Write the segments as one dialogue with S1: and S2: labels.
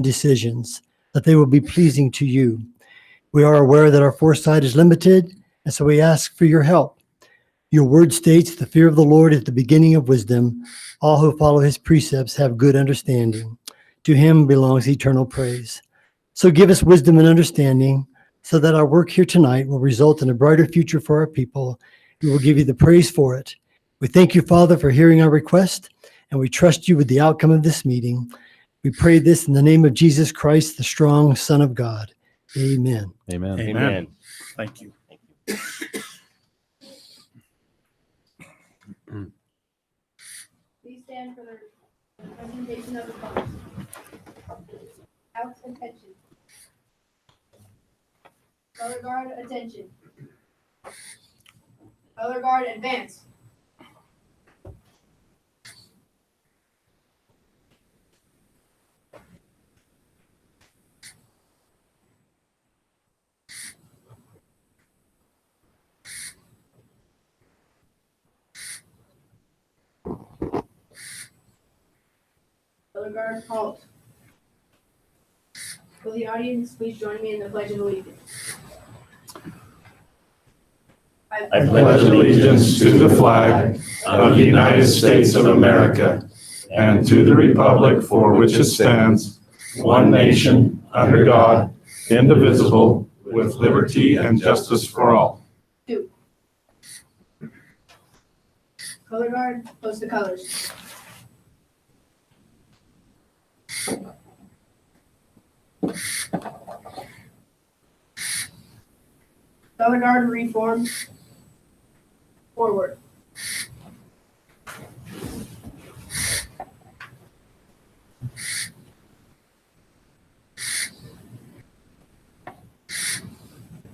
S1: decisions, that they will be pleasing to you. We are aware that our foresight is limited, and so we ask for your help. Your word states, the fear of the Lord is the beginning of wisdom. All who follow his precepts have good understanding. To him belongs eternal praise. So give us wisdom and understanding so that our work here tonight will result in a brighter future for our people. We will give you the praise for it. We thank you, Father, for hearing our request, and we trust you with the outcome of this meeting. We pray this in the name of Jesus Christ, the strong Son of God. Amen.
S2: Amen.
S3: Amen. Thank you.
S4: Please stand for the presentation of the funds. House attention. Color guard attention. Color guard advance. Color guard halt. Will the audience please join me in the Pledge of Allegiance?
S5: I pledge allegiance to the flag of the United States of America and to the republic for which it stands, one nation, under God, indivisible, with liberty and justice for all.
S4: 2. Color guard, post the colors. Color guard reform. Forward.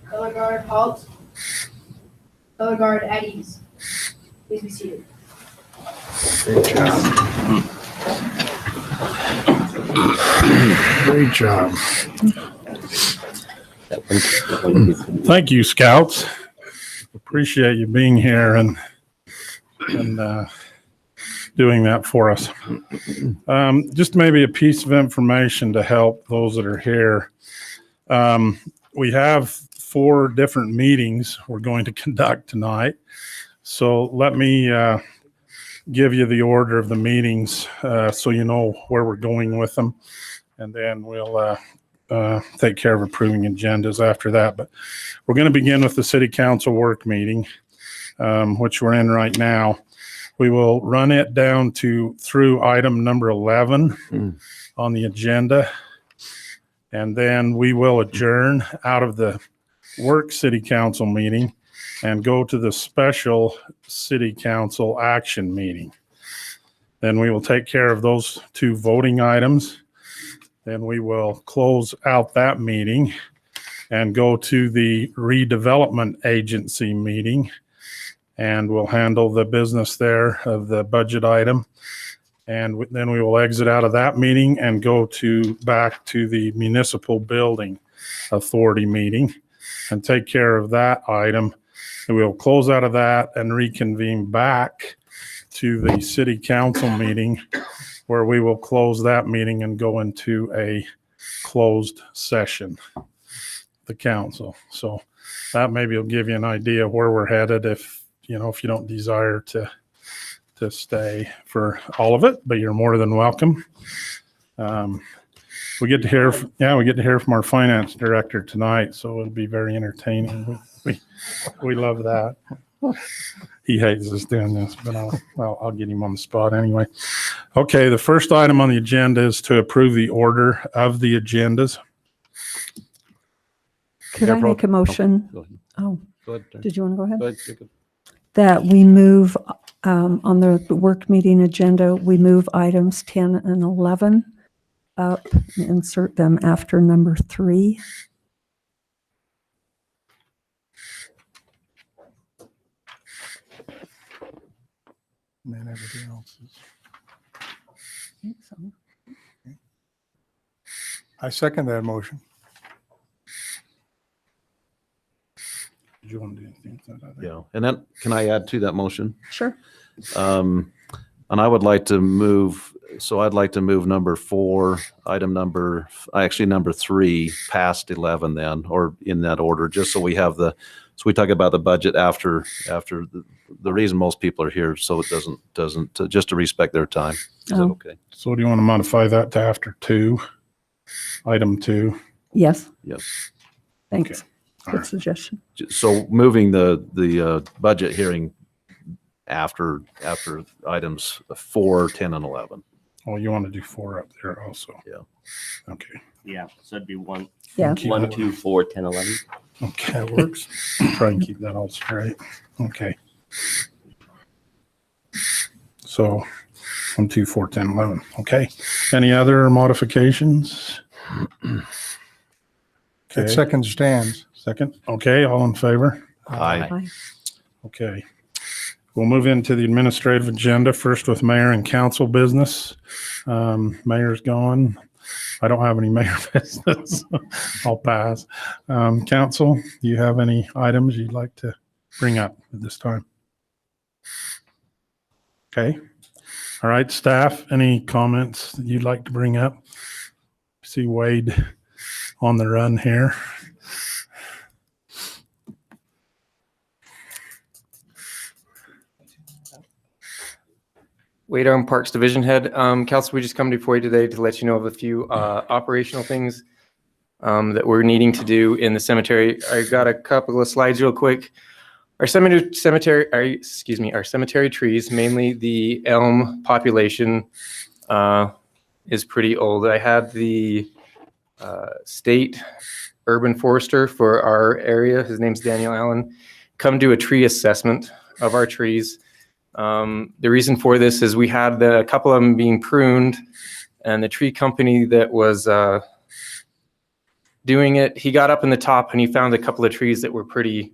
S4: Color guard halt. Color guard at ease. Please be seated.
S3: Great job. Great job. Thank you, Scouts. Appreciate you being here and doing that for us. Just maybe a piece of information to help those that are here. We have 4 different meetings we're going to conduct tonight. So let me give you the order of the meetings so you know where we're going with them. And then we'll take care of approving agendas after that. But we're going to begin with the City Council work meeting, which we're in right now. We will run it down through item number 11 on the agenda. And then we will adjourn out of the work City Council meeting and go to the special City Council action meeting. Then we will take care of those 2 voting items. Then we will close out that meeting and go to the redevelopment agency meeting, and we'll handle the business there of the budget item. And then we will exit out of that meeting and go back to the municipal building authority meeting and take care of that item. And we'll close out of that and reconvene back to the City Council meeting, where we will close that meeting and go into a closed session, the council. So that maybe will give you an idea where we're headed if you don't desire to stay for all of it, but you're more than welcome. We get to hear from our finance director tonight, so it'll be very entertaining. We love that. He hates us doing this, but I'll get him on the spot anyway. Okay, the first item on the agenda is to approve the order of the agendas.
S6: Could I make a motion? Oh,
S2: Go ahead.
S6: did you want to go ahead?
S2: Go ahead, Jacob.
S6: That we move on the work meeting agenda, we move items 10 and 11 up and insert them after number 3.
S3: And then everything else is.
S6: I think so.
S3: I second that motion.
S2: Did you want to do anything with that?
S7: Yeah, and then can I add to that motion?
S6: Sure.
S2: And I would like to move, so I'd like to move number 4, number 3 past 11 then, or in that order, just so we have so we talk about the budget after the reason most people are here, so it doesn't just to respect their time. Is that
S6: Oh.
S2: okay?
S3: So do you want to modify that to after 2, item 2?
S6: Yes.
S2: Yep.
S6: Thanks.
S3: All
S6: Good
S3: right.
S6: suggestion.
S2: So moving the budget hearing after items 4, 10, and 11.
S3: Oh, you want to do 4 up there also?
S2: Yeah.
S3: Okay.
S7: Yeah, so it'd be 1,
S6: Yeah.
S3: Keep
S7: 1,
S3: that-
S7: 2, 4, 10, 11.
S3: Okay, that works. Try and keep that all straight. Okay. So 1, 2, 4, 10, 11. Okay. Any other modifications?
S8: That
S3: Okay.
S8: second stands.
S3: Second. Okay. All in favor?
S2: Aye.
S6: Aye.
S3: Okay. We'll move into the administrative agenda first with mayor and council business. Mayor's gone. I don't have any mayor business. I'll pass. Council, do you have any items you'd like to bring up at this time? Okay. All right, staff, any comments that you'd like to bring up? See Wade on the run here.
S9: Wade Arm Parks Division Head. Council, we just come before you today to let you know of a few operational things that we're needing to do in the cemetery. I got a couple of slides real quick. Our cemetery trees, mainly the elm population, is pretty old. I had the state urban forester for our area, his name's Daniel Allen, come do a tree assessment of our trees. The reason for this is we had a couple of them being pruned, and the tree company that was doing it, he got up in the top and he found a couple of trees that were pretty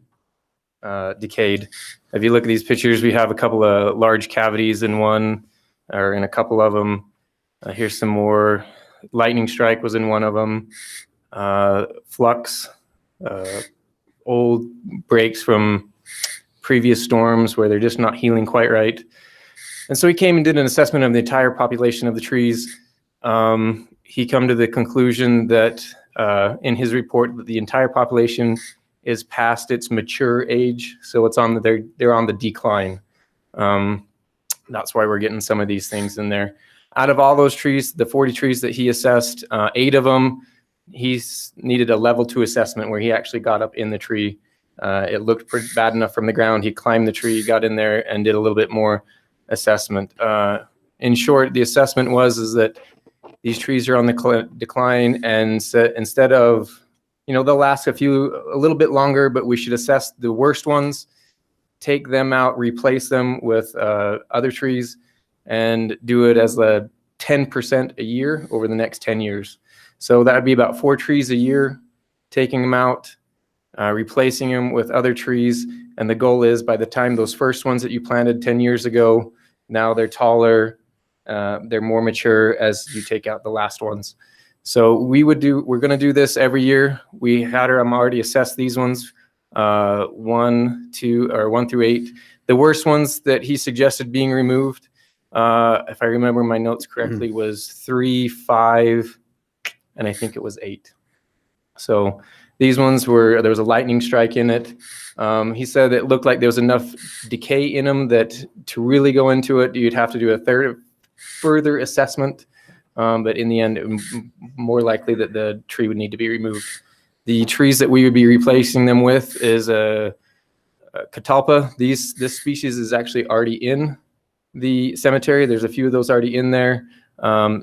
S9: decayed. If you look at these pictures, we have a couple of large cavities in one, or in a couple of them. Here's some more. Lightning strike was in one of them. Flux, old breaks from previous storms where they're just not healing quite right. And so he came and did an assessment of the entire population of the trees. He come to the conclusion that in his report that the entire population is past its mature age, so it's they're on the decline. That's why we're getting some of these things in there. Out of all those trees, the 40 trees that he assessed, 8 of them, he's needed a level 2 assessment where he actually got up in the tree. It looked pretty bad enough from the ground. He climbed the tree, got in there, and did a little bit more assessment. In short, the assessment is that these trees are on the decline, and so instead of, they'll last a little bit longer, but we should assess the worst ones, take them out, replace them with other trees, and do it as a 10% a year over the next 10 years. So that would be about 4 trees a year, taking them out, replacing them with other trees. And the goal is by the time those first ones that you planted 10 years ago, now they're taller, they're more mature as you take out the last ones. So we're going to do this every year. We had them already assess these ones, 1 through 8. The worst ones that he suggested being removed, if I remember my notes correctly, was 3, 5, and I think it was 8. So these ones there was a lightning strike in it. He said it looked like there was enough decay in them that to really go into it, you'd have to do a further assessment. But in the end, it was more likely that the tree would need to be removed. The trees that we would be replacing them with is a catalpa. This species is actually already in the cemetery. There's a few of those already in there.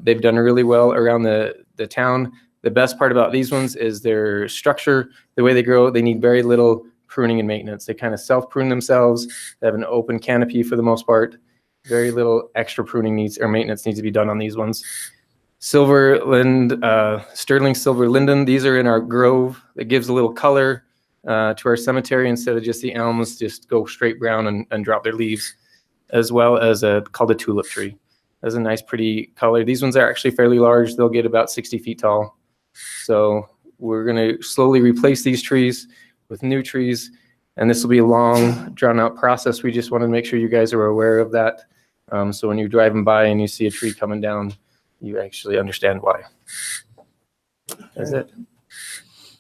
S9: They've done really well around the town. The best part about these ones is their structure, the way they grow. They need very little pruning and maintenance. They kind of self-prune themselves. They have an open canopy for the most part. Very little extra pruning or maintenance needs to be done on these ones. Sterling silver linden. These are in our grove. It gives a little color to our cemetery instead of just the elms just go straight brown and drop their leaves, as well as called a tulip tree. That's a nice, pretty color. These ones are actually fairly large. They'll get about 60 feet tall. So we're going to slowly replace these trees with new trees, and this will be a long, drawn-out process. We just want to make sure you guys are aware of that. So when you're driving by and you see a tree coming down, you actually understand why. That's it.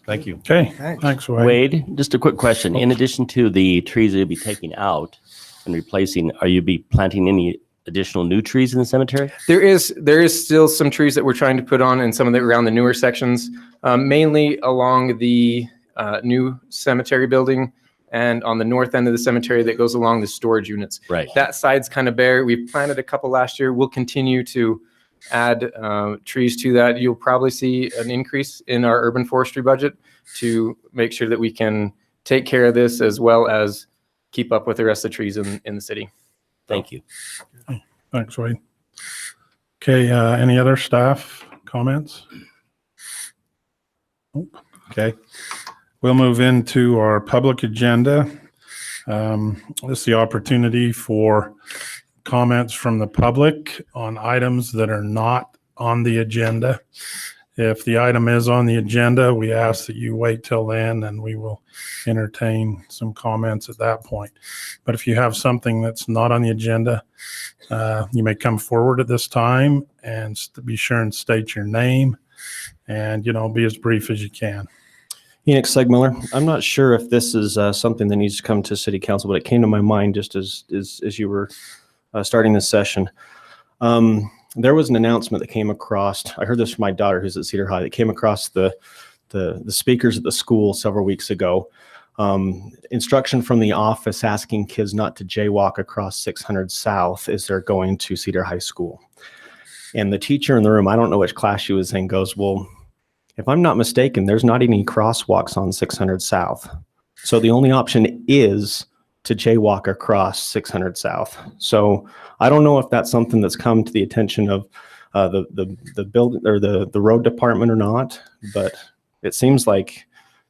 S2: Thank you.
S3: Okay,
S1: Thanks.
S3: thanks, Wade.
S7: Wade, just a quick question. In addition to the trees that you'll be taking out and replacing, are you be planting any additional new trees in the cemetery?
S9: There is still some trees that we're trying to put on and some of the around the newer sections, mainly along the new cemetery building and on the north end of the cemetery that goes along the storage units.
S7: Right.
S9: That side's kind of bare. We planted a couple last year. We'll continue to add trees to that. You'll probably see an increase in our urban forestry budget to make sure that we can take care of this as well as keep up with the rest of the trees in the city.
S7: Thank you.
S3: Thanks, Wade. Okay, any other staff comments? Nope. Okay, we'll move into our public agenda. This is the opportunity for comments from the public on items that are not on the agenda. If the item is on the agenda, we ask that you wait till then and we will entertain some comments at that point. But if you have something that's not on the agenda, you may come forward at this time and be sure and state your name and, be as brief as you can.
S8: Enoch Segmiller. I'm not sure if this is something that needs to come to city council, but it came to my mind just as you were starting this session. There was an announcement that came across. I heard this from my daughter who's at Cedar High. That came across the speakers at the school several weeks ago. Instruction from the office asking kids not to jaywalk across 600 South as they're going to Cedar High School. And the teacher in the room, I don't know which class she was in, goes, well, if I'm not mistaken, there's not any crosswalks on 600 South. So the only option is to jaywalk across 600 South. So I don't know if that's something that's come to the attention of the building or the road department or not, but it seems like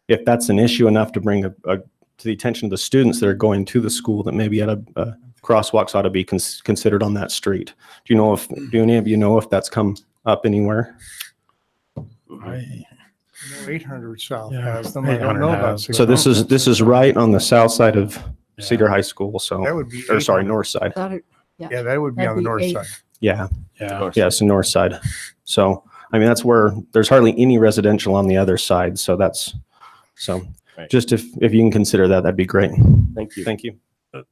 S8: if that's an issue enough to bring to the attention of the students that are going to the school, that maybe crosswalks ought to be considered on that street. Do any of you know if that's come up anywhere?
S10: 800 South
S3: Yeah,
S10: has them. I
S3: 800
S10: don't know about
S3: has.
S10: 600.
S8: So this is right on the south side of Cedar High School. So,
S10: That would be
S8: or sorry,
S10: 800.
S8: north side.
S10: Yeah, that would be
S6: That'd
S10: on the
S6: be
S10: north
S6: 8.
S10: side.
S8: Yeah,
S3: Yeah.
S8: it's the north side. So I mean that's where there's hardly any residential on the other side. So
S7: Right.
S8: just if you can consider that, that'd be great.
S7: Thank you.
S8: Thank you.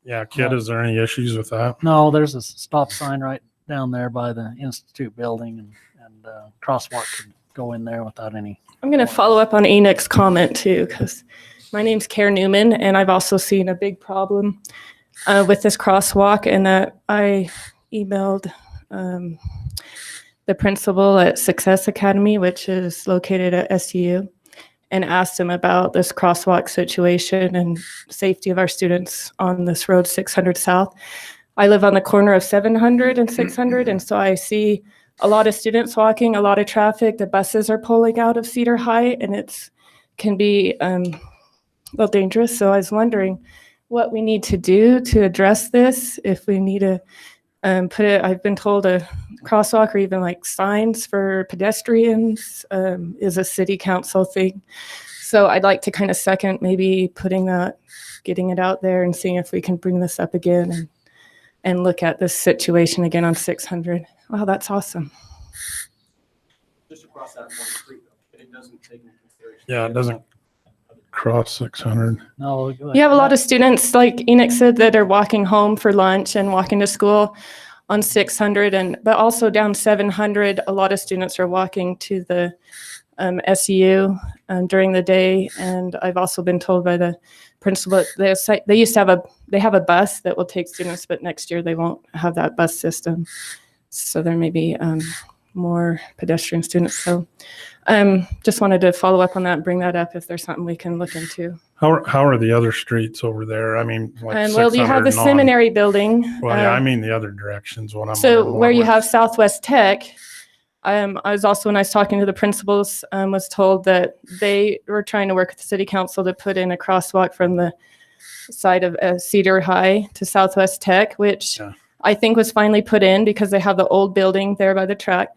S3: Yeah, Kid, is there any issues with that?
S11: No, there's a stop sign right down there by the Institute building and crosswalk could go in there without any.
S12: I'm going to follow up on Enoch's comment too, because my name's Karen Newman, and I've also seen a big problem with this crosswalk, and I emailed the principal at Success Academy, which is located at SU, and asked him about this crosswalk situation and safety of our students on this road 600 South. I live on the corner of 700 and 600, and so I see a lot of students walking, a lot of traffic. The buses are pulling out of Cedar High, and it can be a little dangerous. So I was wondering what we need to do to address this. If we need to I've been told a crosswalk or even like signs for pedestrians is a city council thing. So I'd like to kind of second maybe getting it out there and seeing if we can bring this up again and look at this situation again on 600. Wow, that's awesome.
S8: Just across that one street, though. It doesn't take into consideration.
S3: Yeah, it doesn't cross 600.
S11: No.
S12: You have a lot of students, like Enoch said, that are walking home for lunch and walking to school on 600, but also down 700. A lot of students are walking to the SU during the day, and I've also been told by the principal they used to have a bus that will take students, but next year they won't have that bus system. So there may be more pedestrian students. So just wanted to follow up on that and bring that up if there's something we can look into.
S3: How are the other streets over there? I mean, like
S12: Well, you have the
S3: 600 and on.
S12: seminary building.
S3: Well, yeah, I mean the other directions.
S12: So where you have Southwest Tech, I was also, when I was talking to the principals, was told that they were trying to work with the city council to put in a crosswalk from the side of Cedar High to Southwest Tech, which I think was finally put in because they have the old building there by the track.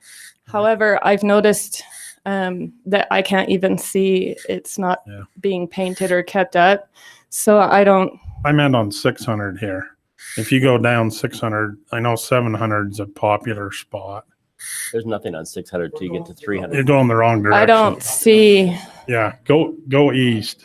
S12: However, I've noticed that I can't even see it's not being painted or kept up. So I meant
S3: on 600 here. If you go down 600, I know 700 is a popular spot.
S7: There's nothing on 600 till you get to
S3: You're
S7: 300.
S3: going the wrong direction.
S12: I don't see.
S3: Yeah, go east.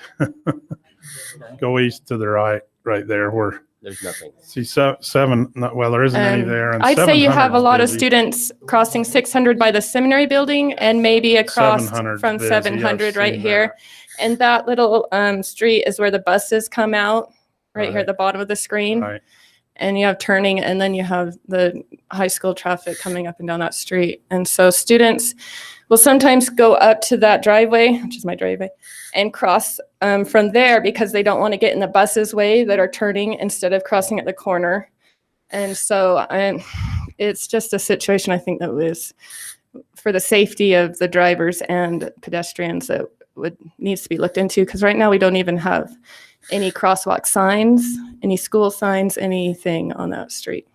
S3: Go east to the right there where,
S7: There's nothing.
S3: see, well, there isn't any there. And
S12: I'd say you have a
S3: 700's
S12: lot of
S3: busy.
S12: students crossing 600 by the seminary building and maybe across
S3: 700's
S12: from
S3: busy,
S12: 700
S3: I've
S12: right
S3: seen
S12: here. And that little street is where the buses come out, right here at the bottom of the screen.
S3: Right.
S12: And you have turning, and then you have the high school traffic coming up and down that street. And so students will sometimes go up to that driveway, which is my driveway, and cross from there because they don't want to get in the buses way that are turning instead of crossing at the corner. And so it's just a situation I think that was for the safety of the drivers and pedestrians that needs to be looked into, because right now we don't even have any crosswalk signs, any school signs, anything on that street.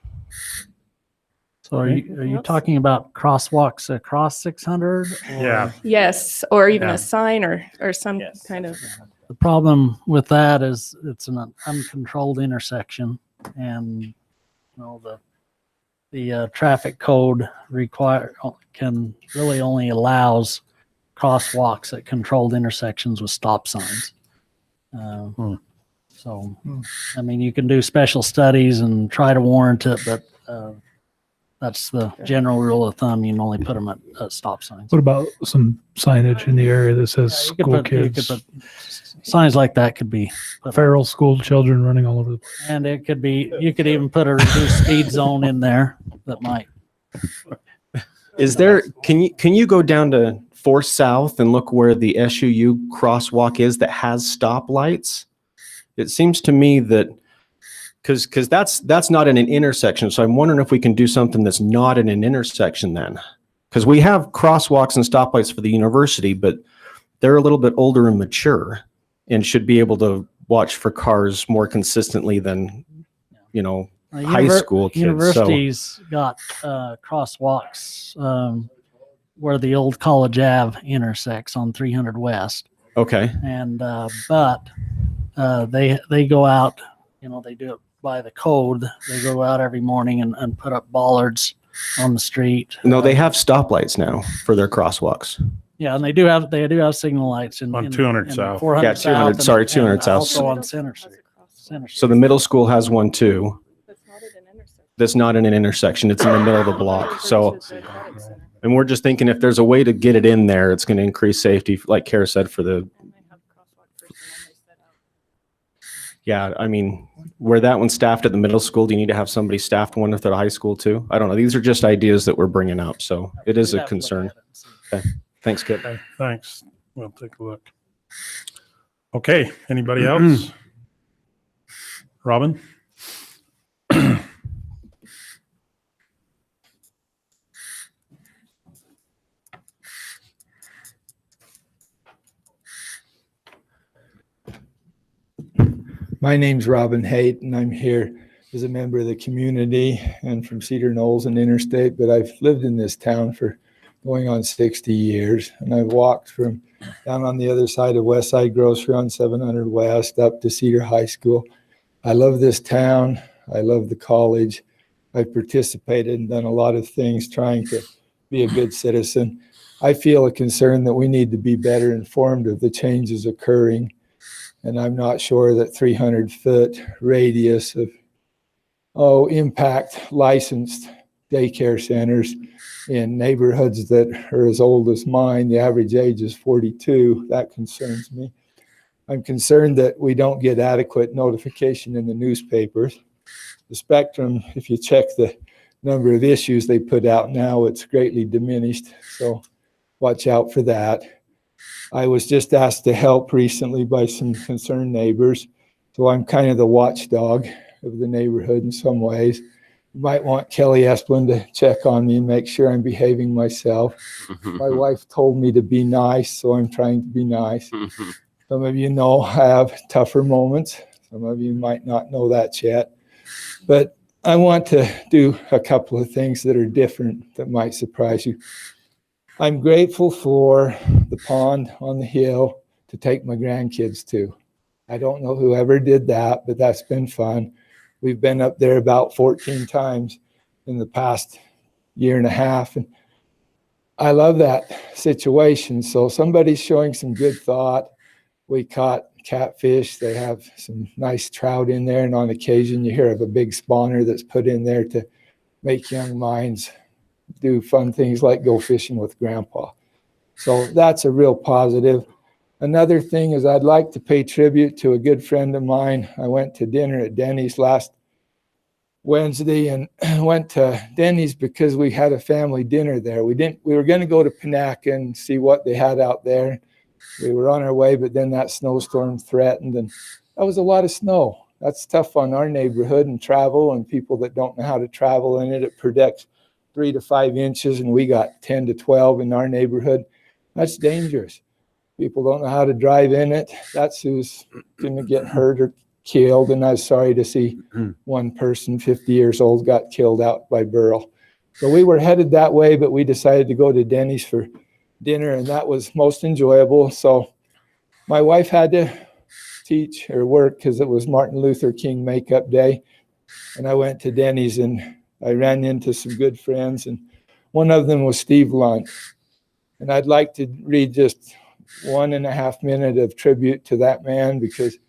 S11: So are you talking about crosswalks across 600?
S3: Yeah.
S12: Yes, or even
S3: Yeah.
S12: a sign or some kind of.
S11: The problem with that is it's an uncontrolled intersection, and you know the traffic code can really only allows crosswalks at controlled intersections with stop signs. So, I mean, you can do special studies and try to warrant it, but that's the general rule of thumb. You can only put them at stop signs.
S13: What about some signage in the area that says
S11: You
S13: school
S11: could
S13: kids,
S11: put signs like that could be put up.
S13: feral school children running all over the place?
S11: And it could be, you could even put a reduced speed zone in there that might.
S8: Is there, can you go down to 4 South and look where the SUU crosswalk is that has stoplights? It seems to me that, because that's not in an intersection. So I'm wondering if we can do something that's not in an intersection then. Because we have crosswalks and stoplights for the university, but they're a little bit older and mature and should be able to watch for cars more consistently than, you know, high school kids.
S11: Universities got crosswalks where the old College Ave intersects on 300 West.
S8: Okay.
S11: And but they go out, you know, they do it by the code. They go out every morning and put up bollards on the street.
S8: No, they have stoplights now for their crosswalks.
S11: Yeah, and they do have signal lights
S3: On 200 South.
S11: 400
S8: Yeah, 200,
S11: South
S8: sorry,
S11: and
S8: 200 South.
S11: Also on Center Street.
S8: So the middle school has one too. That's not in an intersection. It's in the middle of the block. So, and we're just thinking if there's a way to get it in there, it's going to increase safety, like Kara said, for the. Yeah, I mean, where that one's staffed at the middle school, do you need to have somebody staffed one at the high school too? I don't know. These are just ideas that we're bringing up. So it is a concern. Okay. Thanks, Kip.
S3: Okay, thanks. We'll take a look. Okay, anybody else? Robin?
S14: My name's Robin Haight, and I'm here as a member of the community and from Cedar Knolls and Interstate, but I've lived in this town for going on 60 years, and I've walked from down on the other side of West Side Grocery on 700 West up to Cedar High School. I love this town. I love the college. I've participated and done a lot of things trying to be a good citizen. I feel a concern that we need to be better informed of the changes occurring. And I'm not sure that 300-foot radius of, impact licensed daycare centers in neighborhoods that are as old as mine. The average age is 42. That concerns me. I'm concerned that we don't get adequate notification in the newspapers. The Spectrum, if you check the number of issues they put out now, it's greatly diminished. So watch out for that. I was just asked to help recently by some concerned neighbors. So I'm kind of the watchdog of the neighborhood in some ways. You might want Kelly Esplin to check on me and make sure I'm behaving myself. My wife told me to be nice, so I'm trying to be nice. Some of you know I have tougher moments. Some of you might not know that yet. But I want to do a couple of things that are different that might surprise you. I'm grateful for the pond on the hill to take my grandkids to. I don't know whoever did that, but that's been fun. We've been up there about 14 times in the past year and a half. And I love that situation. So somebody's showing some good thought. We caught catfish. They have some nice trout in there. And on occasion, you hear of a big spawner that's put in there to make young minds do fun things like go fishing with grandpa. So that's a real positive. Another thing is I'd like to pay tribute to a good friend of mine. I went to dinner at Denny's last Wednesday and went to Denny's because we had a family dinner there. We were going to go to Panaca and see what they had out there. We were on our way, but then that snowstorm threatened, and that was a lot of snow. That's tough on our neighborhood and travel, and people that don't know how to travel in it. It predicts 3 to 5 inches, and we got 10 to 12 in our neighborhood. That's dangerous. People don't know how to drive in it. That's who's going to get hurt or killed. And I was sorry to see one person, 50 years old, got killed out by Burl. So we were headed that way, but we decided to go to Denny's for dinner, and that was most enjoyable. So my wife had to teach or work because it was Martin Luther King makeup day. And I went to Denny's and I ran into some good friends, and one of them was Steve Lunt. And I'd like to read just 1.5 minutes of tribute to that man because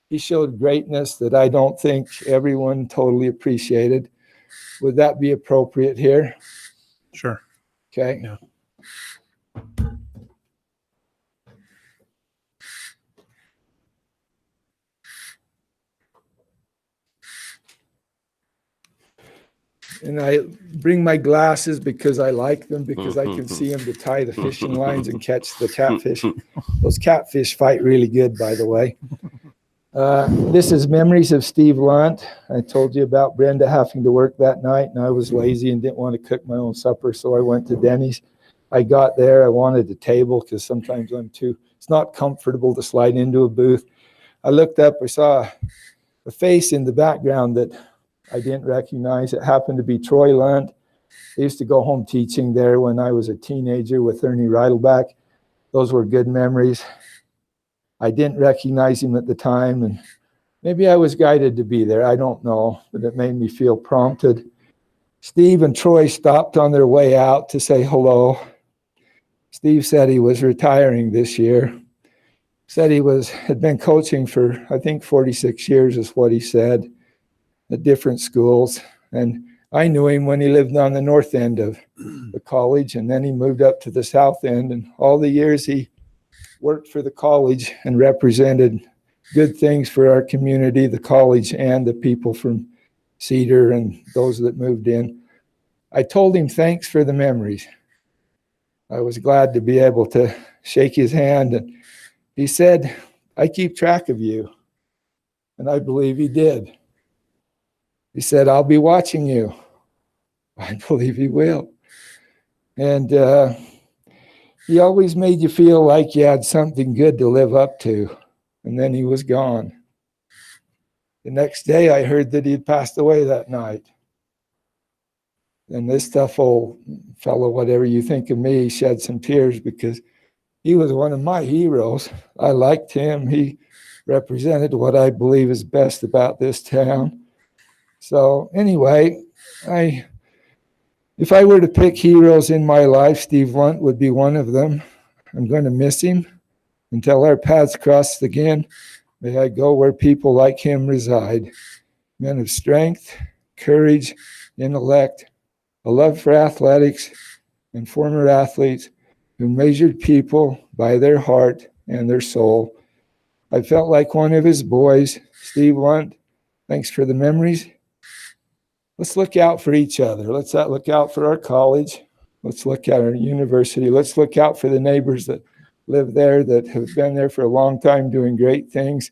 S14: he showed greatness that I don't think everyone totally appreciated. Would that be appropriate here?
S3: Sure.
S14: Okay.
S3: Yeah.
S14: And I bring my glasses because I like them, because I can see them to tie the fishing lines and catch the catfish. Those catfish fight really good, by the way. This is memories of Steve Lunt. I told you about Brenda having to work that night, and I was lazy and didn't want to cook my own supper, so I went to Denny's. I got there. I wanted a table because sometimes it's not comfortable to slide into a booth. I looked up. I saw a face in the background that I didn't recognize. It happened to be Troy Lunt. I used to go home teaching there when I was a teenager with Ernie Reidelbach. Those were good memories. I didn't recognize him at the time, and maybe I was guided to be there. I don't know, but it made me feel prompted. Steve and Troy stopped on their way out to say hello. Steve said he was retiring this year. Said he had been coaching for, I think, 46 years is what he said, at different schools. And I knew him when he lived on the north end of the college, and then he moved up to the south end. And all the years he worked for the college and represented good things for our community, the college and the people from Cedar and those that moved in. I told him thanks for the memories. I was glad to be able to shake his hand. And he said, I keep track of you. And I believe he did. He said, I'll be watching you. I believe he will. And he always made you feel like you had something good to live up to. And then he was gone. The next day, I heard that he had passed away that night. And this tough old fellow, whatever you think of me, shed some tears because he was one of my heroes. I liked him. He represented what I believe is best about this town. So anyway, if I were to pick heroes in my life, Steve Lunt would be one of them. I'm going to miss him until our paths cross again. May I go where people like him reside. Men of strength, courage, intellect, a love for athletics, and former athletes who measured people by their heart and their soul. I felt like one of his boys. Steve Lunt, thanks for the memories. Let's look out for each other. Let's look out for our college. Let's look at our university. Let's look out for the neighbors that live there, that have been there for a long time doing great things.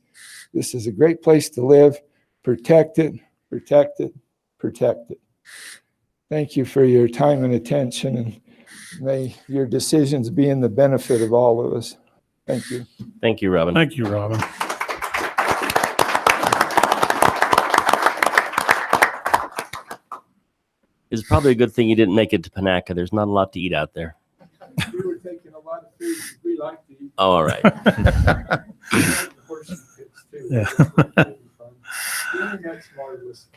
S14: This is a great place to live. Protect it, protect it, protect it. Thank you for your time and attention, and may your decisions be in the benefit of all of us. Thank you.
S7: Thank you, Robin.
S3: Thank you, Robin.
S7: It's probably a good thing you didn't make it to Panaca. There's not a lot to eat out there.
S14: We were taking a lot of food we like to eat.
S7: Oh, all right.
S3: Yeah.
S14: The internet That's marvelous.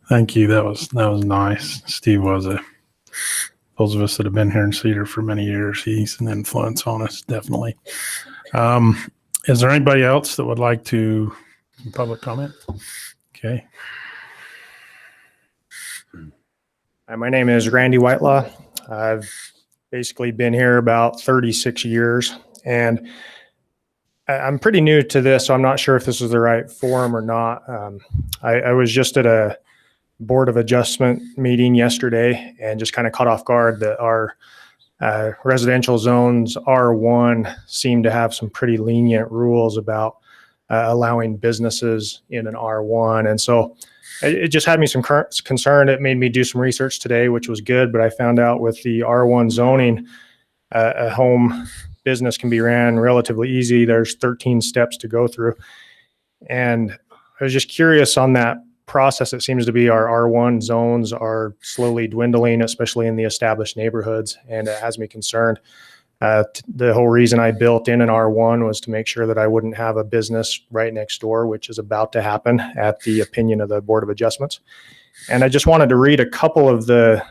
S3: Thank you. That was nice. Steve was those of us that have been here in Cedar for many years, he's an influence on us, definitely. Is there anybody else that would like to public comment? Okay.
S15: Hi, my name is Randy Whitelaw. I've basically been here about 36 years, and I'm pretty new to this, so I'm not sure if this is the right forum or not. I was just at a Board of Adjustment meeting yesterday and just kind of caught off guard that our residential zones R1 seem to have some pretty lenient rules about allowing businesses in an R1. And so it just had me some concern. It made me do some research today, which was good, but I found out with the R1 zoning, a home business can be ran relatively easy. There's 13 steps to go through. And I was just curious on that process. It seems to be our R1 zones are slowly dwindling, especially in the established neighborhoods, and it has me concerned. The whole reason I built in an R1 was to make sure that I wouldn't have a business right next door, which is about to happen at the opinion of the Board of Adjustments. And I just wanted to read a couple of the,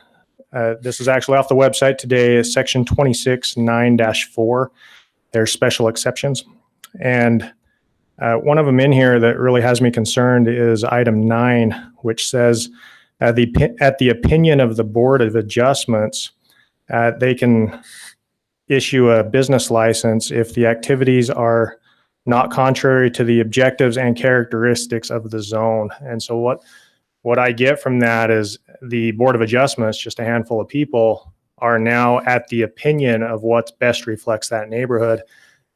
S15: this is actually off the website today, section 26(9-4, there's special exceptions. And one of them in here that really has me concerned is item 9, which says at the opinion of the Board of Adjustments, they can issue a business license if the activities are not contrary to the objectives and characteristics of the zone. And so what I get from that is the Board of Adjustments, just a handful of people, are now at the opinion of what best reflects that neighborhood,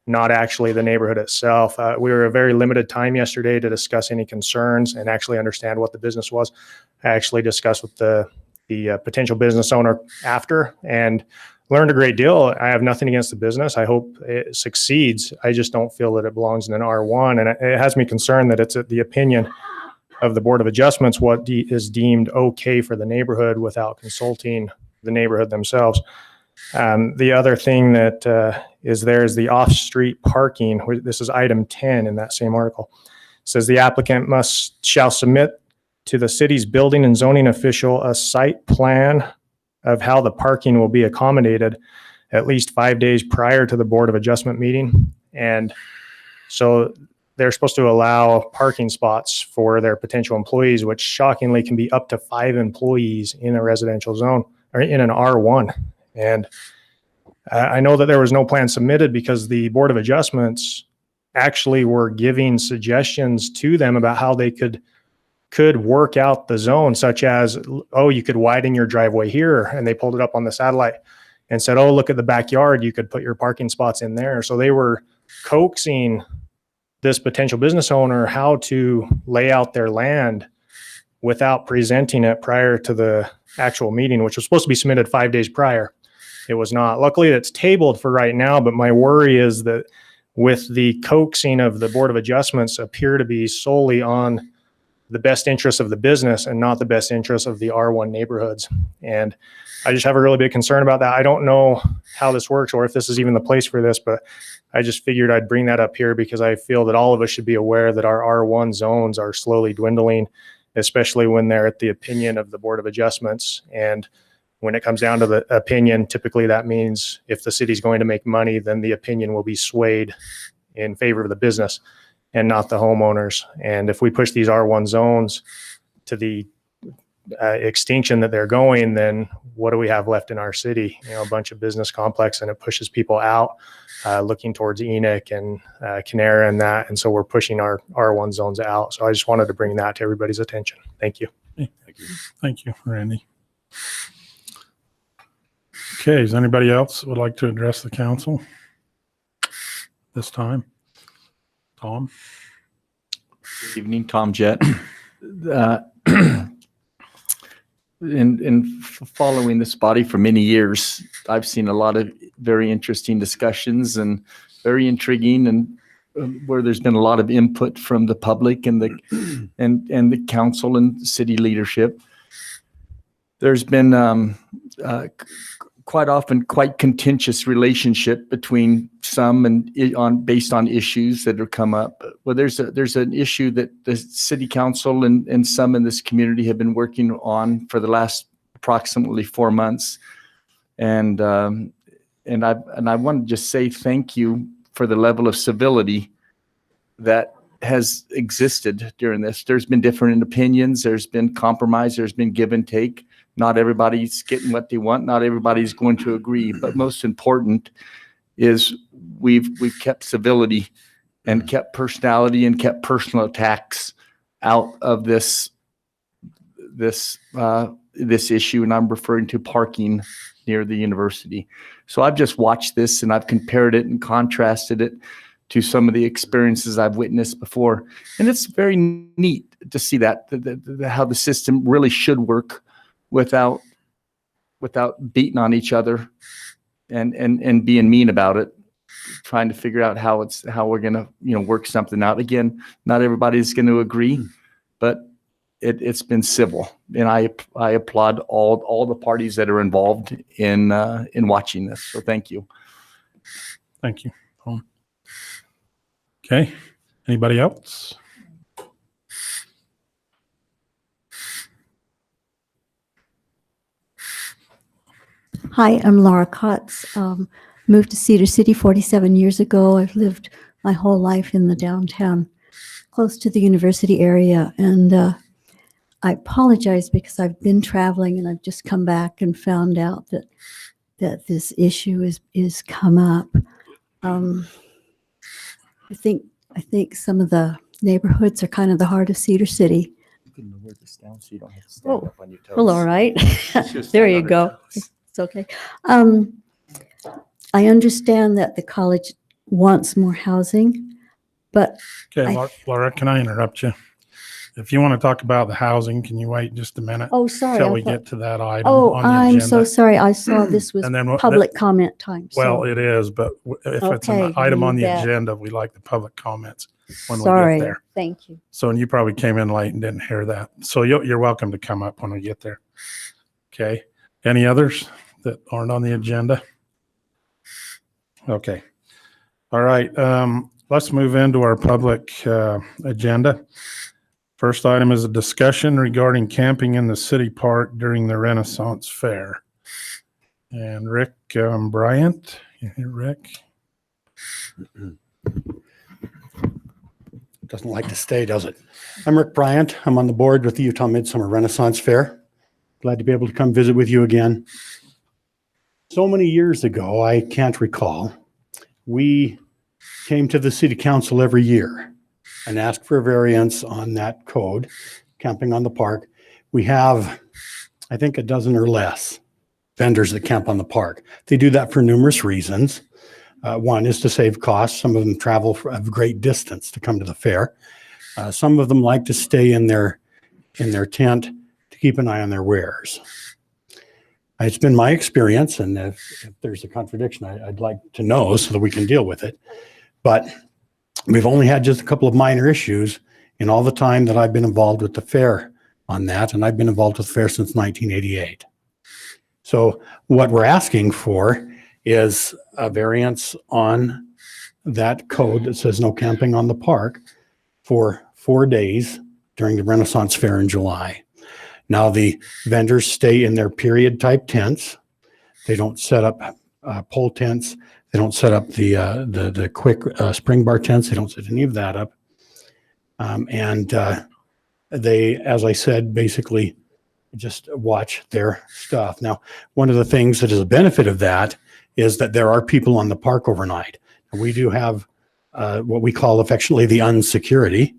S15: not actually the neighborhood itself. We were a very limited time yesterday to discuss any concerns and actually understand what the business was. I actually discussed with the potential business owner after and learned a great deal. I have nothing against the business. I hope it succeeds. I just don't feel that it belongs in an R1. And it has me concerned that it's at the opinion of the Board of Adjustments what is deemed okay for the neighborhood without consulting the neighborhood themselves. The other thing that is there is the off-street parking. This is item 10 in that same article. It says the applicant shall submit to the city's building and zoning official a site plan of how the parking will be accommodated at least 5 days prior to the Board of Adjustment meeting. And so they're supposed to allow parking spots for their potential employees, which shockingly can be up to 5 employees in a residential zone or in an R1. And I know that there was no plan submitted because the Board of Adjustments actually were giving suggestions to them about how they could work out the zone, such as, oh, you could widen your driveway here. And they pulled it up on the satellite and said, oh, look at the backyard. You could put your parking spots in there. So they were coaxing this potential business owner how to lay out their land without presenting it prior to the actual meeting, which was supposed to be submitted 5 days prior. It was not. Luckily, it's tabled for right now, but my worry is that with the coaxing of the Board of Adjustments appear to be solely on the best interest of the business and not the best interest of the R1 neighborhoods. And I just have a really big concern about that. I don't know how this works or if this is even the place for this, but I just figured I'd bring that up here because I feel that all of us should be aware that our R1 zones are slowly dwindling, especially when they're at the opinion of the Board of Adjustments. And when it comes down to the opinion, typically that means if the city's going to make money, then the opinion will be swayed in favor of the business and not the homeowners. And if we push these R1 zones to the extinction that they're going, then what do we have left in our city? You know, a bunch of business complex, and it pushes people out looking towards Enoch and Canara and that. And so we're pushing our R1 zones out. So I just wanted to bring that to everybody's attention. Thank you.
S3: Thank you, Randy. Okay, is anybody else would like to address the council this time? Tom?
S16: Good evening, Tom Jett. In following this body for many years, I've seen a lot of very interesting discussions and very intriguing, and where there's been a lot of input from the public and the council and city leadership. There's been quite often quite contentious relationship between some and based on issues that have come up. Well, there's an issue that the city council and some in this community have been working on for the last approximately 4 months. And I want to just say thank you for the level of civility that has existed during this. There's been different opinions. There's been compromise. There's been give and take. Not everybody's getting what they want. Not everybody's going to agree. But most important is we've kept civility and kept personality and kept personal attacks out of this issue. And I'm referring to parking near the university. So I've just watched this and I've compared it and contrasted it to some of the experiences I've witnessed before. And it's very neat to see that, how the system really should work without beating on each other and being mean about it, trying to figure out how we're going to, work something out. Again, not everybody's going to agree, but it's been civil. And I applaud all the parties that are involved in watching this. So thank you.
S3: Thank you. Okay. Anybody else?
S17: Hi, I'm Laura Kotz. Moved to Cedar City 47 years ago. I've lived my whole life in the downtown, close to the university area. And I apologize because I've been traveling and I've just come back and found out that this issue is come up. I think some of the neighborhoods are kind of the heart of Cedar City.
S16: You can lower this down so you don't have to stand up on your toes.
S17: Well, all right.
S16: Just
S17: There
S16: stand
S17: you
S16: on your
S17: go.
S16: toes.
S17: It's okay. I understand that the college wants more housing, but
S3: Okay, Laura, can I interrupt you? If you want to talk about the housing, can you wait just a minute?
S17: oh, sorry.
S3: Till
S17: I
S3: we
S17: thought-
S3: get to that item
S17: Oh,
S3: on the
S17: I'm
S3: agenda.
S17: so sorry. I saw this was
S3: And then
S17: public comment time.
S3: Well,
S17: so-
S3: it is, but if it's an
S17: Okay,
S3: item on the
S17: you bet.
S3: agenda, we like the public comments when we
S17: Sorry.
S3: get there.
S17: Thank you.
S3: So, and you probably came in late and didn't hear that. So you're welcome to come up when we get there. Okay. Any others that aren't on the agenda? Okay. All right. Let's move into our public agenda. First item is a discussion regarding camping in the city park during the Renaissance Fair. And Rick Bryant, you here, Rick?
S18: Doesn't like to stay, does it? I'm Rick Bryant. I'm on the board with the Utah Midsummer Renaissance Fair. Glad to be able to come visit with you again. So many years ago, I can't recall, we came to the city council every year and asked for a variance on that code, camping on the park. We have, I think, a dozen or less vendors that camp on the park. They do that for numerous reasons. One is to save costs. Some of them travel a great distance to come to the fair. Some of them like to stay in their tent to keep an eye on their wares. It's been my experience, and if there's a contradiction, I'd like to know so that we can deal with it. But we've only had just a couple of minor issues in all the time that I've been involved with the fair on that, and I've been involved with the fair since 1988. So what we're asking for is a variance on that code that says no camping on the park for 4 days during the Renaissance Fair in July. Now, the vendors stay in their period type tents. They don't set up pole tents. They don't set up the quick spring bar tents. They don't set any of that up. They, as I said, basically just watch their stuff. Now, one of the things that is a benefit of that is that there are people on the park overnight. And we do have what we call affectionately the unsecurity,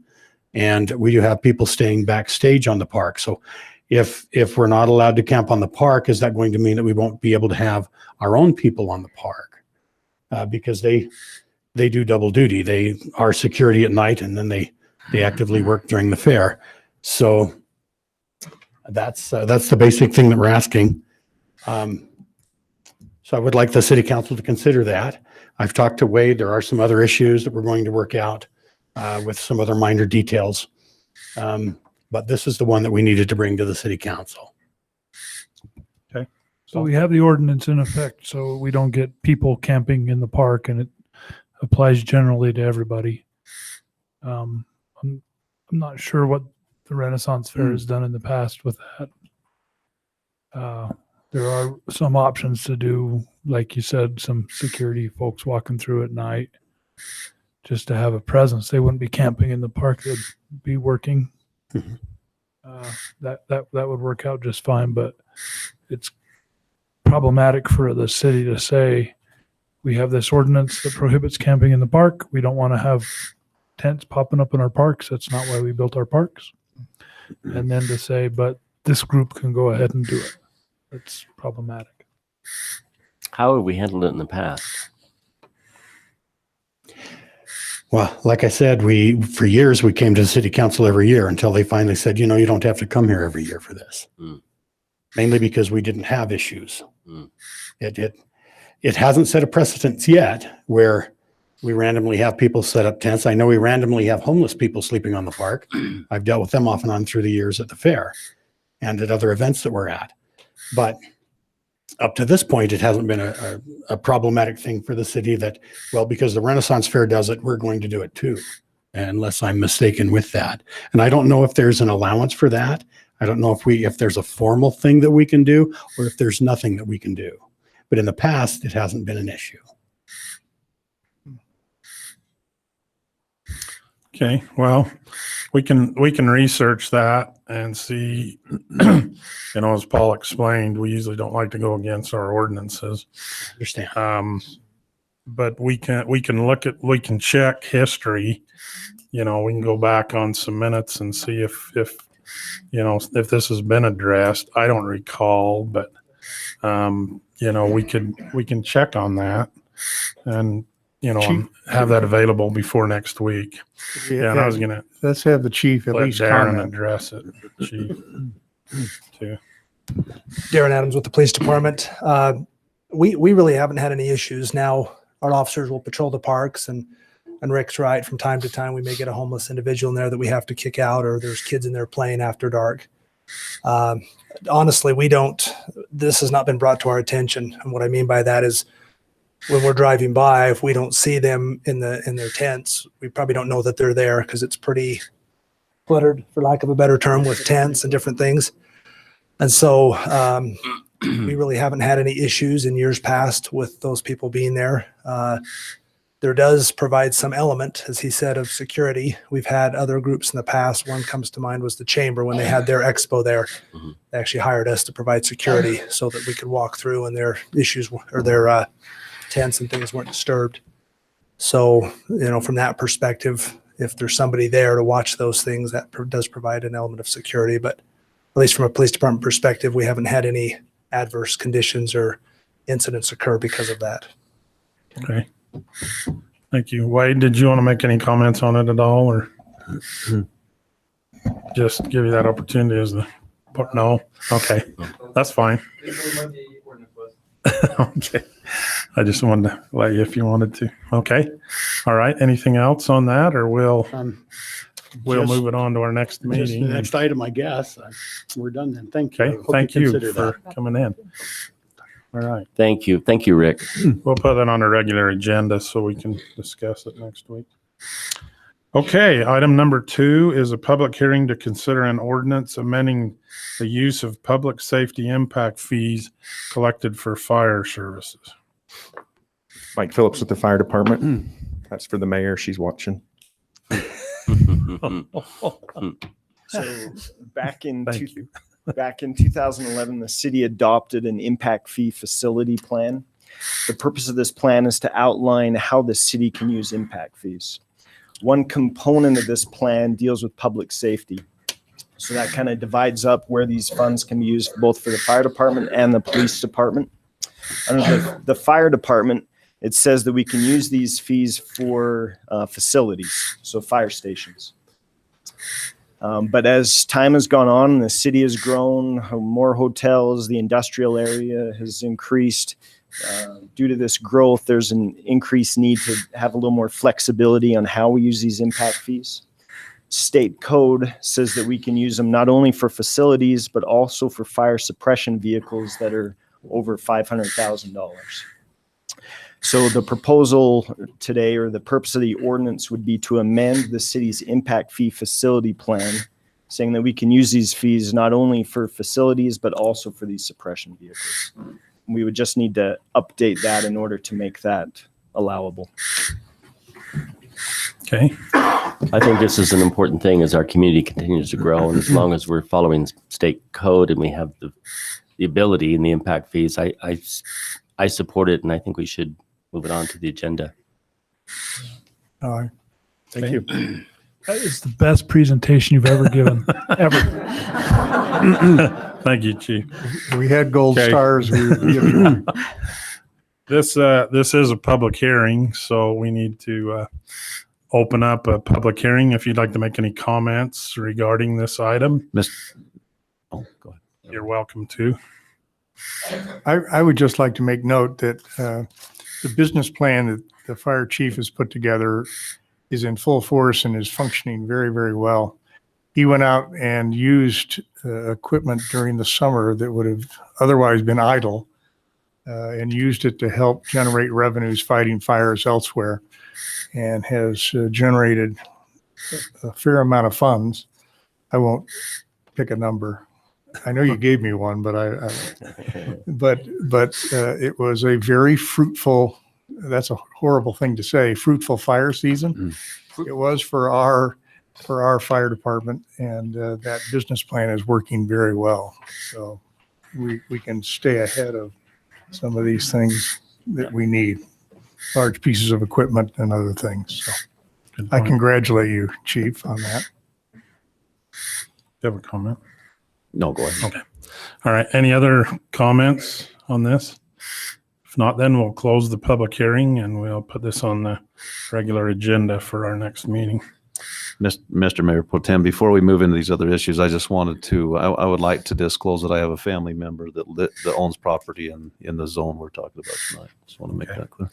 S18: and we do have people staying backstage on the park. So if we're not allowed to camp on the park, is that going to mean that we won't be able to have our own people on the park? Because they do double duty. They are security at night, and then they actively work during the fair. So that's the basic thing that we're asking. So I would like the city council to consider that. I've talked to Wade. There are some other issues that we're going to work out with some other minor details. But this is the one that we needed to bring to the city council.
S3: Okay.
S13: So we have the ordinance in effect, so we don't get people camping in the park, and it applies generally to everybody. I'm not sure what the Renaissance Fair has done in the past with that. There are some options to do, like you said, some security folks walking through at night, just to have a presence. They wouldn't be camping in the park; they'd be working. That would work out just fine, but it's problematic for the city to say we have this ordinance that prohibits camping in the park. We don't want to have tents popping up in our parks. That's not why we built our parks. And then to say, but this group can go ahead and do it. That's problematic.
S7: How have we handled it in the past?
S18: Well, like I said, for years, we came to the city council every year until they finally said, you don't have to come here every year for this. Mainly because we didn't have issues. It hasn't set a precedence yet where we randomly have people set up tents. I know we randomly have homeless people sleeping on the park. I've dealt with them off and on through the years at the fair and at other events that we're at. But up to this point, it hasn't been a problematic thing for the city that, well, because the Renaissance Fair does it, we're going to do it too, unless I'm mistaken with that. And I don't know if there's an allowance for that. I don't know if there's a formal thing that we can do or if there's nothing that we can do. But in the past, it hasn't been an issue.
S3: Okay, well, we can research that and see, as Paul explained, we usually don't like to go against our ordinances.
S18: Understand.
S3: But we can check history. We can go back on some minutes and see if this has been addressed. I don't recall, but we can check on that and have that available before next week. Yeah, and I was gonna
S10: let's have the chief at
S3: let
S10: least
S3: Darren
S10: comment.
S3: address it. Chief, too.
S19: Darren Adams with the police department. We really haven't had any issues. Now our officers will patrol the parks, and Rick's right. From time to time, we may get a homeless individual in there that we have to kick out, or there's kids in there playing after dark. Honestly, this has not been brought to our attention. And what I mean by that is when we're driving by, if we don't see them in their tents, we probably don't know that they're there because it's pretty cluttered, for lack of a better term, with tents and different things. And so we really haven't had any issues in years past with those people being there. There does provide some element, as he said, of security. We've had other groups in the past. One comes to mind was the Chamber when they had their expo there. They actually hired us to provide security so that we could walk through and their issues or their tents and things weren't disturbed. So, from that perspective, if there's somebody there to watch those things, that does provide an element of security. But at least from a police department perspective, we haven't had any adverse conditions or incidents occur because of that.
S3: Okay. Thank you. Wade, did you want to make any comments on it at all, or just give you that opportunity as the no? Okay, that's fine. Okay. I just wanted to let you if you wanted to. Okay. All right. Anything else on that, or we'll move it on to our next
S18: Just
S3: meeting.
S18: the next item, I guess. We're done then. Thank you.
S3: Okay.
S18: Hope
S3: Thank you
S18: consider
S3: for
S18: that.
S3: coming in. All right.
S7: Thank you, Rick.
S3: We'll put that on a regular agenda so we can discuss it next week. Okay, item number 2 is a public hearing to consider an ordinance amending the use of public safety impact fees collected for fire services.
S20: Mike Phillips with the fire department. That's for the mayor. She's watching. So back in 2011, the city adopted an impact fee facility plan. The purpose of this plan is to outline how the city can use impact fees. One component of this plan deals with public safety. So that kind of divides up where these funds can be used both for the fire department and the police department. Under the fire department, it says that we can use these fees for facilities, so fire stations. But as time has gone on, the city has grown, more hotels, the industrial area has increased. Due to this growth, there's an increased need to have a little more flexibility on how we use these impact fees. State code says that we can use them not only for facilities, but also for fire suppression vehicles that are over $500,000. So the proposal today, or the purpose of the ordinance, would be to amend the city's impact fee facility plan, saying that we can use these fees not only for facilities, but also for these suppression vehicles. We would just need to update that in order to make that allowable.
S3: Okay.
S7: I think this is an important thing as our community continues to grow, and as long as we're following state code and we have the ability and the impact fees, I support it, and I think we should move it on to the agenda.
S10: All right.
S3: Thank you.
S13: That is the best presentation you've ever given, ever.
S3: Thank you, Chief.
S10: We had gold
S3: Okay.
S10: stars. We would give you.
S3: This is a public hearing, so we need to open up a public hearing. If you'd like to make any comments regarding this item,
S2: Oh, go ahead.
S3: you're welcome to.
S10: I would just like to make note that the business plan that the fire chief has put together is in full force and is functioning very, very well. He went out and used equipment during the summer that would have otherwise been idle and used it to help generate revenues fighting fires elsewhere, and has generated a fair amount of funds. I won't pick a number. I know you gave me one, but but it was a very fruitful, that's a horrible thing to say, fruitful fire season. It was for our fire department, and that business plan is working very well. So we can stay ahead of some of these things that we need, large pieces of equipment and other things. So I congratulate you, Chief, on that.
S3: Do you have a comment?
S2: No, go ahead.
S3: Okay. All right. Any other comments on this? If not, then we'll close the public hearing and we'll put this on the regular agenda for our next meeting.
S2: Mr. Mayor Pro Tem, before we move into these other issues, I just wanted to, I would like to disclose that I have a family member that owns property in the zone we're talking about tonight. Just want to make that clear.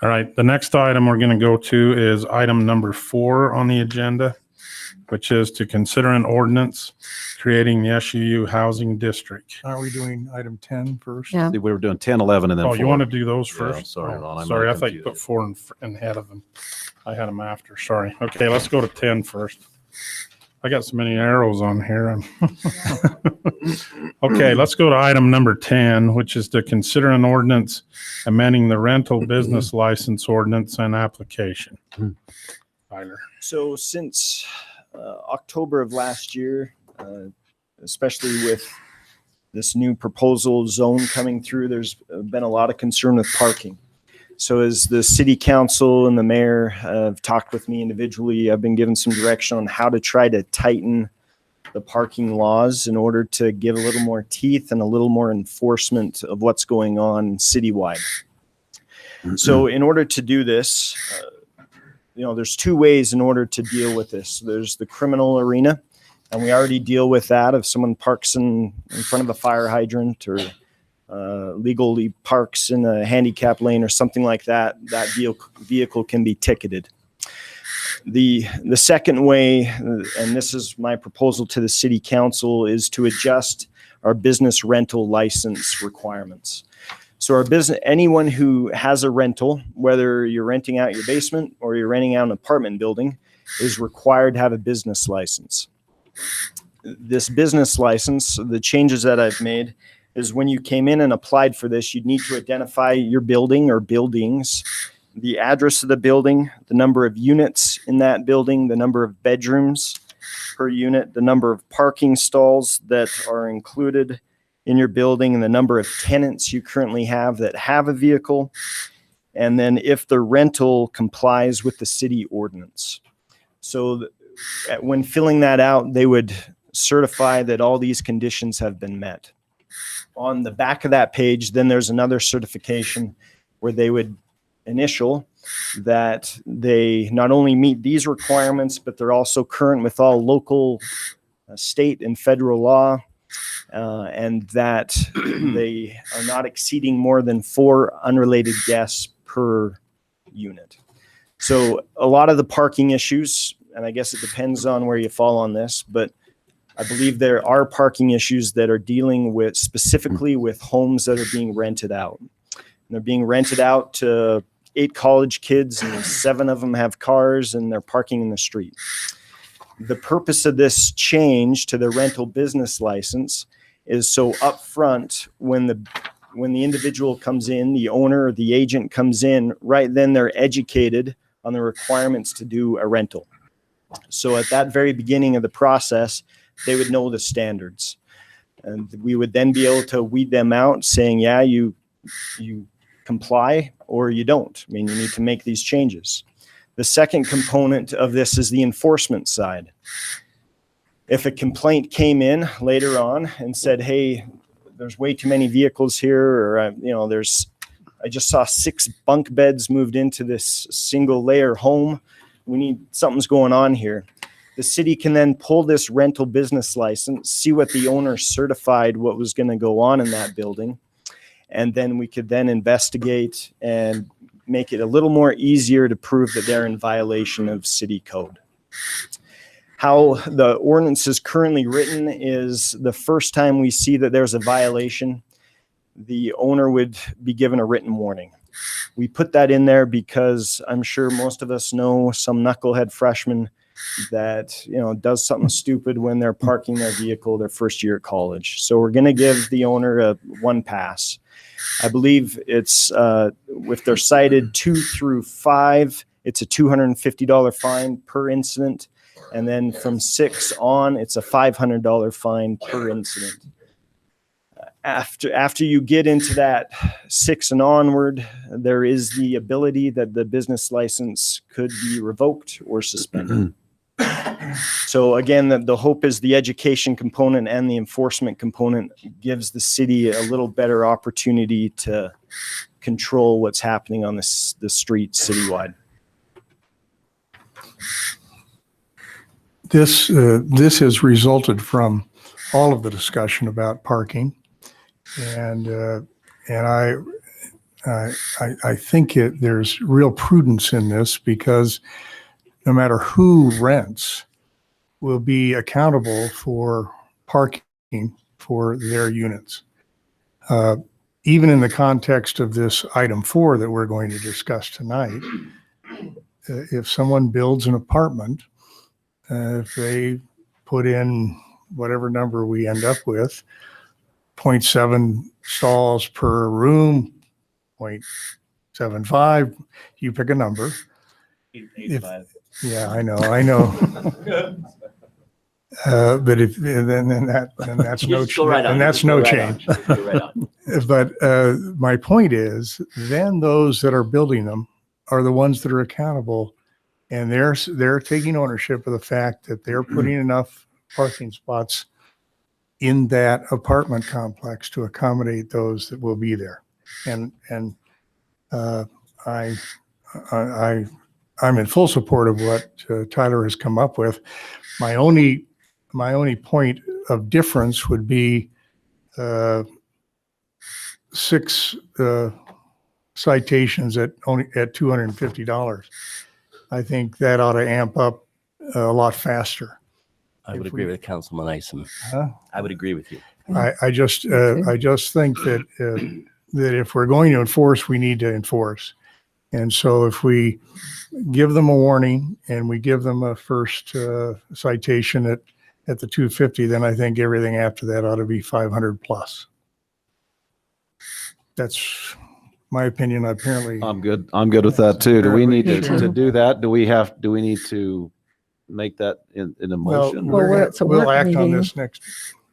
S3: All right. The next item we're going to go to is item number 4 on the agenda, which is to consider an ordinance creating the SUU housing district.
S10: Aren't we doing item 10 first?
S6: Yeah.
S2: We were doing 10, 11, and then 4.
S3: Oh, you want to do those first?
S2: Yeah, sorry,
S3: Oh,
S2: Ron. I
S3: sorry,
S2: might
S3: I
S2: have
S3: thought you put 4 in ahead of them. I had them after. Sorry. Okay, let's go to 10 first. I got so many arrows on here. Okay, let's go to item number 10, which is to consider an ordinance amending the rental business license ordinance and application. Tyler.
S20: So since October of last year, especially with this new proposal zone coming through, there's been a lot of concern with parking. So as the city council and the mayor have talked with me individually, I've been given some direction on how to try to tighten the parking laws in order to give a little more teeth and a little more enforcement of what's going on citywide. So in order to do this, there's 2 ways in order to deal with this. There's the criminal arena, and we already deal with that. If someone parks in front of a fire hydrant or legally parks in a handicap lane or something like that, that vehicle can be ticketed. The second way, and this is my proposal to the city council, is to adjust our business rental license requirements. So our business, anyone who has a rental, whether you're renting out your basement or you're renting out an apartment building, is required to have a business license. This business license, the changes that I've made, is when you came in and applied for this, you'd need to identify your building or buildings, the address of the building, the number of units in that building, the number of bedrooms per unit, the number of parking stalls that are included in your building, and the number of tenants you currently have that have a vehicle, and then if the rental complies with the city ordinance. So when filling that out, they would certify that all these conditions have been met. On the back of that page, then there's another certification where they would initial that they not only meet these requirements, but they're also current with all local, state, and federal law, and that they are not exceeding more than 4 unrelated guests per unit. So a lot of the parking issues, and I guess it depends on where you fall on this, but I believe there are parking issues that are dealing with specifically with homes that are being rented out. And they're being rented out to 8 college kids, and 7 of them have cars, and they're parking in the street. The purpose of this change to the rental business license is so upfront when the individual comes in, the owner or the agent comes in, right then they're educated on the requirements to do a rental. So at that very beginning of the process, they would know the standards. And we would then be able to weed them out saying, yeah, you comply or you don't. I mean, you need to make these changes. The second component of this is the enforcement side. If a complaint came in later on and said, hey, there's way too many vehicles here, or, I just saw 6 bunk beds moved into this single layer home. Something's going on here. The city can then pull this rental business license, see what the owner certified what was going to go on in that building. And then we could then investigate and make it a little more easier to prove that they're in violation of city code. How the ordinance is currently written is the first time we see that there's a violation, the owner would be given a written warning. We put that in there because I'm sure most of us know some knucklehead freshman that, does something stupid when they're parking their vehicle their first year at college. So we're going to give the owner a 1 pass. I believe it's, if they're cited 2 through 5, it's a $250 fine per incident. And then from 6 on, it's a $500 fine per incident. After you get into that 6 and onward, there is the ability that the business license could be revoked or suspended. So again, the hope is the education component and the enforcement component gives the city a little better opportunity to control what's happening on the street citywide.
S10: This has resulted from all of the discussion about parking, and I think there's real prudence in this because no matter who rents will be accountable for parking for their units. Even in the context of this item 4 that we're going to discuss tonight, if someone builds an apartment, if they put in whatever number we end up with, 0.7 stalls per room, 0.75, you pick a number. Yeah, I know. But that's no change. But my point is, then those that are building them are the ones that are accountable, and they're taking ownership of the fact that they're putting enough parking spots in that apartment complex to accommodate those that will be there. And I'm in full support of what Tyler has come up with. My only point of difference would be 6 citations at $250. I think that ought to amp up a lot faster.
S7: I would agree with Councilman Isom. I would agree with you.
S10: I just think that if we're going to enforce, we need to enforce. And so if we give them a warning and we give them a first citation at the 250, then I think everything after that ought to be 500 plus. That's my opinion. Apparently,
S2: I'm good with that too. Do we need to do that? Do we need to make that in a motion?
S10: We'll act on this next.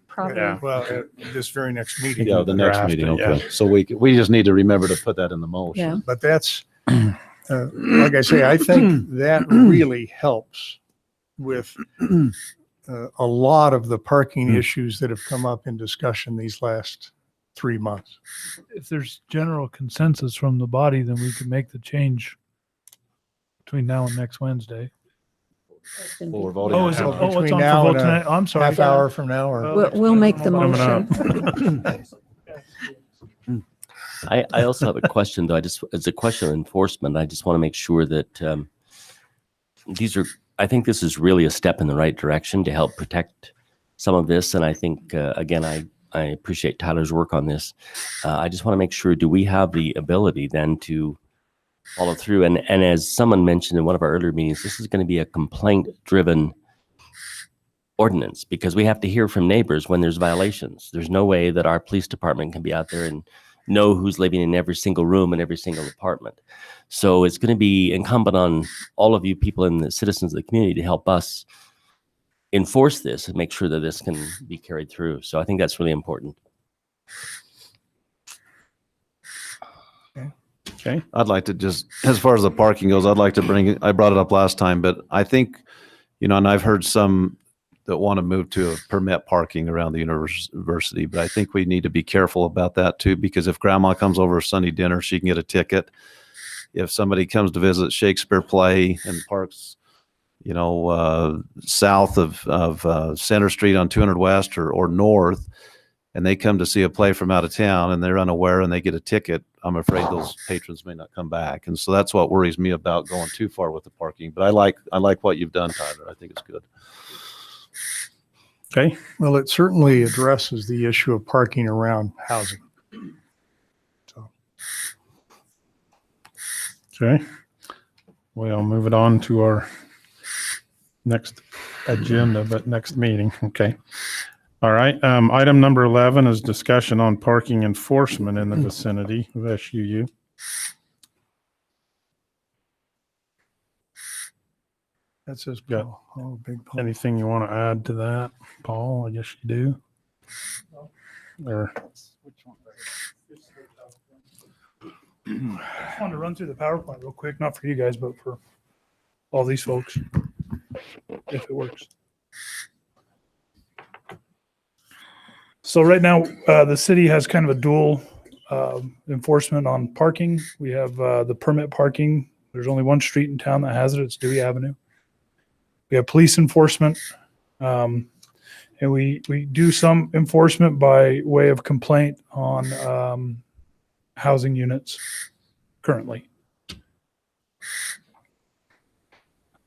S6: Probably.
S10: Yeah. Well, at this very next meeting.
S2: Yeah, the next meeting. Okay. Yeah. So we just need to remember to put that in the motion.
S6: Yeah.
S10: But that's, like I say, I think that really helps with a lot of the parking issues that have come up in discussion these last 3 months.
S13: If there's general consensus from the body, then we can make the change between now and next Wednesday.
S2: Well, we're voting.
S13: Oh, is it?
S2: now.
S13: Oh, it's
S10: Between
S13: on for
S10: now
S13: vote
S10: and a
S13: tonight. I'm sorry.
S10: half hour from now, or
S6: We'll make the
S13: Coming
S6: motion.
S13: up.
S7: I also have a question, though. It's a question of enforcement. I just want to make sure that I think this is really a step in the right direction to help protect some of this. And I think, again, I appreciate Tyler's work on this. I just want to make sure, do we have the ability then to follow through? And as someone mentioned in one of our earlier meetings, this is going to be a complaint-driven ordinance because we have to hear from neighbors when there's violations. There's no way that our police department can be out there and know who's living in every single room in every single apartment. So it's going to be incumbent on all of you people and the citizens of the community to help us enforce this and make sure that this can be carried through. So I think that's really important.
S3: Okay.
S2: I'd like to just, as far as the parking goes, I'd like to bring it, I brought it up last time, but I think, and I've heard some that want to move to a permit parking around the university, but I think we need to be careful about that too, because if grandma comes over for Sunday dinner, she can get a ticket. If somebody comes to visit Shakespeare play and parks, south of Center Street on 200 West or north, and they come to see a play from out of town and they're unaware and they get a ticket, I'm afraid those patrons may not come back. And so that's what worries me about going too far with the parking. But I like what you've done, Tyler. I think it's good.
S3: Okay.
S10: Well, it certainly addresses the issue of parking around housing.
S3: Okay. Well, move it on to our next agenda, but next meeting. Okay. All right. Item number 11 is discussion on parking enforcement in the vicinity of SUU.
S10: That says
S3: Got
S10: Paul. Oh, big Paul.
S3: anything you want to add to that, Paul? I guess you do. Or
S13: I just wanted to run through the PowerPoint real quick, not for you guys, but for all these folks, if it works. So right now, the city has kind of a dual enforcement on parking. We have the permit parking. There's only one street in town that has it. It's Dewey Avenue. We have police enforcement, and we do some enforcement by way of complaint on housing units currently.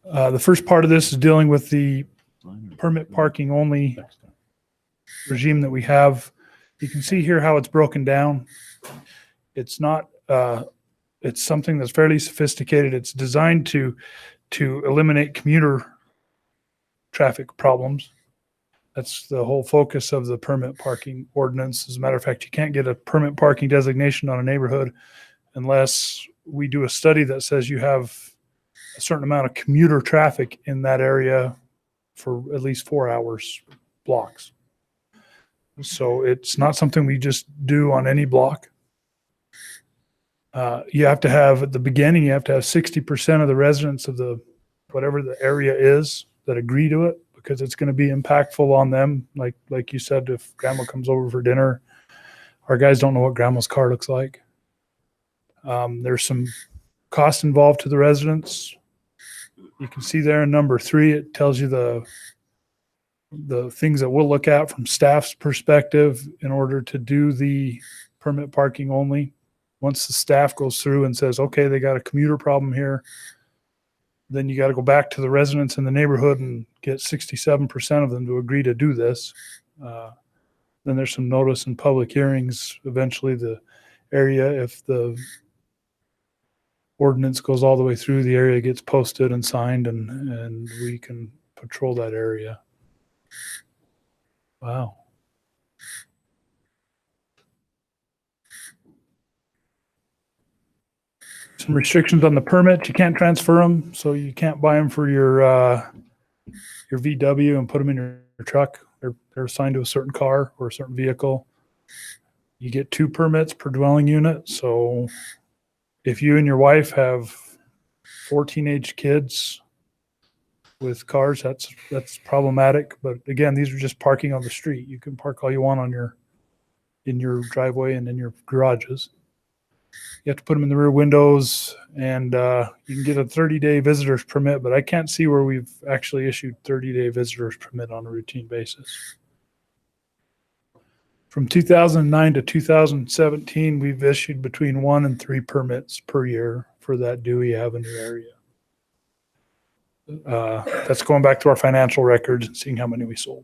S13: The first part of this is dealing with the permit parking only regime that we have. You can see here how it's broken down. It's not, it's something that's fairly sophisticated. It's designed to eliminate commuter traffic problems. That's the whole focus of the permit parking ordinance. As a matter of fact, you can't get a permit parking designation on a neighborhood unless we do a study that says you have a certain amount of commuter traffic in that area for at least 4 hours blocks. So it's not something we just do on any block. You have to have, at the beginning, you have to have 60% of the residents of the, whatever the area is, that agree to it, because it's going to be impactful on them. Like you said, if grandma comes over for dinner, our guys don't know what grandma's car looks like. There's some cost involved to the residents. You can see there in number 3, it tells you the things that we'll look at from staff's perspective in order to do the permit parking only. Once the staff goes through and says, okay, they got a commuter problem here, then you got to go back to the residents in the neighborhood and get 67% of them to agree to do this. Then there's some notice and public hearings. Eventually the area, if the ordinance goes all the way through, the area gets posted and signed, and we can patrol that area. Wow. Some restrictions on the permit. You can't transfer them, so you can't buy them for your VW and put them in your truck. They're assigned to a certain car or a certain vehicle. You get 2 permits per dwelling unit. So if you and your wife have 4 teenage kids with cars, that's problematic. But again, these are just parking on the street. You can park all you want on in your driveway and in your garages. You have to put them in the rear windows, and you can get a 30-day visitor's permit, but I can't see where we've actually issued 30-day visitor's permit on a routine basis. From 2009 to 2017, we've issued between 1 and 3 permits per year for that Dewey Avenue area. That's going back to our financial records and seeing how many we sold.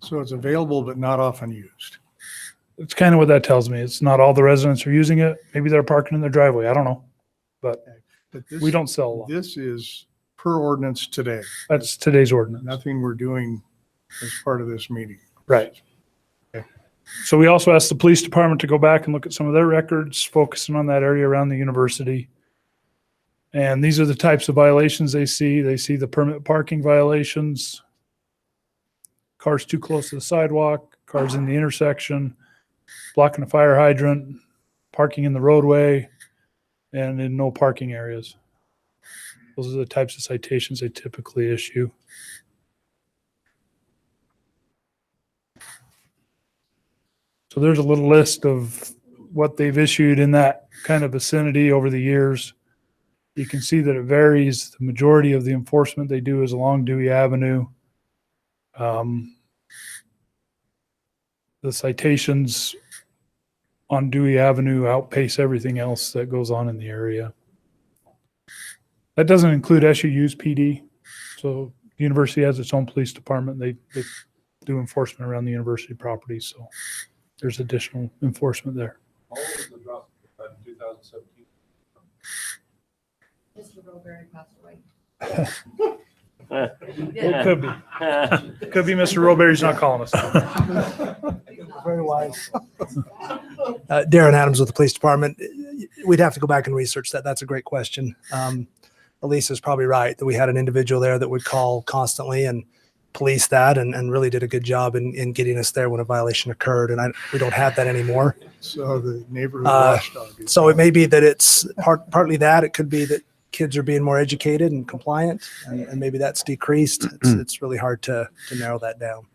S10: So it's available but not often used.
S13: It's kind of what that tells me. It's not all the residents are using it. Maybe they're parking in their driveway. I don't know. But
S10: But this,
S13: we don't sell a lot.
S10: This is per ordinance today.
S13: That's today's ordinance.
S10: Nothing we're doing as part of this meeting.
S13: Right. So we also asked the police department to go back and look at some of their records, focusing on that area around the university. And these are the types of violations they see. They see the permit parking violations, cars too close to the sidewalk, cars in the intersection, blocking a fire hydrant, parking in the roadway, and in no parking areas. Those are the types of citations they typically issue. So there's a little list of what they've issued in that kind of vicinity over the years. You can see that it varies. The majority of the enforcement they do is along Dewey Avenue. The citations on Dewey Avenue outpace everything else that goes on in the area. That doesn't include SUU's PD. So the university has its own police department. They do enforcement around the university property. So there's additional enforcement there.
S4: Mr. Roberry passed away.
S13: It could be. Could be Mr. Roberry's not calling us.
S19: Very wise. Darren Adams with the police department. We'd have to go back and research that. That's a great question. Elisa's probably right that we had an individual there that would call constantly and police that and really did a good job in getting us there when a violation occurred. And we don't have that anymore.
S10: So the neighborhood watchdog.
S19: So it may be that it's partly that. It could be that kids are being more educated and compliant, and maybe that's decreased. It's really hard to narrow that down.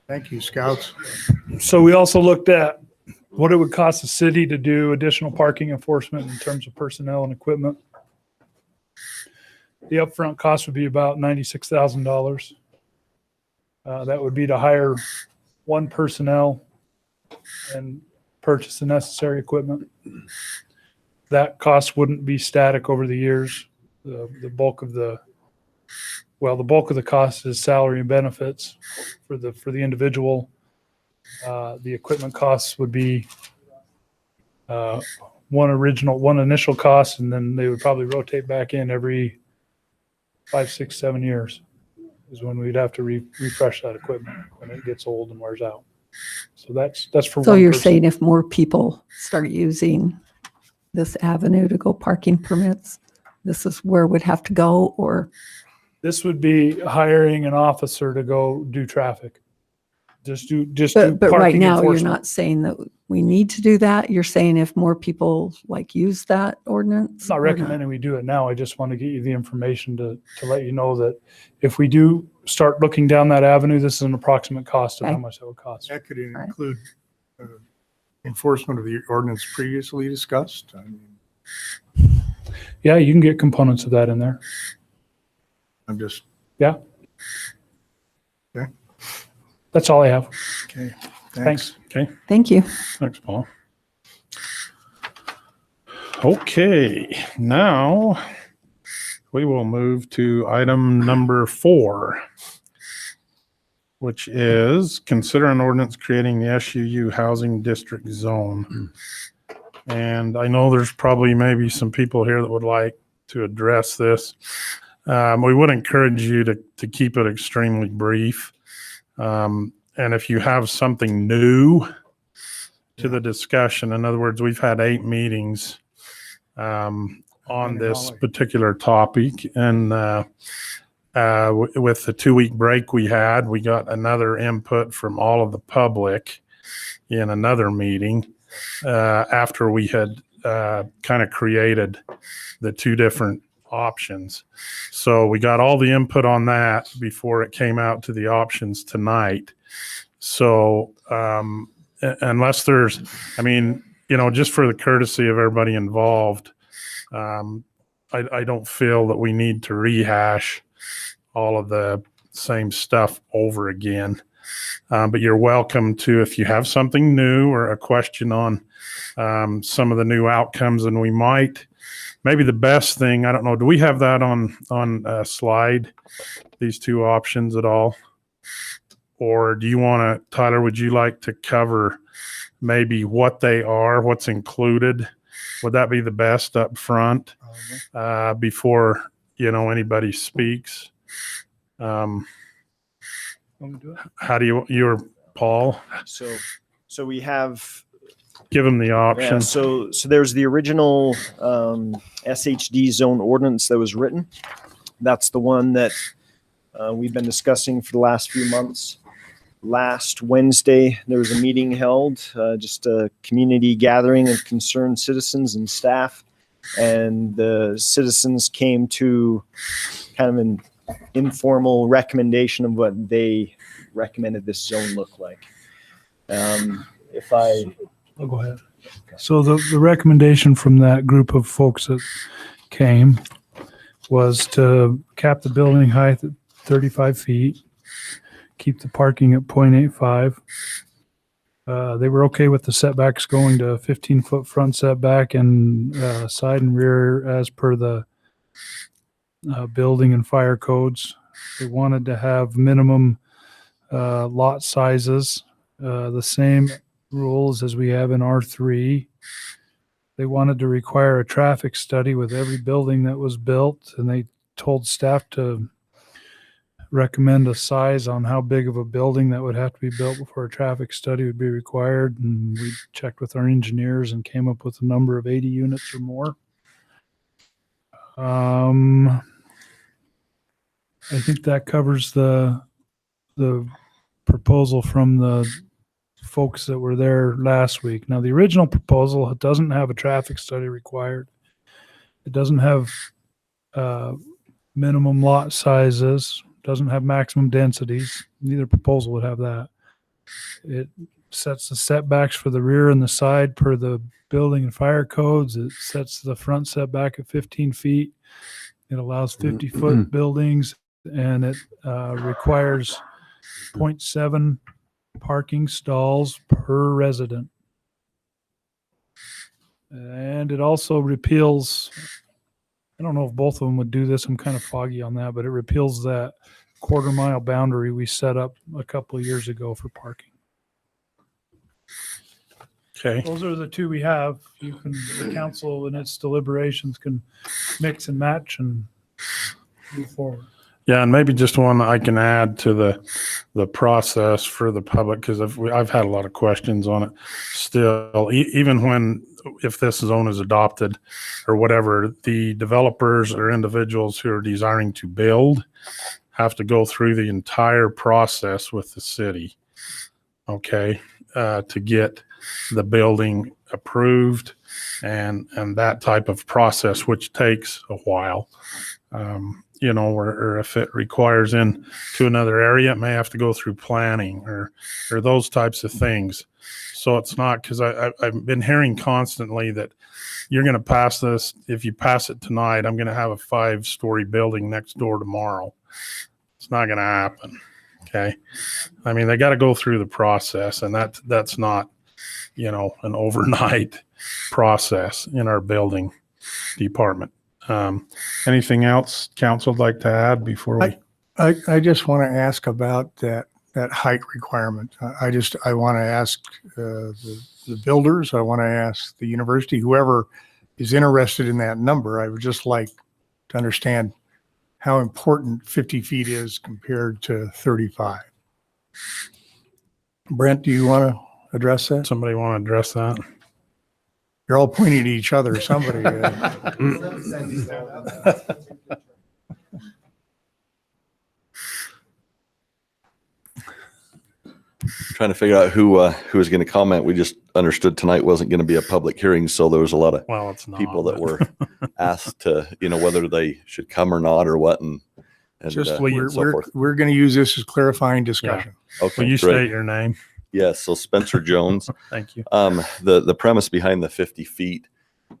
S10: Thank you, Scouts.
S13: So we also looked at what it would cost the city to do additional parking enforcement in terms of personnel and equipment. The upfront cost would be about $96,000. That would be to hire one personnel and purchase the necessary equipment. That cost wouldn't be static over the years. The bulk of the cost is salary and benefits for the individual. The equipment costs would be one initial cost, and then they would probably rotate back in every 5, 6, 7 years is when we'd have to refresh that equipment when it gets old and wears out. So that's for
S6: So
S13: one
S6: you're
S13: person.
S6: saying if more people start using this avenue to go parking permits, this is where it would have to go, or?
S13: This would be hiring an officer to go do traffic. Do
S6: But right
S13: parking
S6: now, you're
S13: enforcement.
S6: not saying that we need to do that. You're saying if more people use that ordinance?
S13: I'm not
S6: or
S13: recommending we do it now. I just want to get you the information to let you know that if we do start looking down that avenue, this is an approximate cost of how much that would cost.
S10: That could include enforcement of the ordinance previously discussed. I mean,
S13: Yeah, you can get components of that in there.
S10: I'm just.
S13: Yeah.
S10: Okay.
S13: That's all I have.
S10: Okay.
S13: Thanks.
S3: Okay.
S6: Thank you.
S3: Thanks, Paul. Okay, now we will move to item number 4, which is consider an ordinance creating the SUU housing district zone. And I know there's probably maybe some people here that would like to address this. We would encourage you to keep it extremely brief. And if you have something new to the discussion, in other words, we've had 8 meetings on this particular topic, and with the 2-week break we had, we got another input from all of the public in another meeting after we had kind of created the 2 different options. So we got all the input on that before it came out to the options tonight. So unless there's, just for the courtesy of everybody involved, I don't feel that we need to rehash all of the same stuff over again. But you're welcome to, if you have something new or a question on some of the new outcomes, and we might maybe the best thing, I don't know, do we have that on a slide, these two options at all? Or do you want to, Tyler, would you like to cover maybe what they are, what's included? Would that be the best up front before, anybody speaks? How do you're Paul?
S20: So we have,
S3: give them the option.
S20: yeah, so there's the original SHD zone ordinance that was written. That's the one that we've been discussing for the last few months. Last Wednesday, there was a meeting held, just a community gathering of concerned citizens and staff. And the citizens came to kind of an informal recommendation of what they recommended this zone look like. If I...
S13: I'll go ahead. So the recommendation from that group of folks that came was to cap the building height at 35 feet, keep the parking at 0.85. They were okay with the setbacks going to 15-foot front setback and side and rear as per the building and fire codes. They wanted to have minimum lot sizes, the same rules as we have in R3. They wanted to require a traffic study with every building that was built, and they told staff to recommend a size on how big of a building that would have to be built before a traffic study would be required. And we checked with our engineers and came up with a number of 80 units or more. I think that covers the proposal from the folks that were there last week. Now, the original proposal doesn't have a traffic study required. It doesn't have minimum lot sizes, doesn't have maximum densities. Neither proposal would have that. It sets the setbacks for the rear and the side per the building and fire codes. It sets the front setback at 15 feet. It allows 50-foot buildings, and it requires 0.7 parking stalls per resident. And it also repeals, I don't know if both of them would do this, I'm kind of foggy on that, but it repeals that quarter-mile boundary we set up a couple of years ago for parking.
S3: Okay.
S13: Those are the two we have. The council in its deliberations can mix and match and move forward.
S3: Yeah, and maybe just one I can add to the process for the public, because I've had a lot of questions on it still. Even if this zone is adopted or whatever, the developers or individuals who are desiring to build have to go through the entire process with the city, okay, to get the building approved and that type of process, which takes a while. Or if it requires into another area, it may have to go through planning or those types of things. So it's not, because I've been hearing constantly that you're going to pass this. If you pass it tonight, I'm going to have a 5-story building next door tomorrow. It's not going to happen. Okay. I mean, they got to go through the process, and that's not, an overnight process in our building department. Anything else council would like to add before we?
S10: I just want to ask about that height requirement. I want to ask the builders. I want to ask the university, whoever is interested in that number. I would just like to understand how important 50 feet is compared to 35. Brent, do you want to address that?
S3: Somebody want to address that?
S10: You're all pointing at each other. Somebody.
S21: Trying to figure out who was going to comment. We just understood tonight wasn't going to be a public hearing, so there was a lot of people that were asked to, whether they should come or not or what, and
S10: just
S21: so forth.
S10: We're going to use this as clarifying discussion.
S21: Yeah. Okay,
S3: will you
S21: great.
S3: state your name?
S21: Yes, so Spencer Jones.
S3: Thank you.
S21: The premise behind the 50 feet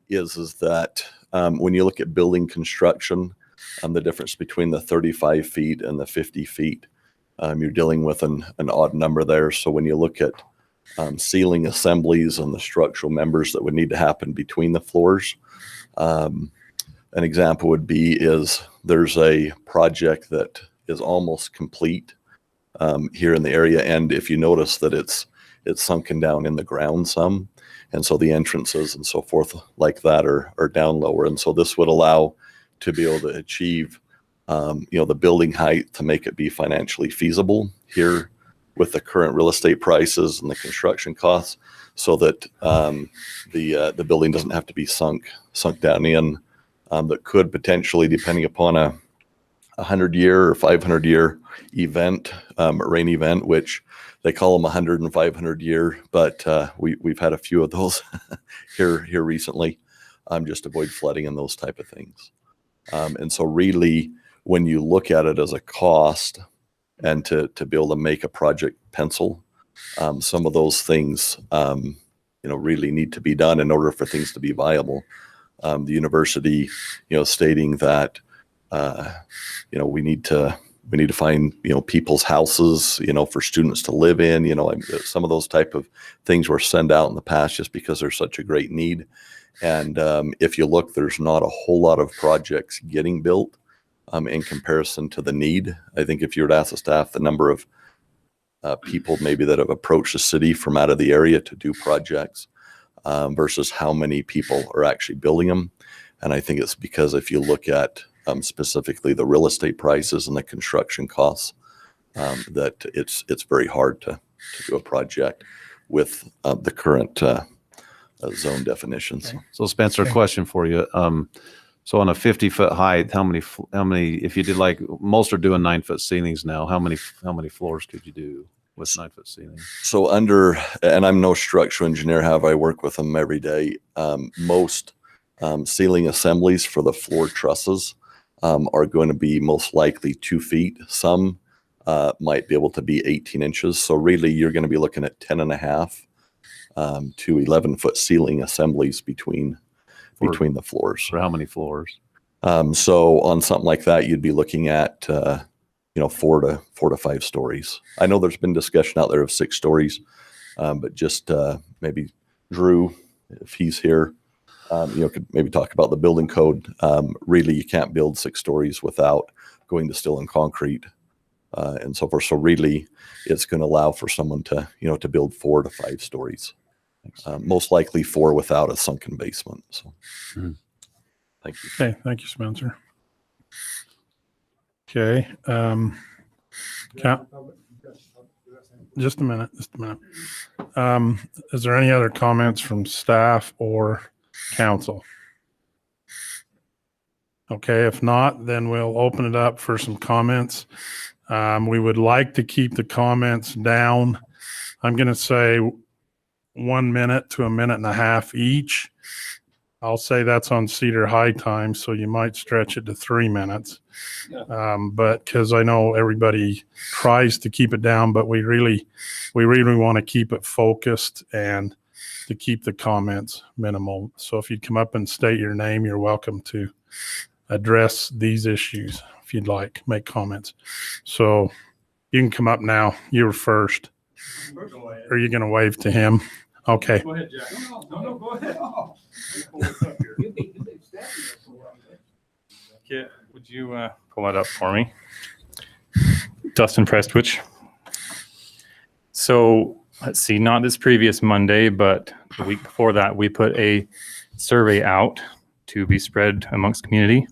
S21: is that when you look at building construction, the difference between the 35 feet and the 50 feet, you're dealing with an odd number there. So when you look at ceiling assemblies and the structural members that would need to happen between the floors, an example would be is there's a project that is almost complete here in the area, and if you notice that it's sunken down in the ground some, and so the entrances and so forth like that are down lower, and so this would allow to be able to achieve the building height to make it be financially feasible here with the current real estate prices and the construction costs, so that the building doesn't have to be sunk down in. That could potentially, depending upon a 100-year or 500-year event, rain event, which they call them 100 and 500-year, but we've had a few of those here recently, just to avoid flooding and those type of things. And so really, when you look at it as a cost and to be able to make a project pencil, some of those things really need to be done in order for things to be viable. The university, stating that we need to find people's houses, for students to live in. Some of those type of things were sent out in the past just because there's such a great need. And if you look, there's not a whole lot of projects getting built in comparison to the need. I think if you were to ask the staff the number of people maybe that have approached the city from out of the area to do projects versus how many people are actually building them. And I think it's because if you look at specifically the real estate prices and the construction costs, that it's very hard to do a project with the current zone definitions.
S2: Okay. So Spencer, a question for you. So on a 50-foot height, how many, if you did, like most are doing 9-foot ceilings now, how many floors could you do with 9-foot ceilings?
S21: So and I'm no structural engineer, however, I work with them every day. Most ceiling assemblies for the floor trusses are going to be most likely 2 feet. Some might be able to be 18 inches. So really you're going to be looking at 10.5 to 11-foot ceiling assemblies between the floors.
S2: For how many floors?
S21: So on something like that, you'd be looking at 4 to 5 stories. I know there's been discussion out there of 6 stories, but just maybe Drew, if he's here, could maybe talk about the building code. Really, you can't build 6 stories without going to steel and concrete and so forth. So really, it's going to allow for someone to build 4 to 5 stories. Most likely 4 without a sunken basement. So, thank you.
S3: Okay, thank you, Spencer. Okay, just a minute. Is there any other comments from staff or council? Okay, if not, then we'll open it up for some comments. We would like to keep the comments down. I'm going to say 1 minute to 1.5 minutes each. I'll say that's on Cedar High time, so you might stretch it to 3 minutes. But because I know everybody tries to keep it down, but we really want to keep it focused and to keep the comments minimal. So if you'd come up and state your name, you're welcome to address these issues if you'd like, make comments. So you can come up now. You were first. Are you going to wave to him? Okay.
S5: Go ahead, Jack. No, go ahead.
S9: Okay, would you pull that up for me? Dustin Prestwich. So let's see, not this previous Monday, but the week before that, we put a survey out to be spread amongst community.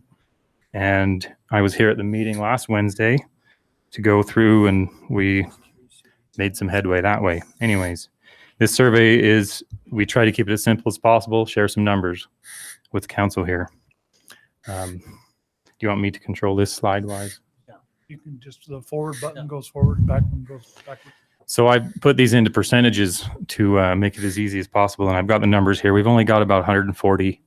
S9: And I was here at the meeting last Wednesday to go through, and we made some headway that way. Anyways, this survey we try to keep it as simple as possible, share some numbers with council here. Do you want me to control this slide-wise?
S13: Yeah, you can just, the forward button goes forward, back one goes backward.
S9: So I put these into percentages to make it as easy as possible, and I've got the numbers here. We've only got about 140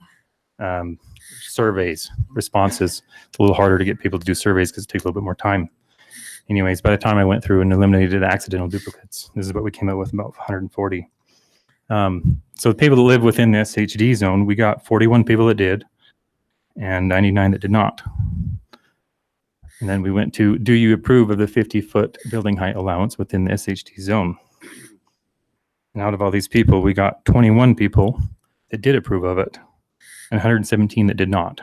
S9: surveys, responses. It's a little harder to get people to do surveys because it takes a little bit more time. Anyways, by the time I went through and eliminated accidental duplicates, this is what we came up with, about 140. So the people that live within the SHD zone, we got 41 people that did and 99 that did not. And then we went to, do you approve of the 50-foot building height allowance within the SHD zone? And out of all these people, we got 21 people that did approve of it and 117 that did not.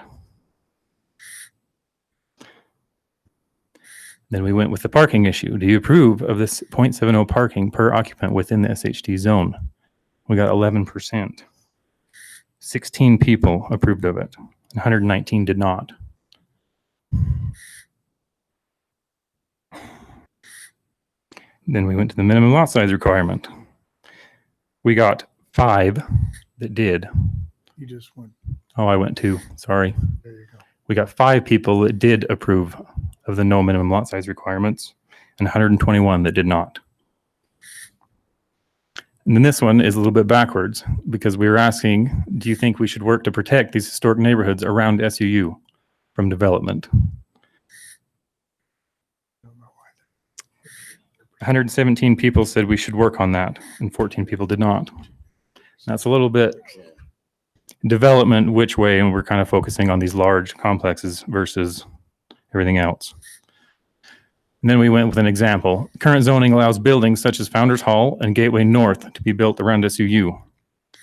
S9: Then we went with the parking issue. Do you approve of this 0.70 parking per occupant within the SHD zone? We got 11%. 16 people approved of it. 119 did not. Then we went to the minimum lot size requirement. We got 5 that did.
S10: You just went,
S9: Oh, I went 2. Sorry.
S10: there you go.
S9: We got 5 people that did approve of the no minimum lot size requirements and 121 that did not. And then this one is a little bit backwards because we were asking, do you think we should work to protect these historic neighborhoods around SUU from development? 117 people said we should work on that, and 14 people did not. That's a little bit development which way, and we're kind of focusing on these large complexes versus everything else. And then we went with an example. Current zoning allows buildings such as Founders Hall and Gateway North to be built around SUU.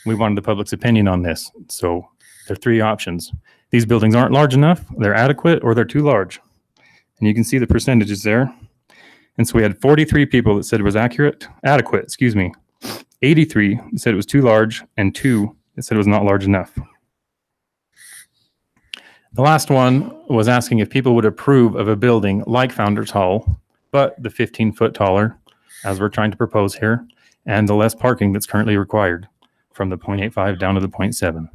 S9: We wanted the public's opinion on this, so there are 3 options. These buildings aren't large enough, they're adequate, or they're too large. And you can see the percentages there. And so we had 43 people that said it was adequate, 83 said it was too large, and 2 that said it was not large enough. The last one was asking if people would approve of a building like Founders Hall, but the 15-foot taller, as we're trying to propose here, and the less parking that's currently required from the 0.85 down to the 0.7.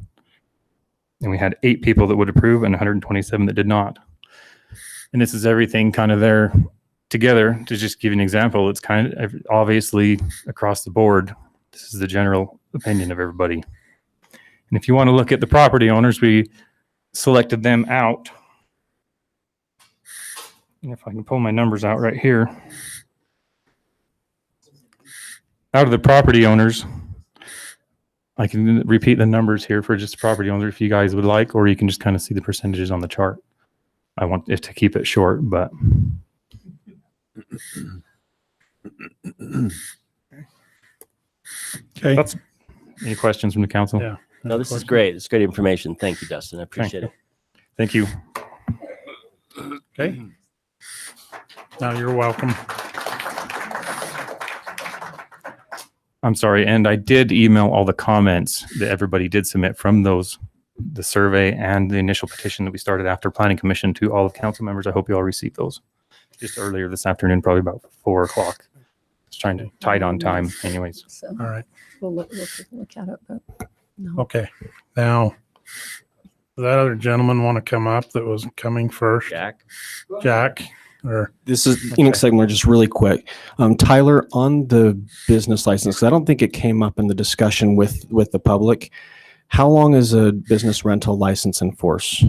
S9: And we had 8 people that would approve and 127 that did not. And this is everything kind of there together. To just give you an example, it's kind of obviously across the board. This is the general opinion of everybody. And if you want to look at the property owners, we selected them out. And if I can pull my numbers out right here. Out of the property owners, I can repeat the numbers here for just property owners if you guys would like, or you can just kind of see the percentages on the chart. I want it to keep it short, but.
S3: Okay.
S9: Any questions from the council?
S3: Yeah.
S7: No, this is great. It's great information. Thank you, Dustin. I appreciate it.
S9: Thank you.
S3: Okay. Now you're welcome.
S9: I'm sorry, and I did email all the comments that everybody did submit from those, the survey and the initial petition that we started after Planning Commission to all of council members. I hope you all received those just earlier this afternoon, probably about 4 o'clock. Just trying to tight on time anyways.
S6: So
S3: All right.
S6: we'll look at it, but no.
S3: Okay. Now, does that other gentleman want to come up that was coming first? Jack, or
S8: This is Phoenix Segmler, just really quick. Tyler, on the business license, 'cause I don't think it came up in the discussion with the public. How long is a business rental license in force?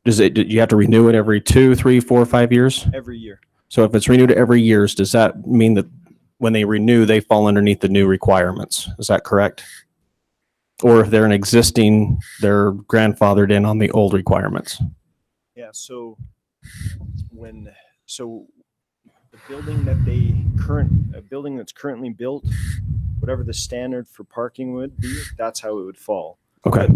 S8: Do you have to renew it every 2, 3, 4, 5 years?
S20: Every year.
S8: So if it's renewed every year, does that mean that when they renew, they fall underneath the new requirements? Is that correct? Or if they're an existing, they're grandfathered in on the old requirements?
S20: Yeah, so the building that a building that's currently built, whatever the standard for parking would be, that's how it would fall.
S8: Okay.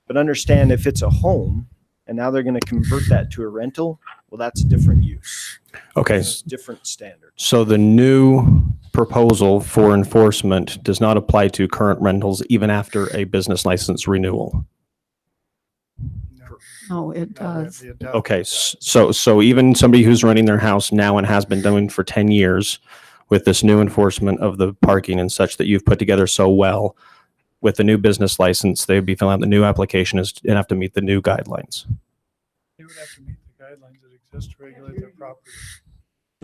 S20: But understand, if it's a home and now they're going to convert that to a rental, well, that's a different use.
S8: Okay.
S20: It's different standard.
S8: So the new proposal for enforcement does not apply to current rentals even after a business license renewal?
S6: No, it does.
S8: Okay, so even somebody who's renting their house now and has been doing for 10 years with this new enforcement of the parking and such that you've put together so well, with the new business license, they'd be filling out the new application and have to meet the new guidelines.
S13: They would have to meet the guidelines that exist to regulate their property.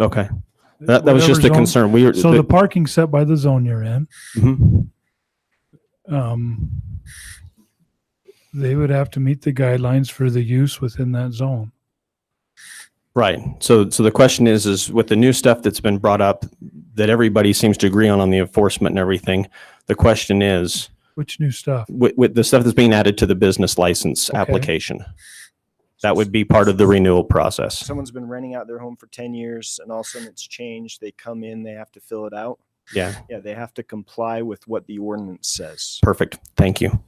S8: Okay. That was just a
S13: Whatever zone-
S8: concern.
S13: So the parking set by the zone you're in, they would have to meet the guidelines for the use within that zone.
S8: Right. So the question is with the new stuff that's been brought up that everybody seems to agree on the enforcement and everything, the question is,
S13: which new stuff?
S8: With the stuff that's being added to the business license application, that would be part of the renewal process.
S20: Someone's been renting out their home for 10 years and all of a sudden it's changed. They come in, they have to fill it out.
S8: Yeah.
S20: Yeah, they have to comply with what the ordinance says.
S8: Perfect. Thank you.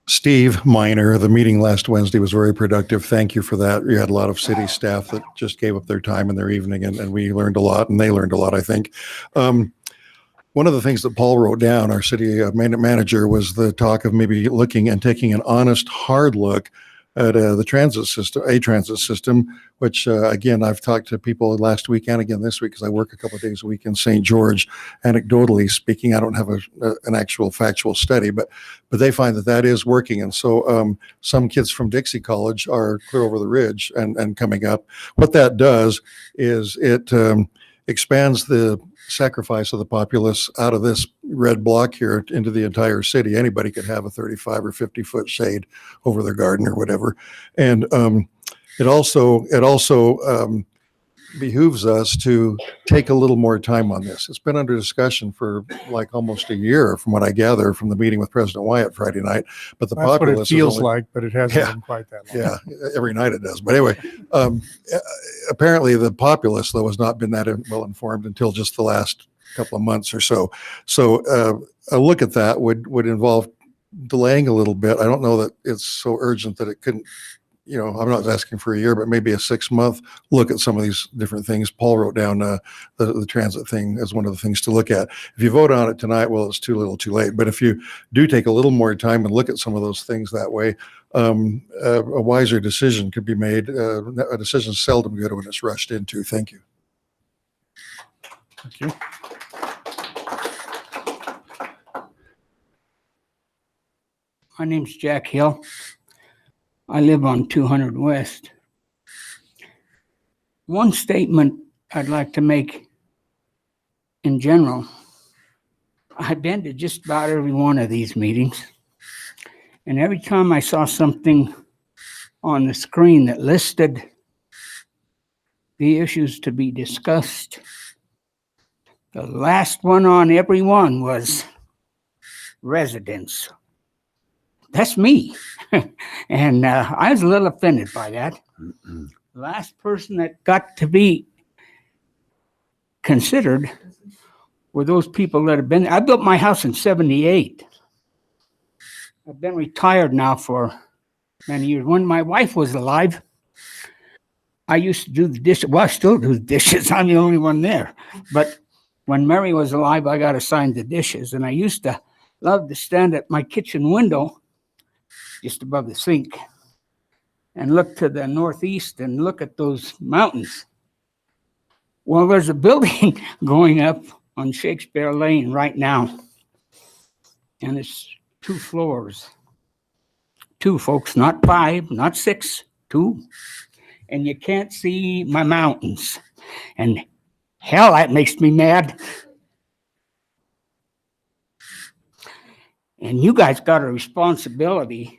S1: Steve Minor, the meeting last Wednesday was very productive. Thank you for that. You had a lot of city staff that just gave up their time in their evening, and we learned a lot, and they learned a lot, I think. One of the things that Paul wrote down, our city manager, was the talk of maybe looking and taking an honest, hard look at the transit system, which again, I've talked to people last week and again this week because I work a couple of days a week in St. George. Anecdotally speaking, I don't have an actual factual study, but they find that is working. And so some kids from Dixie College are clear over the ridge and coming up. What that does is it expands the sacrifice of the populace out of this red block here into the entire city. Anybody could have a 35 or 50-foot shade over their garden or whatever. And it also behooves us to take a little more time on this. It's been under discussion for like almost a year, from what I gather from the meeting with President Wyatt Friday night. But the
S10: That's what
S1: populace
S10: it feels
S1: is only,
S10: like, but it hasn't been quite that long.
S1: yeah, every night it does. But anyway, apparently the populace, though, has not been that well informed until just the last couple of months or so. So a look at that would involve delaying a little bit. I don't know that it's so urgent that it couldn't, I'm not asking for a year, but maybe a 6-month look at some of these different things. Paul wrote down the transit thing as one of the things to look at. If you vote on it tonight, well, it's too little too late. But if you do take a little more time and look at some of those things that way, a wiser decision could be made. A decision is seldom good when it's rushed into. Thank you.
S18: Thank you.
S22: My name's Jack Hill. I live on 200 West. One statement I'd like to make in general, I've been to just about every one of these meetings, and every time I saw something on the screen that listed the issues to be discussed, the last one on every one was residents. That's me. And I was a little offended by that. The last person that got to be considered were those people that have been. I built my house in 78. I've been retired now for many years. When my wife was alive, I used to do the dishes. Well, I still do the dishes. I'm the only one there. But when Mary was alive, I got assigned the dishes. And I used to love to stand at my kitchen window just above the sink and look to the northeast and look at those mountains. Well, there's a building going up on Shakespeare Lane right now, and it's 2 floors. 2, folks, not 5, not 6, 2. And you can't see my mountains. And hell, that makes me mad. And you guys got a responsibility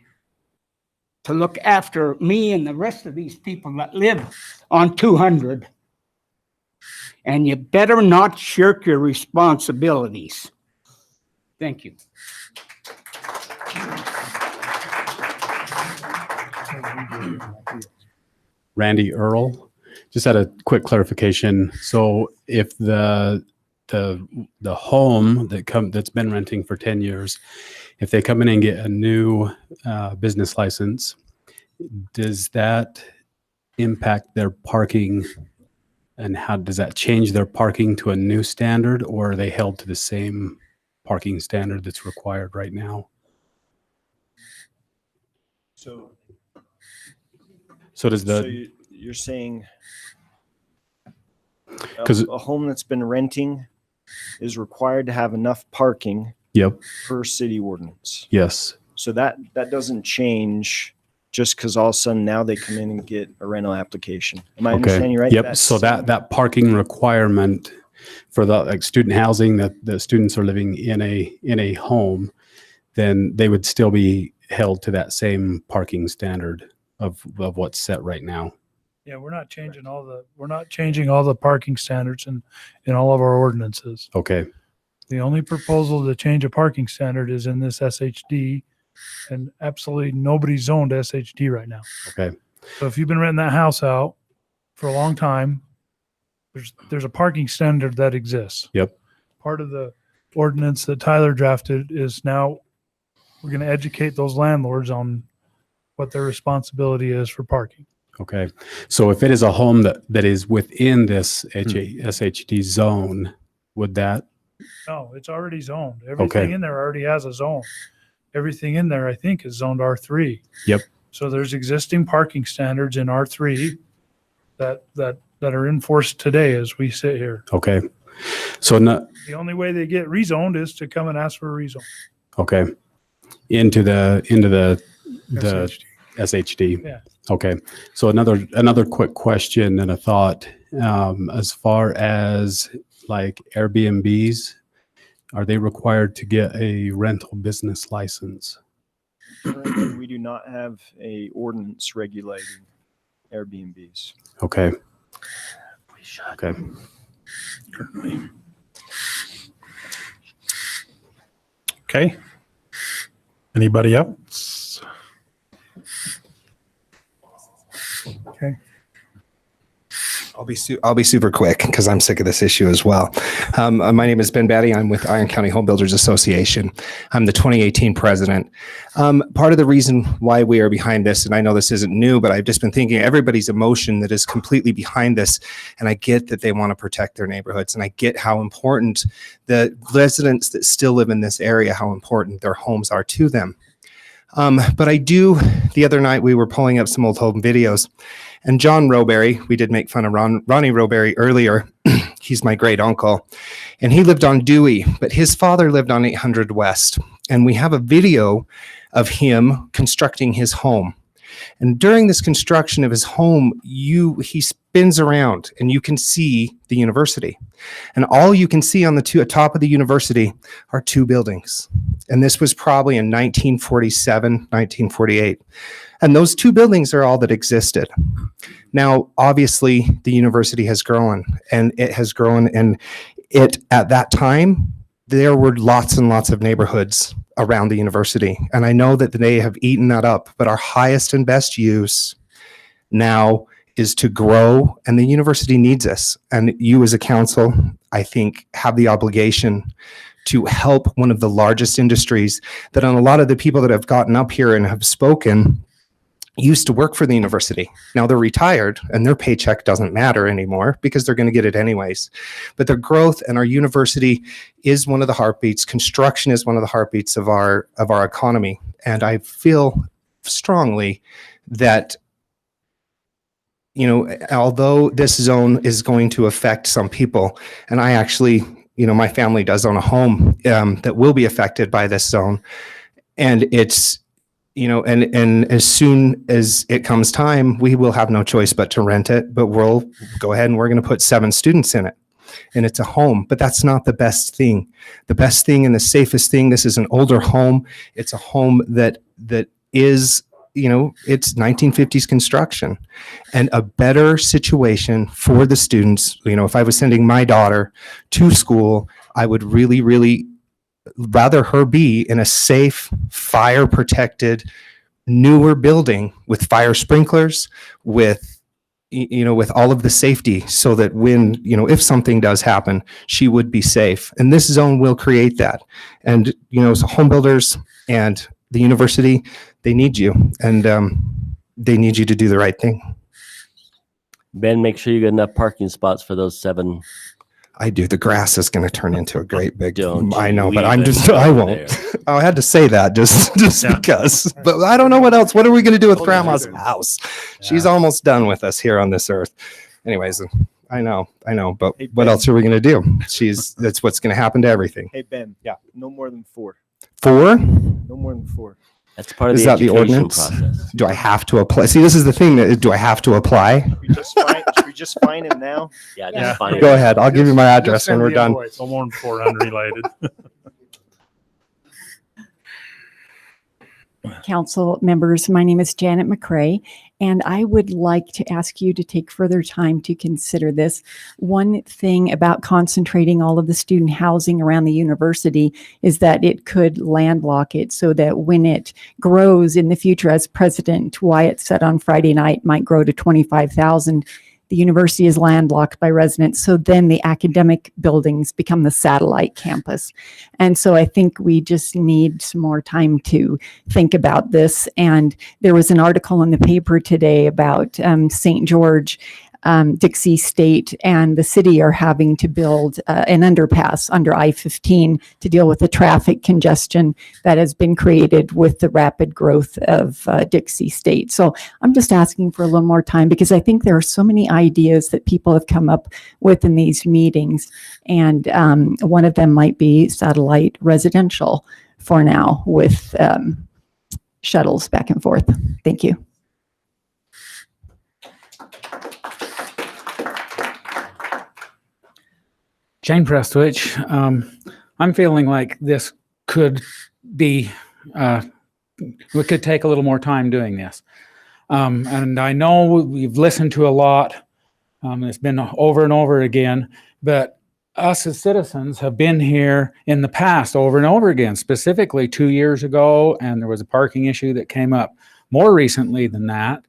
S22: to look after me and the rest of these people that live on 200. And you better not shirk your responsibilities. Thank you.
S23: Randy Earl, just had a quick clarification. So if the home that's been renting for 10 years, if they come in and get a new business license, does that impact their parking, and how does that change their parking to a new standard, or are they held to the same parking standard that's required right now?
S20: So
S23: does the
S20: you're saying
S23: because
S20: a home that's been renting is required to have enough parking per city ordinance?
S23: Yes.
S20: So that doesn't change just because all of a sudden now they come in and get a rental application. Am I understanding you right?
S23: Yep. So that parking requirement for the student housing, that the students are living in a home, then they would still be held to that same parking standard of what's set right now.
S13: Yeah, we're not changing all the parking standards in all of our ordinances.
S23: Okay.
S13: The only proposal to change a parking standard is in this SHD, and absolutely nobody's zoned SHD right now.
S23: Okay.
S13: So if you've been renting that house out for a long time, there's a parking standard that exists.
S23: Yep.
S13: Part of the ordinance that Tyler drafted is now we're going to educate those landlords on what their responsibility is for parking.
S23: Okay. So if it is a home that is within this SHD zone, would that?
S13: No, it's already zoned. Everything in there already has a zone. Everything in there, I think, is zoned R3.
S23: Yep.
S13: So there's existing parking standards in R3 that are enforced today as we sit here.
S23: Okay. So
S13: The only way they get rezoned is to come and ask for a rezone.
S23: okay. Into the SHD.
S13: Yeah.
S23: Okay. So another quick question and a thought. As far as like Airbnbs, are they required to get a rental business license?
S20: Currently, we do not have a ordinance regulating Airbnbs.
S23: Okay. Okay.
S3: Okay. Anybody else? Okay.
S11: I'll be super quick because I'm sick of this issue as well. My name is Ben Batty. I'm with Iron County Home Builders Association. I'm the 2018 president. Part of the reason why we are behind this, and I know this isn't new, but I've just been thinking everybody's emotion that is completely behind this. And I get that they want to protect their neighborhoods, and I get how important the residents that still live in this area, how important their homes are to them. But the other night we were pulling up some old home videos, and John Roberry, we did make fun of Ronnie Roberry earlier. He's my great uncle, and he lived on Dewey, but his father lived on 800 West. And we have a video of him constructing his home. And during this construction of his home, he spins around and you can see the university. And all you can see on the top of the university are two buildings. And this was probably in 1947, 1948. And those two buildings are all that existed. Now, obviously, the university has grown, and it has grown. And at that time, there were lots and lots of neighborhoods around the university. And I know that they have eaten that up, but our highest and best use now is to grow, and the university needs us. And you as a council, I think, have the obligation to help one of the largest industries that on a lot of the people that have gotten up here and have spoken used to work for the university. Now they're retired and their paycheck doesn't matter anymore because they're going to get it anyways. But their growth and our university is one of the heartbeats. Construction is one of the heartbeats of our economy. And I feel strongly that, although this zone is going to affect some people, and I actually, my family does own a home that will be affected by this zone. And it's, and as soon as it comes time, we will have no choice but to rent it, but we'll go ahead and we're going to put 7 students in it. And it's a home, but that's not the best thing. The best thing and the safest thing, this is an older home. It's a home that is, it's 1950s construction, and a better situation for the students. If I was sending my daughter to school, I would really, really rather her be in a safe, fire protected, newer building with fire sprinklers, with all of the safety, so that when, if something does happen, she would be safe. And this zone will create that. And, so home builders and the university, they need you, and they need you to do the right thing.
S7: Ben, make sure you get enough parking spots for those 7.
S11: I do. The grass is going to turn into a great big. I know, but
S7: even
S11: I won't. I had to say that just because. But I don't know what else. What are we going to do with Grandma's house? She's almost done with us here on this earth. Anyways, I know. But
S20: Hey,
S11: what
S20: Ben.
S11: else are we going to do? That's what's going to happen to everything.
S20: Hey, Ben.
S11: Yeah.
S20: No more than 4.
S11: 4?
S20: No more than 4.
S7: That's part of
S11: Is
S7: the
S11: that the
S7: education
S11: ordinance?
S7: process.
S11: Do I have to apply? See, this is the thing. Do I have to apply?
S20: Should we just fine him now?
S7: Yeah,
S6: Yeah.
S7: just find
S11: Go ahead. I'll give you my address when we're done.
S3: No more than 4 unrelated.
S12: Council members, my name is Janet McCrae, and I would like to ask you to take further time to consider this. One thing about concentrating all of the student housing around the university is that it could landlock it, so that when it grows in the future, as President Wyatt said on Friday night, might grow to 25,000. The university is landlocked by residents. So then the academic buildings become the satellite campus. And so I think we just need some more time to think about this. And there was an article in the paper today about St. George, Dixie State, and the city are having to build an underpass under I-15 to deal with the traffic congestion that has been created with the rapid growth of Dixie State. So I'm just asking for a little more time because I think there are so many ideas that people have come up with in these meetings. And one of them might be satellite residential for now with shuttles back and forth. Thank you.
S14: Jane Prestwich, I'm feeling like this could be, we could take a little more time doing this. And I know we've listened to a lot. It's been over and over again, but us as citizens have been here in the past over and over again, specifically 2 years ago, and there was a parking issue that came up more recently than that.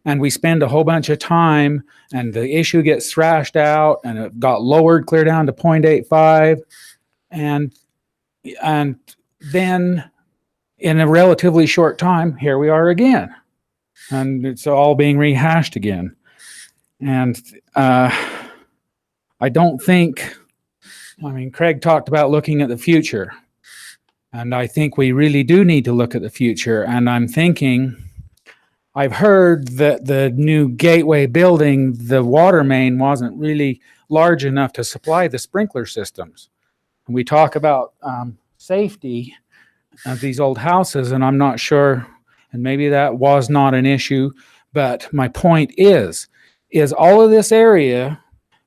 S14: And we spend a whole bunch of time and the issue gets thrashed out and it got lowered clear down to 0.85. And then in a relatively short time, here we are again. And it's all being rehashed again. And I don't think, I mean, Craig talked about looking at the future. And I think we really do need to look at the future. And I'm thinking, I've heard that the new gateway building, the water main wasn't really large enough to supply the sprinkler systems. And we talk about safety of these old houses, and I'm not sure, and maybe that was not an issue, but my point is all of this area,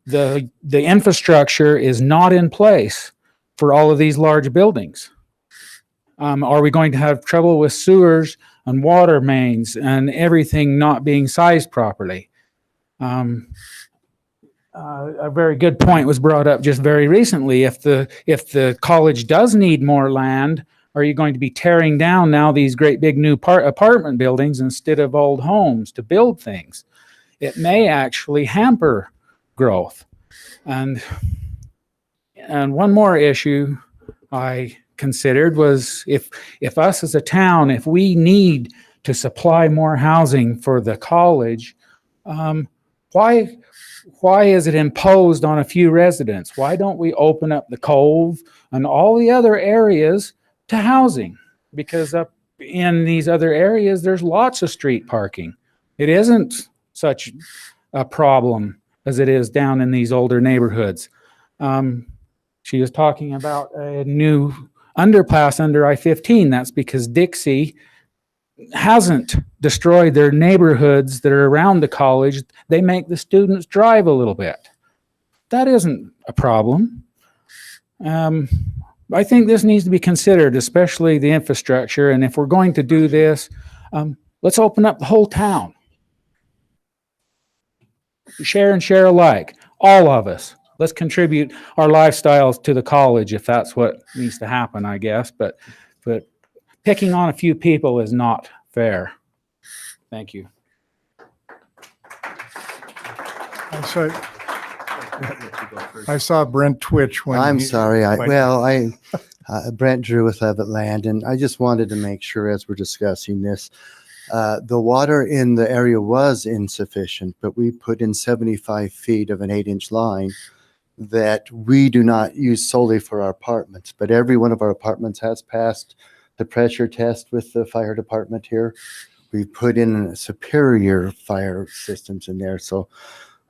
S14: the infrastructure is not in place for all of these large buildings. Are we going to have trouble with sewers and water mains and everything not being sized properly? A very good point was brought up just very recently. If the college does need more land, are you going to be tearing down now these great big new apartment buildings instead of old homes to build things? It may actually hamper growth. And one more issue I considered was if us as a town, if we need to supply more housing for the college, why is it imposed on a few residents? Why don't we open up the Cove and all the other areas to housing? Because up in these other areas, there's lots of street parking. It isn't such a problem as it is down in these older neighborhoods. She was talking about a new underpass under I-15. That's because Dixie hasn't destroyed their neighborhoods that are around the college. They make the students drive a little bit. That isn't a problem. I think this needs to be considered, especially the infrastructure. And if we're going to do this, let's open up the whole town. Share and share alike, all of us. Let's contribute our lifestyles to the college if that's what needs to happen, I guess. But picking on a few people is not fair. Thank you.
S10: I saw Brent twitch when
S15: I'm
S10: he-
S15: sorry.
S10: when-
S15: Brent Drew with Levitt Land, and I just wanted to make sure as we're discussing this, the water in the area was insufficient, but we put in 75 feet of an 8-inch line that we do not use solely for our apartments, but every one of our apartments has passed the pressure test with the fire department here. We put in superior fire systems in there. So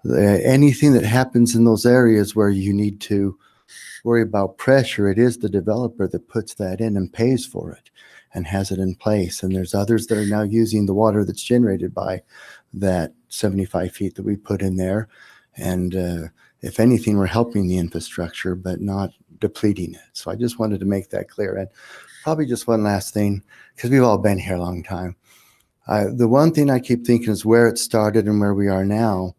S15: anything that happens in those areas where you need to worry about pressure, it is the developer that puts that in and pays for it and has it in place. And there's others that are now using the water that's generated by that 75 feet that we put in there. And if anything, we're helping the infrastructure, but not depleting it. So I just wanted to make that clear. And probably just one last thing, because we've all been here a long time. The one thing I keep thinking is where it started and where we are now.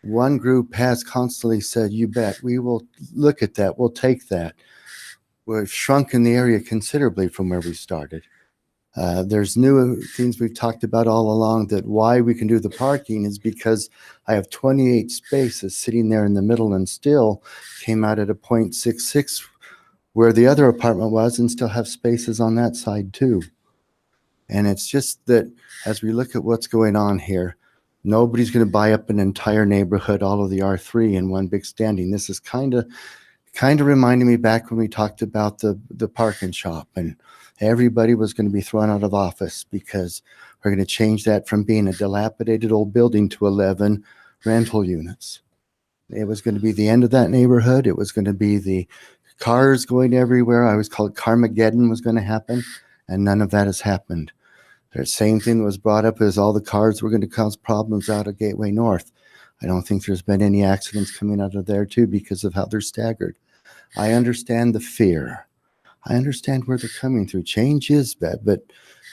S15: One group has constantly said, you bet, we will look at that, we'll take that. We've shrunken the area considerably from where we started. There's new things we've talked about all along, that why we can do the parking is because I have 28 spaces sitting there in the middle and still came out at a 0.66 where the other apartment was, and still have spaces on that side too. And it's just that as we look at what's going on here, nobody's going to buy up an entire neighborhood, all of the R3 in one big standing. This is kind of reminding me back when we talked about the park and shop, and everybody was going to be thrown out of office because we're going to change that from being a dilapidated old building to 11 rental units. It was going to be the end of that neighborhood. It was going to be the cars going everywhere. I always call it Carmageddon was going to happen, and none of that has happened. The same thing that was brought up is all the cars were going to cause problems out of Gateway North. I don't think there's been any accidents coming out of there too because of how they're staggered. I understand the fear. I understand where they're coming through. Change is bad, but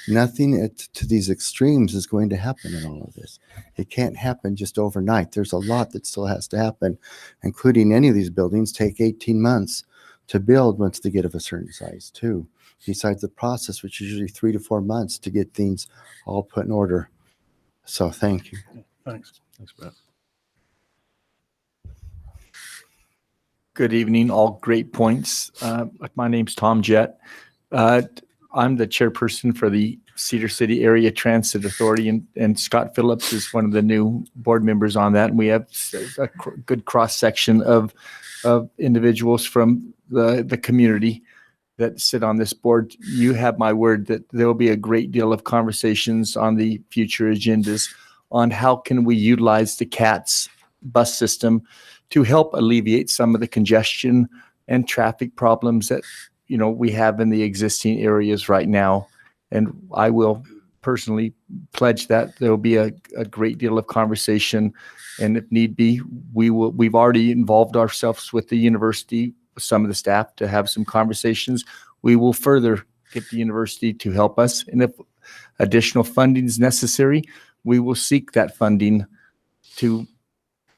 S15: nothing to these extremes is going to happen in all of this. It can't happen just overnight. There's a lot that still has to happen, including any of these buildings take 18 months to build once they get of a certain size too, besides the process, which is usually 3 to 4 months to get things all put in order. So thank you.
S3: Thanks.
S2: Thanks, Brett.
S4: Good evening, all great points. My name's Tom Jett. I'm the chairperson for the Cedar City Area Transit Authority, and Scott Phillips is one of the new board members on that. And we have a good cross-section of individuals from the community that sit on this board. You have my word that there will be a great deal of conversations on the future agendas on how can we utilize the CATS bus system to help alleviate some of the congestion and traffic problems that we have in the existing areas right now. And I will personally pledge that there will be a great deal of conversation, and if need be, we've already involved ourselves with the university, with some of the staff, to have some conversations. We will further get the university to help us, and if additional funding is necessary, we will seek that funding to,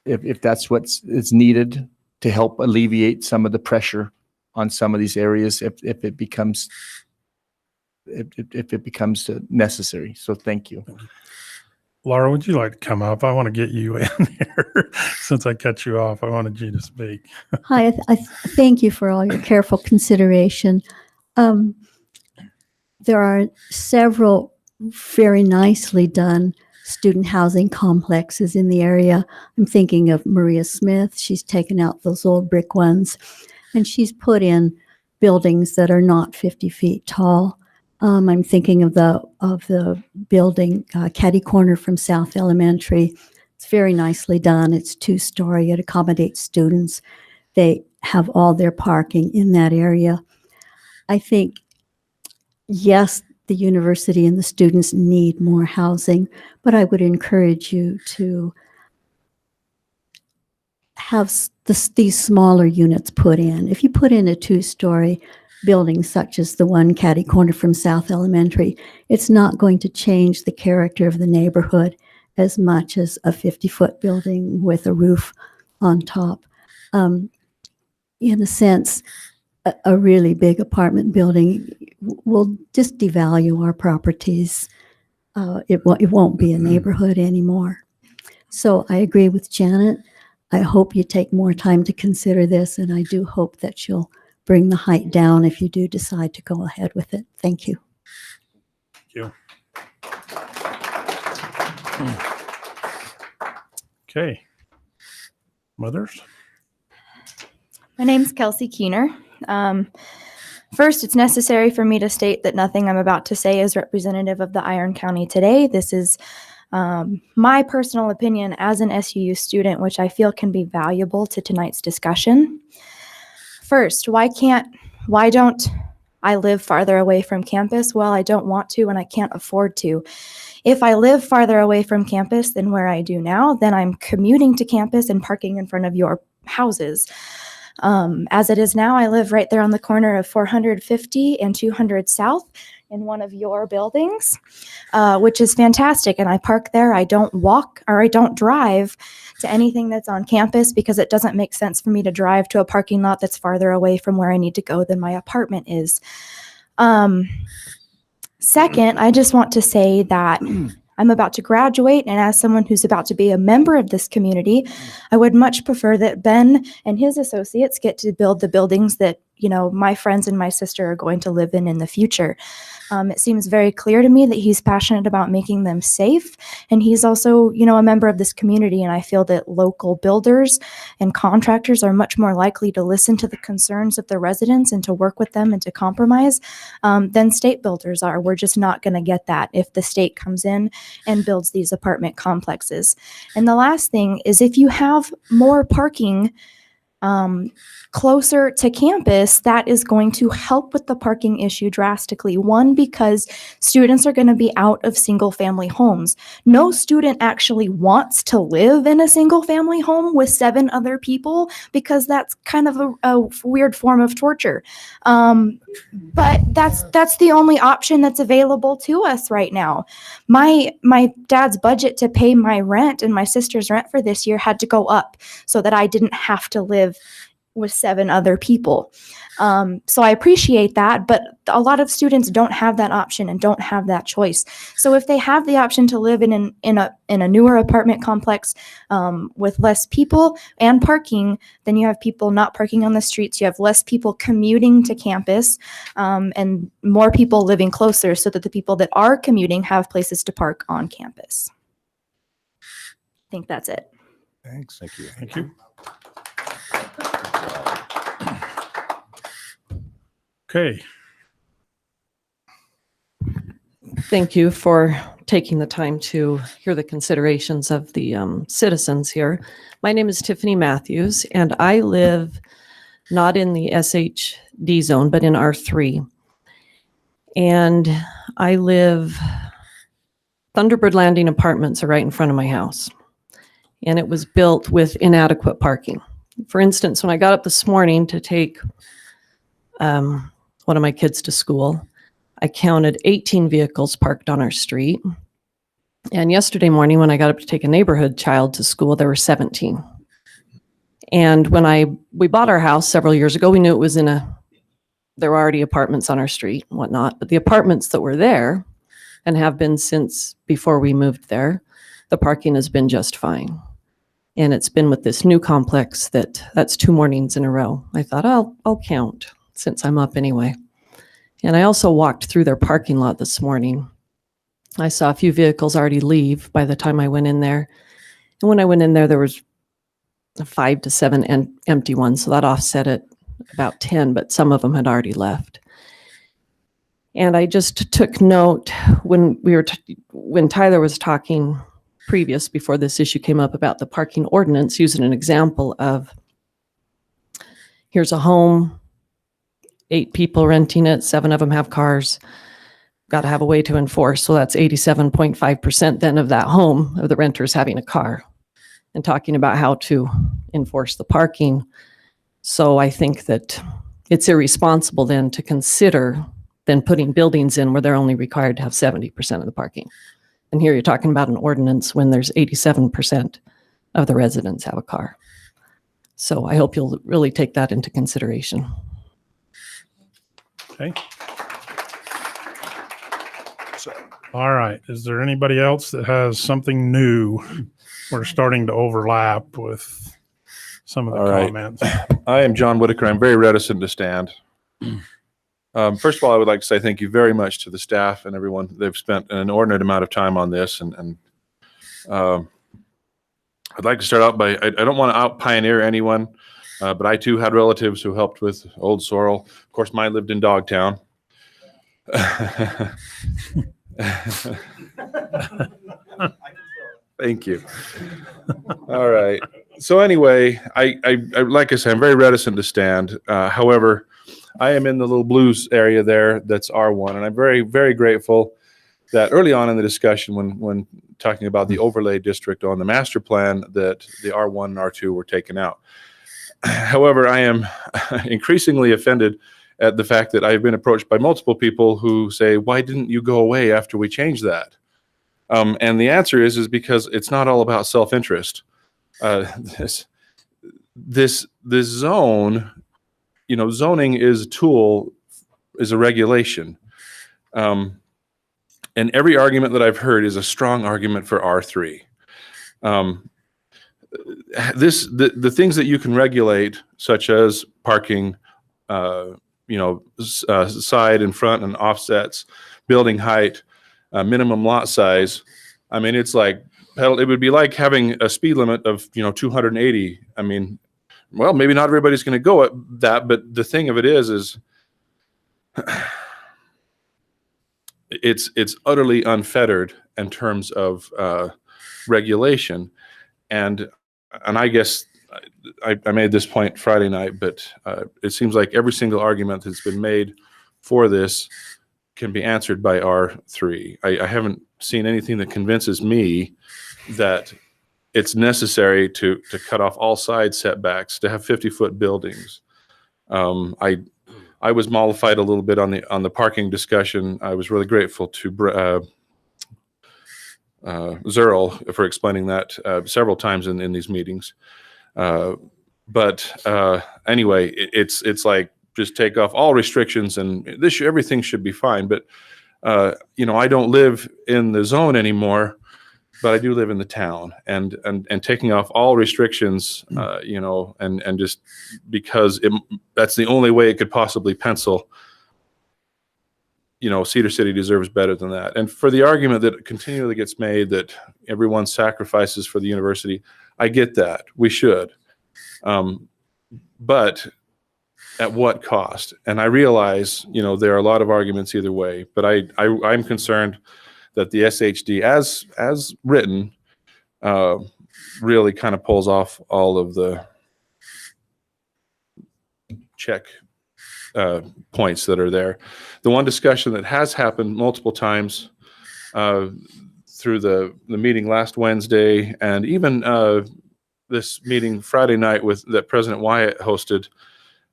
S4: if that's what's needed, to help alleviate some of the pressure on some of these areas if it becomes necessary. So thank you.
S3: Laura, would you like to come up? I want to get you in here. Since I cut you off, I wanted you to speak.
S16: Hi, I thank you for all your careful consideration. There are several very nicely done student housing complexes in the area. I'm thinking of Maria Smith. She's taken out those old brick ones, and she's put in buildings that are not 50 feet tall. I'm thinking of the building, Caddy Corner from South Elementary. It's very nicely done. It's 2-story. It accommodates students. They have all their parking in that area. I think, yes, the university and the students need more housing, but I would encourage you to have these smaller units put in. If you put in a 2-story building such as the one Caddy Corner from South Elementary, it's not going to change the character of the neighborhood as much as a 50-foot building with a roof on top. In a sense, a really big apartment building will just devalue our properties. It won't be a neighborhood anymore. So I agree with Janet. I hope you take more time to consider this, and I do hope that you'll bring the height down if you do decide to go ahead with it. Thank you.
S3: Thank you. Okay. Mothers?
S17: My name's Kelsey Keener. First, it's necessary for me to state that nothing I'm about to say is representative of the Iron County today. This is my personal opinion as an SUU student, which I feel can be valuable to tonight's discussion. First, why don't I live farther away from campus? Well, I don't want to, and I can't afford to. If I live farther away from campus than where I do now, then I'm commuting to campus and parking in front of your houses. As it is now, I live right there on the corner of 450 and 200 South in one of your buildings, which is fantastic. And I park there. I don't walk or I don't drive to anything that's on campus because it doesn't make sense for me to drive to a parking lot that's farther away from where I need to go than my apartment is. Second, I just want to say that I'm about to graduate, and as someone who's about to be a member of this community, I would much prefer that Ben and his associates get to build the buildings that, you know, my friends and my sister are going to live in the future. It seems very clear to me that he's passionate about making them safe, and he's also, you know, a member of this community, and I feel that local builders and contractors are much more likely to listen to the concerns of the residents and to work with them and to compromise than state builders are. We're just not going to get that if the state comes in and builds these apartment complexes. And the last thing is, if you have more parking closer to campus, that is going to help with the parking issue drastically. One, because students are going to be out of single family homes. No student actually wants to live in a single family home with 7 other people, because that's kind of a weird form of torture. But that's the only option that's available to us right now. My dad's budget to pay my rent and my sister's rent for this year had to go up so that I didn't have to live with 7 other people. So I appreciate that, but a lot of students don't have that option and don't have that choice. So if they have the option to live in a newer apartment complex with less people and parking, then you have people not parking on the streets. You have less people commuting to campus, and more people living closer, so that the people that are commuting have places to park on campus. I think that's it.
S1: Thanks.
S2: Thank you.
S3: Thank you. Okay.
S5: Thank you for taking the time to hear the considerations of the citizens here. My name is Tiffany Matthews, and I live not in the SHD zone, but in R3. And I live, Thunderbird Landing Apartments are right in front of my house. And it was built with inadequate parking. For instance, when I got up this morning to take one of my kids to school, I counted 18 vehicles parked on our street. And yesterday morning, when I got up to take a neighborhood child to school, there were 17. And when we bought our house several years ago, we knew it was there were already apartments on our street and whatnot, but the apartments that were there and have been since before we moved there, the parking has been just fine. And it's been with this new complex that's 2 mornings in a row. I thought, I'll count since I'm up anyway. And I also walked through their parking lot this morning. I saw a few vehicles already leave by the time I went in there. And when I went in there, there was 5 to 7 empty ones. So that offset it about 10, but some of them had already left. And I just took note when when Tyler was talking before this issue came up about the parking ordinance, using an example of, here's a home, 8 people renting it, 7 of them have cars, got to have a way to enforce. So that's 87.5% then of that home, of the renters having a car, and talking about how to enforce the parking. So I think that it's irresponsible then to consider then putting buildings in where they're only required to have 70% of the parking. And here you're talking about an ordinance when there's 87% of the residents have a car. So I hope you'll really take that into consideration.
S3: Okay. All right. Is there anybody else that has something new? We're starting to overlap with some of the comments.
S19: I am John Whitaker. I'm very reticent to stand. First of all, I would like to say thank you very much to the staff and everyone. They've spent an inordinate amount of time on this. And I'd like to start out by, I don't want to out-pioneer anyone, but I too had relatives who helped with Old Sorrel. Of course, mine lived in Dogtown. Thank you. All right. So anyway, I like I said, I'm very reticent to stand. However, I am in the little blues area there that's R1, and I'm very, very grateful that early on in the discussion when talking about the overlay district on the master plan, that the R1 and R2 were taken out. However, I am increasingly offended at the fact that I've been approached by multiple people who say, why didn't you go away after we changed that? And the answer is because it's not all about self-interest. This zone, zoning is a tool, is a regulation. And every argument that I've heard is a strong argument for R3. The things that you can regulate, such as parking, side and front and offsets, building height, minimum lot size. I mean, it's like it would be like having a speed limit of 280. I mean, well, maybe not everybody's going to go at that, but the thing of it is it's utterly unfettered in terms of regulation, and I guess I made this point Friday night, but it seems like every single argument that's been made for this can be answered by R3. I haven't seen anything that convinces me that it's necessary to cut off all side setbacks, to have 50-foot buildings. I was mollified a little bit on the parking discussion. I was really grateful to Zerl for explaining that several times in these meetings. But anyway, it's like just take off all restrictions and everything should be fine. But I don't live in the zone anymore, but I do live in the town, and taking off all restrictions, and just because that's the only way it could possibly pencil. Cedar City deserves better than that. And for the argument that continually gets made that everyone sacrifices for the university, I get that. We should. But at what cost? And I realize, there are a lot of arguments either way, but I'm concerned that the SHD as written really kind of pulls off all of the check points that are there. The one discussion that has happened multiple times through the meeting last Wednesday, and even this meeting Friday night that President Wyatt hosted,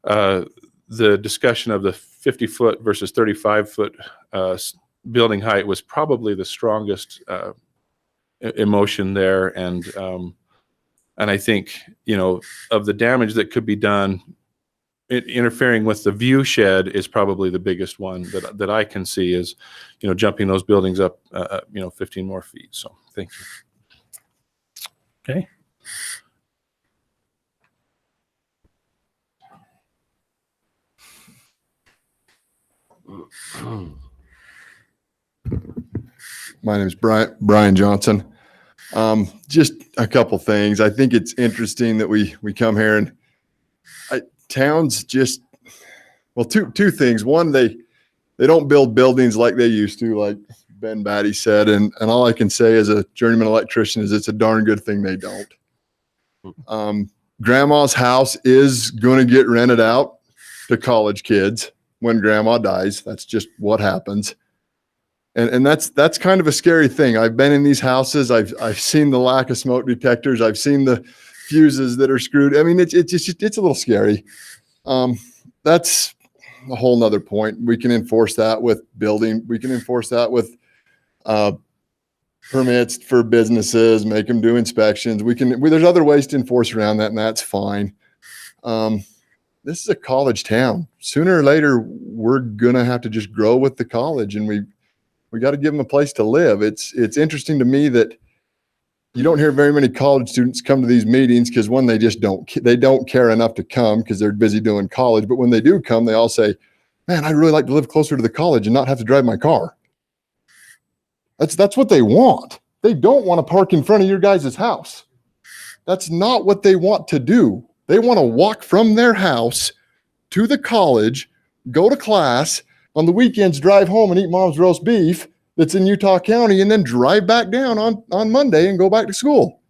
S19: the discussion of the 50-foot versus 35-foot building height was probably the strongest emotion there, and I think of the damage that could be done. Interfering with the view shed is probably the biggest one that I can see is, jumping those buildings up, 15 more feet. So thank you.
S3: Okay.
S8: My name is Brian Johnson. Just a couple things. I think it's interesting that we come here and towns just, well, two things. One, they don't build buildings like they used to, like Ben Batty said, and all I can say as a journeyman electrician is it's a darn good thing they don't. Grandma's house is going to get rented out to college kids when grandma dies. That's just what happens. And that's kind of a scary thing. I've been in these houses. I've seen the lack of smoke detectors. I've seen the fuses that are screwed. I mean, it's a little scary. That's a whole nother point. We can enforce that with building. We can enforce that with permits for businesses, make them do inspections. There's other ways to enforce around that, and that's fine. This is a college town. Sooner or later, we're going to have to just grow with the college, and we got to give them a place to live. It's interesting to me that you don't hear very many college students come to these meetings because one, they don't care enough to come because they're busy doing college. But when they do come, they all say, man, I'd really like to live closer to the college and not have to drive my car. That's what they want. They don't want to park in front of your guys' house. That's not what they want to do. They want to walk from their house to the college, go to class, on the weekends drive home and eat mom's roast beef that's in Utah County, and then drive back down on Monday and go back to school.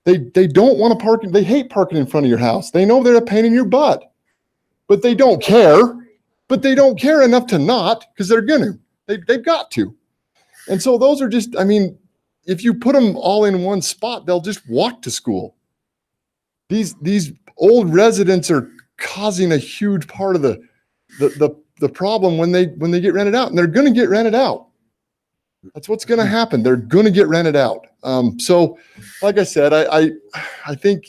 S8: They don't want to park. They hate parking in front of your house. They know they're a pain in your butt, but they don't care. But they don't care enough to not, because they're going to. They've got to. And so those are just, I mean, if you put them all in one spot, they'll just walk to school. These old residents are causing a huge part of the problem when they get rented out, and they're going to get rented out. That's what's going to happen. They're going to get rented out. So like I said, I think,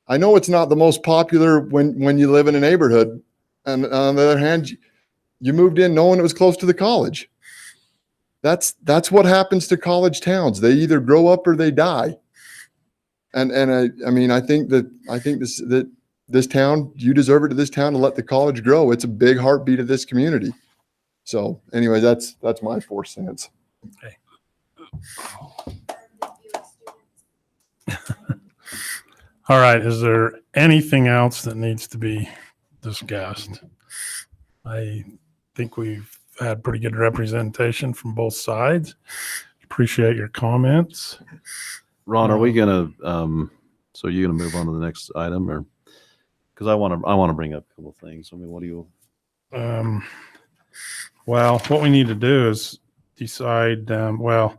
S8: I know it's not the most popular when you live in a neighborhood. And on the other hand, you moved in knowing it was close to the college. That's what happens to college towns. They either grow up or they die. And I mean, I think this town, you deserve it to this town to let the college grow. It's a big heartbeat of this community. So anyway, that's my 4 cents.
S3: Okay. All right. Is there anything else that needs to be discussed? I think we've had pretty good representation from both sides. Appreciate your comments.
S2: Ron, are we gonna, so are you gonna move on to the next item, or? Because I want to bring up a couple things. I mean, what do you?
S3: Well, what we need to do is decide, we're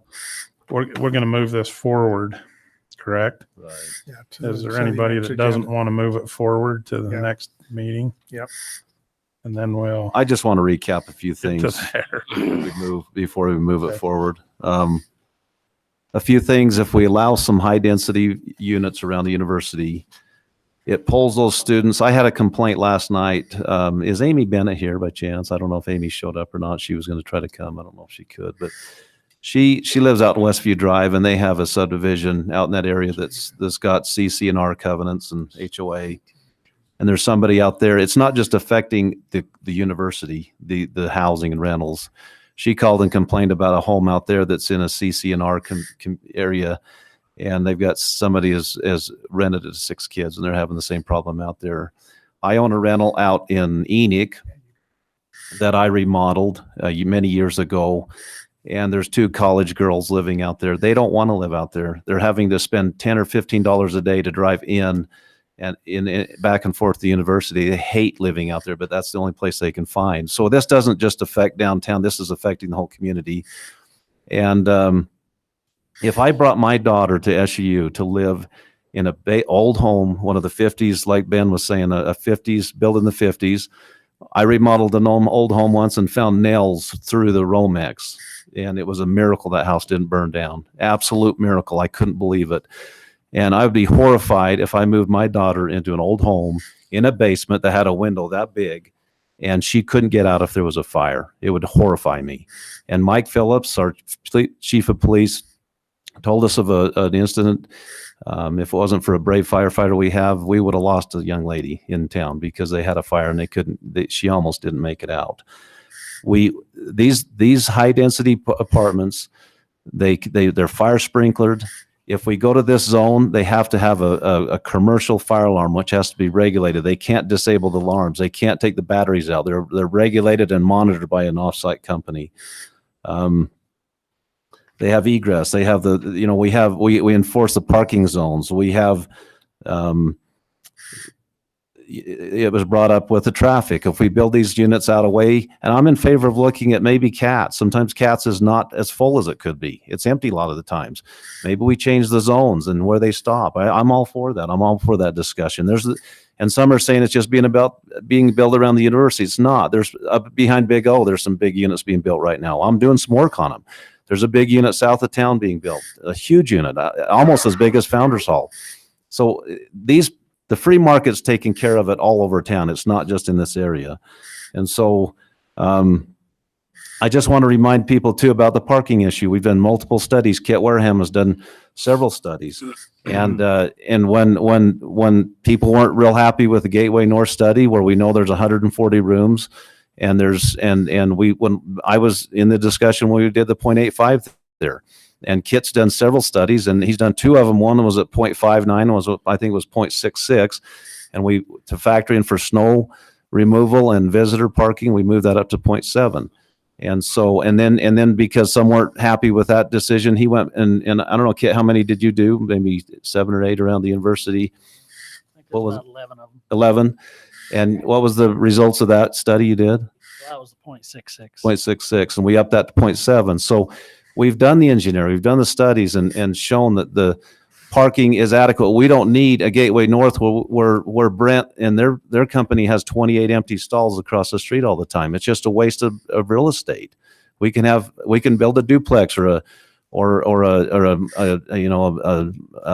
S3: going to move this forward, correct?
S2: Right.
S10: Yeah,
S3: Is there anybody that doesn't want to move it forward to the next meeting?
S10: Yep.
S3: And then we'll.
S2: I just want to recap a few things before we move it forward. A few things, if we allow some high density units around the university, it pulls those students. I had a complaint last night. Is Amy Bennett here by chance? I don't know if Amy showed up or not. She was going to try to come. I don't know if she could, but she lives out in Westview Drive, and they have a subdivision out in that area that's got CC&R covenants and HOA. And there's somebody out there. It's not just affecting the university, the housing and rentals. She called and complained about a home out there that's in a CC&R area, and they've got somebody has rented it to 6 kids, and they're having the same problem out there. I own a rental out in Enoch that I remodeled many years ago, and there's 2 college girls living out there. They don't want to live out there. They're having to spend $10 or $15 a day to drive in and back and forth to the university. They hate living out there, but that's the only place they can find. So this doesn't just affect downtown. This is affecting the whole community. And if I brought my daughter to SUU to live in a old home, one of the 50s, like Ben was saying, a 50s, built in the 50s, I remodeled an old home once and found nails through the Romex. And it was a miracle that house didn't burn down. Absolute miracle. I couldn't believe it. And I would be horrified if I moved my daughter into an old home in a basement that had a window that big and she couldn't get out if there was a fire. It would horrify me. And Mike Phillips, our chief of police, told us of an incident. If it wasn't for a brave firefighter we would have lost a young lady in town because they had a fire and she almost didn't make it out. These high density apartments, they're fire sprinklered. If we go to this zone, they have to have a commercial fire alarm, which has to be regulated. They can't disable the alarms. They can't take the batteries out. They're regulated and monitored by an offsite company. They have egress. They have we enforce the parking zones. We have, it was brought up with the traffic. If we build these units out of way, and I'm in favor of looking at maybe CATS. Sometimes CATS is not as full as it could be. It's empty a lot of the times. Maybe we change the zones and where they stop. I'm all for that. I'm all for that discussion. And some are saying it's just being built around the university. It's not. There's up behind Big O, there's some big units being built right now. I'm doing some work on them. There's a big unit south of town being built, a huge unit, almost as big as Founders Hall. So the free market's taking care of it all over town. It's not just in this area. And so I just want to remind people too about the parking issue. We've done multiple studies. Kit Wareham has done several studies. And when people weren't real happy with the Gateway North study, where we know there's 140 rooms, and when I was in the discussion when we did the 0.85 there. And Kit's done several studies, and he's done 2 of them. One was at 0.59, I think it was 0.66. And to factor in for snow removal and visitor parking, we moved that up to 0.7. And so, and then because some weren't happy with that decision, he went and I don't know, Kit, how many did you do? Maybe 7 or 8 around the university. What was it?
S9: 11 of them.
S2: 11. And what was the results of that study you did?
S9: That was 0.66.
S2: 0.66, and we upped that to 0.7. So we've done the engineering, we've done the studies and shown that the parking is adequate. We don't need a Gateway North where Brent and their company has 28 empty stalls across the street all the time. It's just a waste of real estate. We can build a duplex or a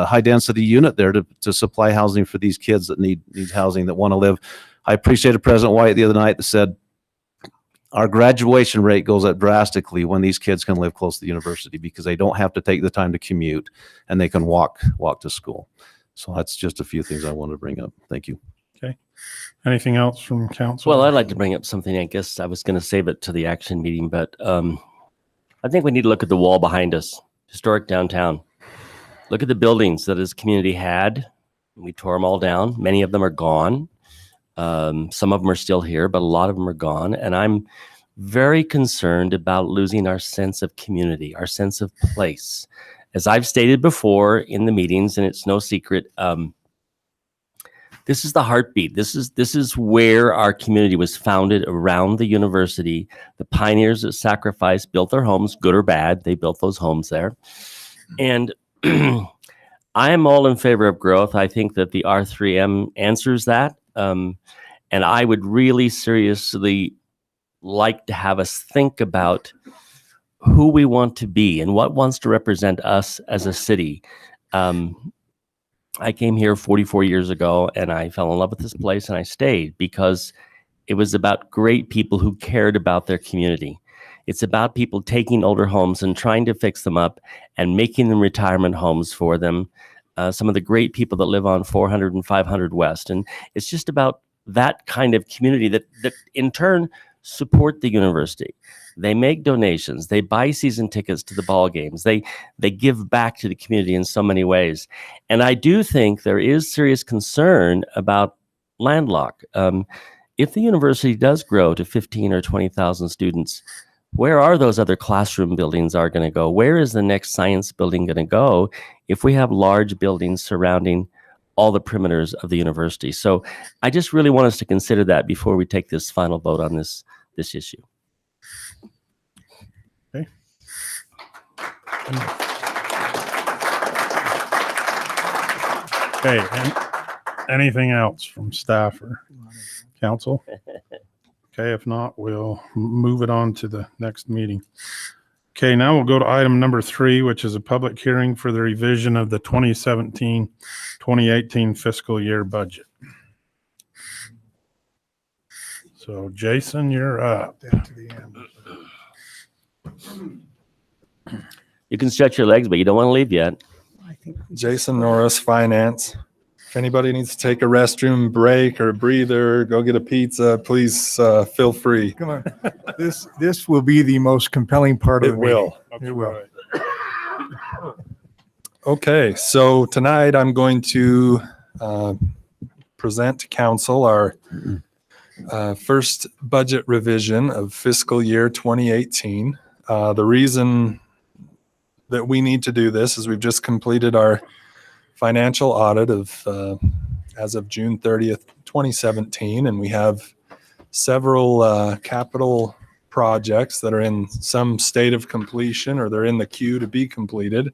S2: high density unit there to supply housing for these kids that need housing, that want to live. I appreciated President White the other night that said, our graduation rate goes up drastically when these kids can live close to the university because they don't have to take the time to commute and they can walk to school. So that's just a few things I wanted to bring up. Thank you.
S3: Okay. Anything else from council?
S7: Well, I'd like to bring up something. I guess I was going to save it to the action meeting, but I think we need to look at the wall behind us, historic downtown. Look at the buildings that this community had. We tore them all down. Many of them are gone. Some of them are still here, but a lot of them are gone. And I'm very concerned about losing our sense of community, our sense of place. As I've stated before in the meetings, and it's no secret, this is the heartbeat. This is where our community was founded, around the university. The pioneers that sacrificed built their homes, good or bad. They built those homes there. And I am all in favor of growth. I think that the R3M answers that. And I would really seriously like to have us think about who we want to be and what wants to represent us as a city. I came here 44 years ago and I fell in love with this place and I stayed because it was about great people who cared about their community. It's about people taking older homes and trying to fix them up and making them retirement homes for them. Some of the great people that live on 400 and 500 West. And it's just about that kind of community that in turn support the university. They make donations. They buy season tickets to the ball games. They give back to the community in so many ways. And I do think there is serious concern about landlock. If the university does grow to 15 or 20,000 students, where are those other classroom buildings are going to go? Where is the next science building going to go if we have large buildings surrounding all the perimeters of the university? So I just really want us to consider that before we take this final vote on this issue.
S3: Okay. Okay. Anything else from staff or council? Okay, if not, we'll move it on to the next meeting. Okay, now we'll go to item number 3, which is a public hearing for the revision of the 2017-2018 fiscal year budget. So Jason, you're up.
S7: You can stretch your legs, but you don't want to leave yet.
S9: Jason Norris, Finance. If anybody needs to take a restroom break or a breather, go get a pizza, please feel free.
S10: Come on. This will be the most compelling part of the meeting. It will.
S9: Okay, so tonight I'm going to present to council our first budget revision of fiscal year 2018. The reason that we need to do this is we've just completed our financial audit of as of June 30th, 2017, and we have several capital projects that are in some state of completion or they're in the queue to be completed,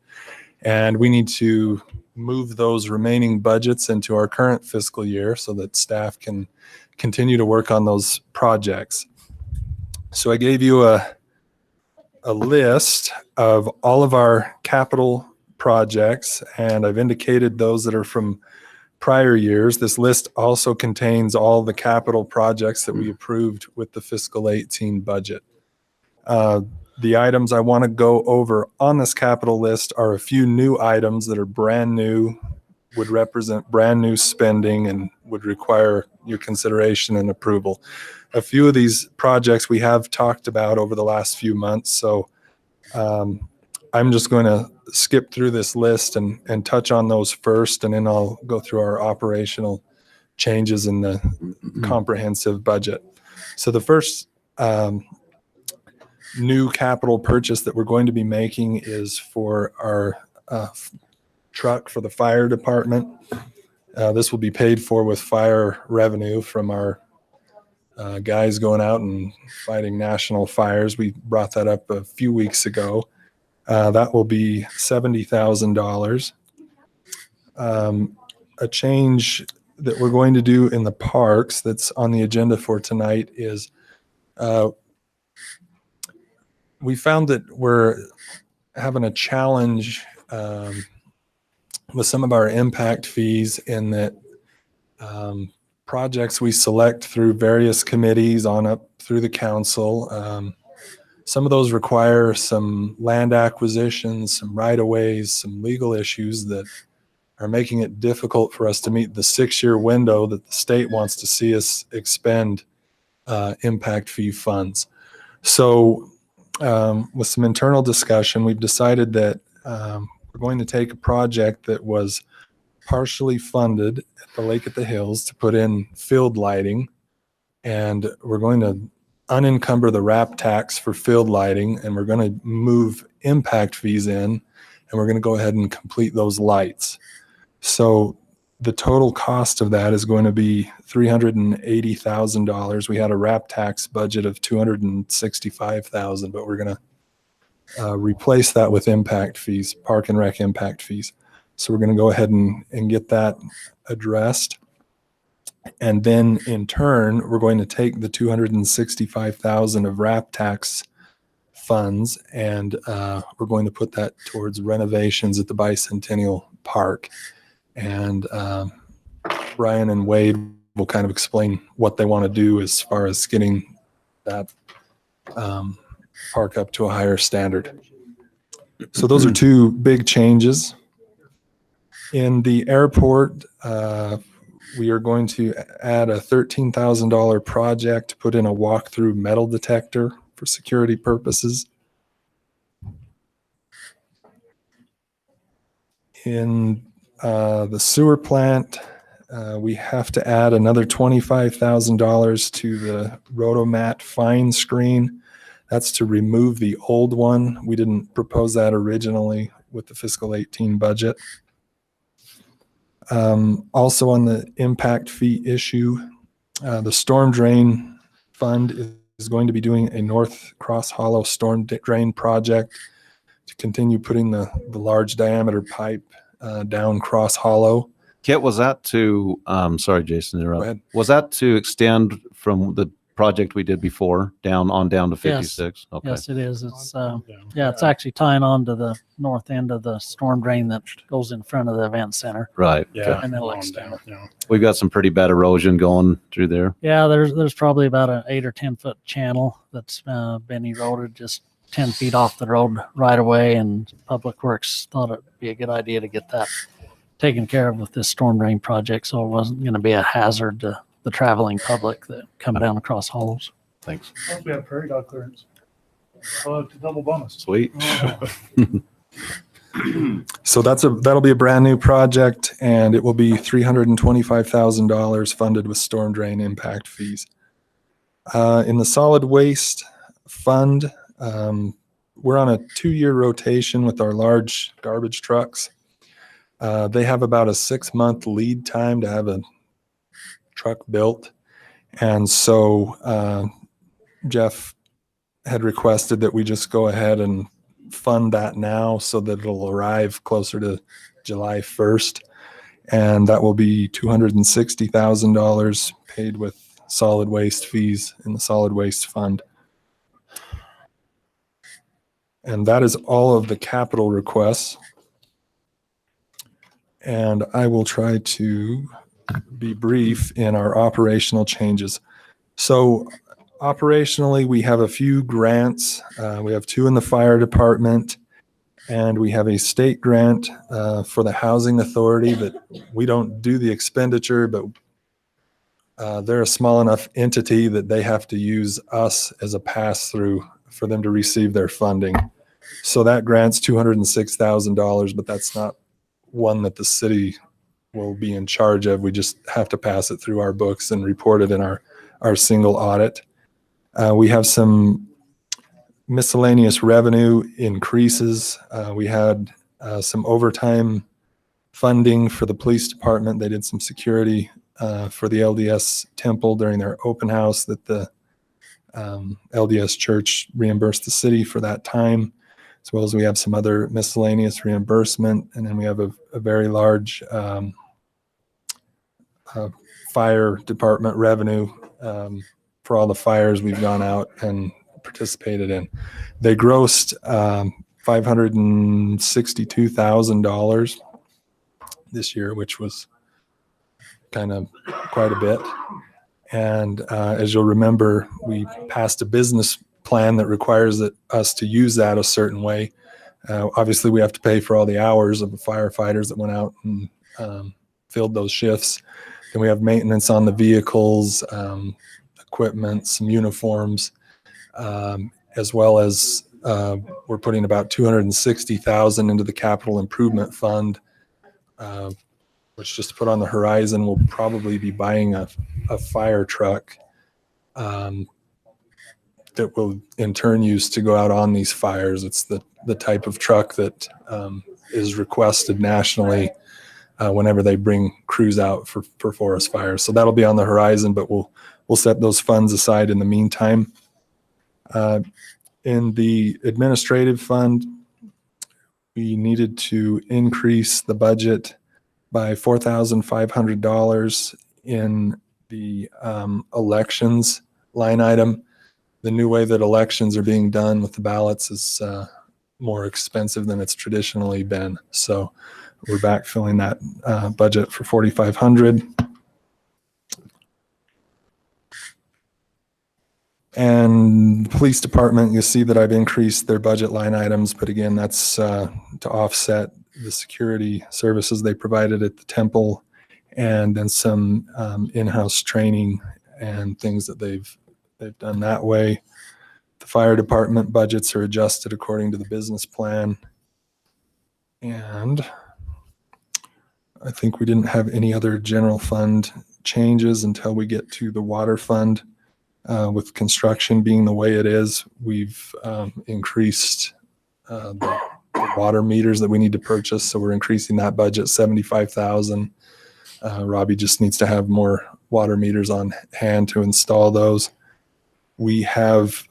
S9: and we need to move those remaining budgets into our current fiscal year so that staff can continue to work on those projects. So I gave you a list of all of our capital projects, and I've indicated those that are from prior years. This list also contains all the capital projects that we approved with the fiscal 18 budget. The items I want to go over on this capital list are a few new items that are brand new, would represent brand new spending and would require your consideration and approval. A few of these projects we have talked about over the last few months, so I'm just going to skip through this list and touch on those first, and then I'll go through our operational changes in the comprehensive budget. So the first new capital purchase that we're going to be making is for our truck for the fire department. This will be paid for with fire revenue from our guys going out and fighting national fires. We brought that up a few weeks ago. That will be $70,000. A change that we're going to do in the parks that's on the agenda for tonight is we found that we're having a challenge with some of our impact fees in that projects we select through various committees on up through the council. Some of those require some land acquisitions, some right-of-ways, some legal issues that are making it difficult for us to meet the 6-year window that the state wants to see us expend impact fee funds. So with some internal discussion, we've decided that we're going to take a project that was partially funded at the Lake at the Hills to put in field lighting, and we're going to unencumber the wrap tax for field lighting, and we're going to move impact fees in, and we're going to go ahead and complete those lights. So the total cost of that is going to be $380,000. We had a wrap tax budget of $265,000, but we're going to replace that with impact fees, park and rec impact fees. So we're going to go ahead and get that addressed. And then in turn, we're going to take the $265,000 of wrap tax funds, and we're going to put that towards renovations at the Bicentennial Park. And Brian and Wade will kind of explain what they want to do as far as getting that park up to a higher standard. So those are two big changes. In the airport, we are going to add a $13,000 project to put in a walk-through metal detector for security purposes. In the sewer plant, we have to add another $25,000 to the Rotomat fine screen. That's to remove the old one. We didn't propose that originally with the fiscal 18 budget. Also on the impact fee issue, the storm drain fund is going to be doing a North Cross Hollow storm drain project to continue putting the large diameter pipe down Cross Hollow.
S2: Kit, was that to, sorry, Jason, to interrupt. Was that to extend from the project we did before down to 56?
S18: Yes.
S2: Okay.
S18: Yes, it is. It's it's actually tying on to the north end of the storm drain that goes in front of the event center.
S2: Right.
S18: Yeah. And then it'll extend.
S2: We've got some pretty bad erosion going through there.
S18: Yeah, there's probably about an 8 or 10 foot channel that's been eroded just 10 feet off the road right away, and Public Works thought it'd be a good idea to get that taken care of with this storm drain project, so it wasn't going to be a hazard to the traveling public that come down across hollows.
S2: Thanks.
S13: Once we have prairie dog clearance, I'll have to double bonus.
S2: Sweet.
S9: So that'll be a brand new project, and it will be $325,000 funded with storm drain impact fees. In the solid waste fund, we're on a 2-year rotation with our large garbage trucks. They have about a 6-month lead time to have a truck built. And so Jeff had requested that we just go ahead and fund that now so that it'll arrive closer to July 1st. And that will be $260,000 paid with solid waste fees in the solid waste fund. And that is all of the capital requests. And I will try to be brief in our operational changes. So operationally, we have a few grants. We have 2 in the fire department, and we have a state grant for the housing authority that we don't do the expenditure, but they're a small enough entity that they have to use us as a pass-through for them to receive their funding. So that grant's $206,000, but that's not one that the city will be in charge of. We just have to pass it through our books and report it in our single audit. We have some miscellaneous revenue increases. We had some overtime funding for the police department. They did some security for the LDS temple during their open house that the LDS church reimbursed the city for that time, as well as we have some other miscellaneous reimbursement. And then we have a very large fire department revenue for all the fires we've gone out and participated in. They grossed $562,000 this year, which was kind of quite a bit. And as you'll remember, we passed a business plan that requires us to use that a certain way. Obviously, we have to pay for all the hours of the firefighters that went out and filled those shifts. Then we have maintenance on the vehicles, equipment, some uniforms, as well as we're putting about $260,000 into the capital improvement fund, which, just to put on the horizon, we'll probably be buying a fire truck that will in turn use to go out on these fires. It's the type of truck that is requested nationally whenever they bring crews out for forest fires. So that'll be on the horizon, but we'll set those funds aside in the meantime. In the administrative fund, we needed to increase the budget by $4,500 in the elections line item. The new way that elections are being done with the ballots is more expensive than it's traditionally been. So we're backfilling that budget for $4,500. And the police department, you see that I've increased their budget line items, but again, that's to offset the security services they provided at the temple, and then some in-house training and things that they've done that way. The fire department budgets are adjusted according to the business plan. And I think we didn't have any other general fund changes until we get to the water fund. With construction being the way it is, we've increased the water meters that we need to purchase. So we're increasing that budget $75,000. Robbie just needs to have more water meters on hand to install those. We have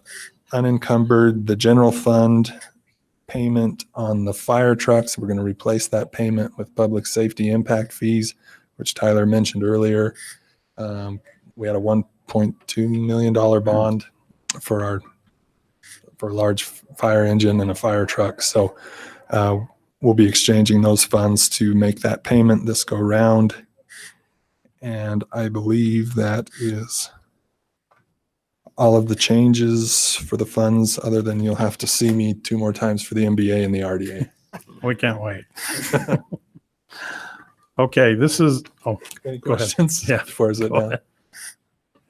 S9: unencumbered the general fund payment on the fire trucks. We're going to replace that payment with public safety impact fees, which Tyler mentioned earlier. We had a $1.2 million bond for a large fire engine and a fire truck. So we'll be exchanging those funds to make that payment this go round. And I believe that is all of the changes for the funds, other than you'll have to see me 2 more times for the MBA and the RDA.
S3: We can't wait. Okay, this is,
S9: Any
S3: go ahead.
S9: questions?
S3: Yeah.
S9: Before I sit
S3: Go
S9: down?
S3: ahead.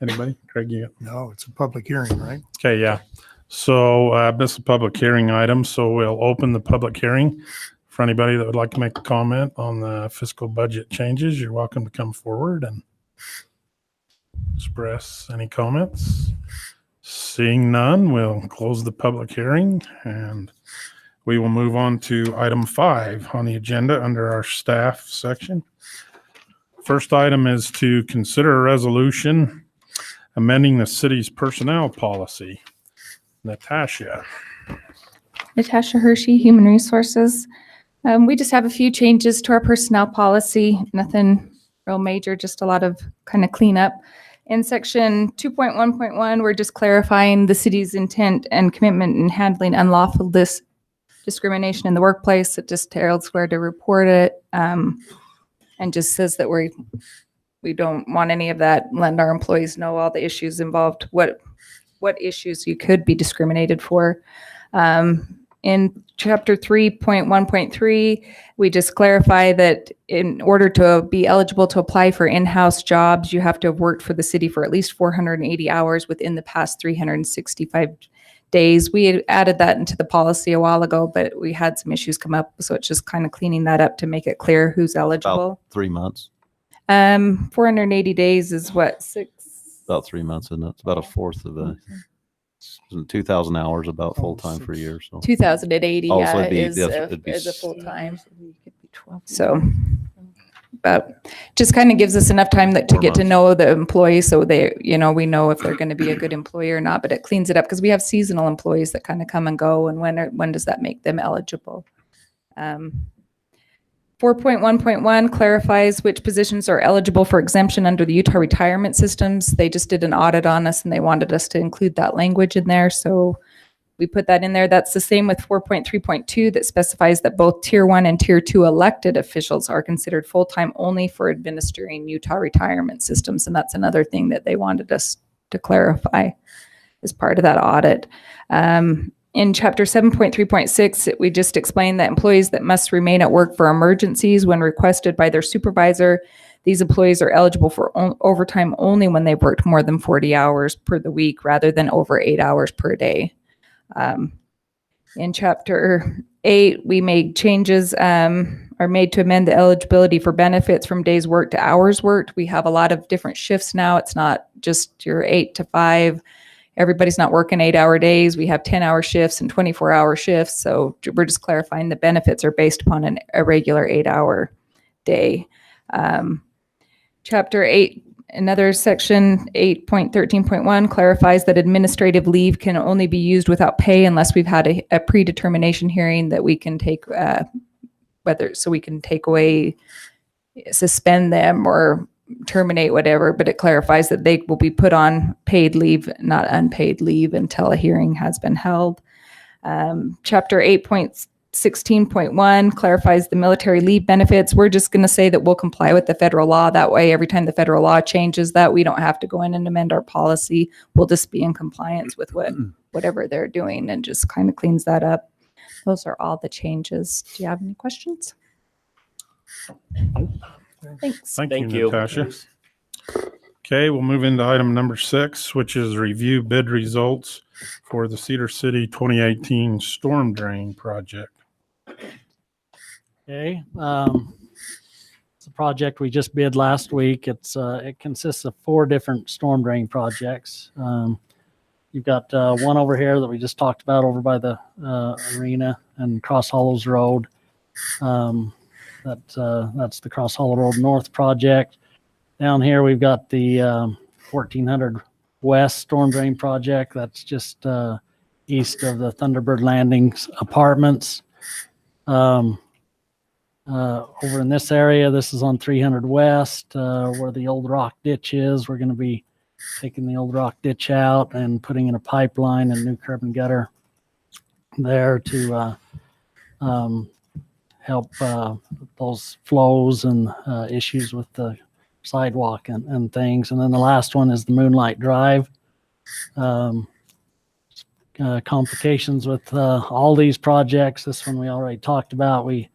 S3: Anybody? Craig, you got?
S10: No, it's a public hearing, right?
S3: Okay, yeah. So this is a public hearing item, so we'll open the public hearing. For anybody that would like to make a comment on the fiscal budget changes, you're welcome to come forward and express any comments. Seeing none, we'll close the public hearing, and we will move on to item 5 on the agenda under our staff section. First item is to consider a resolution amending the city's personnel policy. Natasha.
S21: Natasha Hershey, Human Resources. We just have a few changes to our personnel policy. Nothing real major, just a lot of kind of cleanup. In section 2.1.1, we're just clarifying the city's intent and commitment in handling unlawful discrimination in the workplace. It just tells where to report it, and just says that we don't want any of that. Let our employees know all the issues involved, what issues you could be discriminated for. In chapter 3.1.3, we just clarify that in order to be eligible to apply for in-house jobs, you have to have worked for the city for at least 480 hours within the past 365 days. We had added that into the policy a while ago, but we had some issues come up. So it's just kind of cleaning that up to make it clear who's eligible.
S2: About 3 months.
S21: 480 days is what, 6?
S2: About 3 months, isn't it? It's about a fourth of the 2,000 hours, about full time for a year. So
S21: 2,080
S2: Oh, so
S21: yeah,
S2: it'd be-
S21: is,
S2: yes,
S21: a,
S2: it'd be
S21: is a
S2: s-
S21: full time. So, but just kind of gives us enough time to
S2: 4
S21: get to
S2: months.
S21: know the employee, so they, we know if they're going to be a good employee or not. But it cleans it up because we have seasonal employees that kind of come and go, and when does that make them eligible? 4.1.1 clarifies which positions are eligible for exemption under the Utah retirement systems. They just did an audit on us and they wanted us to include that language in there. So We put that in there. That's the same with 4.3.2 that specifies that both Tier 1 and Tier 2 elected officials are considered full-time only for administering Utah retirement systems. And that's another thing that they wanted us to clarify as part of that audit. In Chapter 7.3.6, we just explained that employees that must remain at work for emergencies when requested by their supervisor, these employees are eligible for overtime only when they've worked more than 40 hours per the week rather than over 8 hours per day. In Chapter 8, we made changes are made to amend the eligibility for benefits from days worked to hours worked. We have a lot of different shifts now. It's not just your 8 to 5. Everybody's not working 8-hour days. We have 10-hour shifts and 24-hour shifts. So we're just clarifying the benefits are based upon a regular 8-hour day. Chapter 8, another section 8.13.1 clarifies that administrative leave can only be used without pay unless we've had a predetermination hearing that we can take, we can take away, suspend them or terminate whatever, but it clarifies that they will be put on paid leave, not unpaid leave until a hearing has been held. Chapter 8.16.1 clarifies the military leave benefits. We're just going to say that we'll comply with the federal law. That way, every time the federal law changes that, we don't have to go in and amend our policy. We'll just be in compliance with whatever they're doing, and just kind of cleans that up. Those are all the changes. Do you have any questions? Thanks.
S3: Thank you, Natasha. Okay, we'll move into item number 6, which is review bid results for the Cedar City 2018 storm drain project.
S18: Okay. It's a project we just bid last week. It consists of 4 different storm drain projects. You've got one over here that we just talked about over by the arena and Cross Hollows Road. That's the Cross Hollow Road North project. Down here, we've got the 1400 West Storm Drain project. That's just east of the Thunderbird Landings apartments. Over in this area, this is on 300 West, where the old rock ditch is. We're going to be taking the old rock ditch out and putting in a pipeline and new curb and gutter there to help those flows and issues with the sidewalk and things. And then the last one is the Moonlight Drive. Complications with all these projects. This one we already talked about. We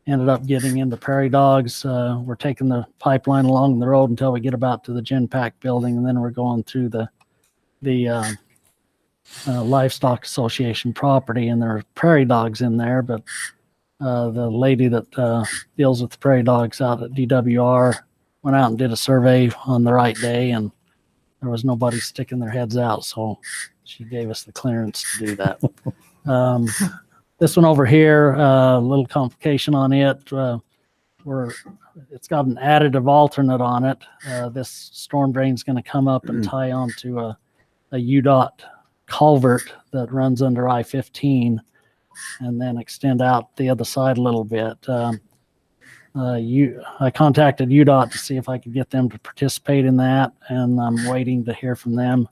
S18: ended up getting into prairie dogs. We're taking the pipeline along the road until we get about to the Genpack building, and then we're going through the Livestock Association property, and there are prairie dogs in there, but the lady that deals with the prairie dogs out at DWR went out and did a survey on the right day, and there was nobody sticking their heads out, so she gave us the clearance to do that. This one over here, a little complication on it. It's got an additive alternate on it. This storm drain is going to come up and tie onto a UDOT culvert that runs under I-15 and then extend out the other side a little bit. I contacted UDOT to see if I could get them to participate in that, and I'm waiting to hear from them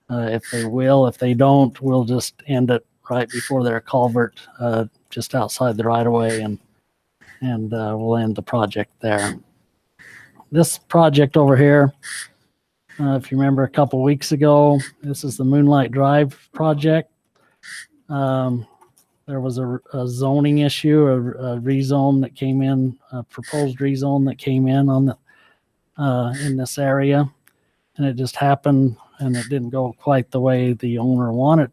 S18: if they will. If they don't, we'll just end it right before their culvert, just outside the right of way, and we'll end the project there. This project over here, if you remember a couple weeks ago, this is the Moonlight Drive project. There was a zoning issue, a rezone that came in, a proposed rezone that came in on the in this area, and it just happened, and it didn't go quite the way the owner wanted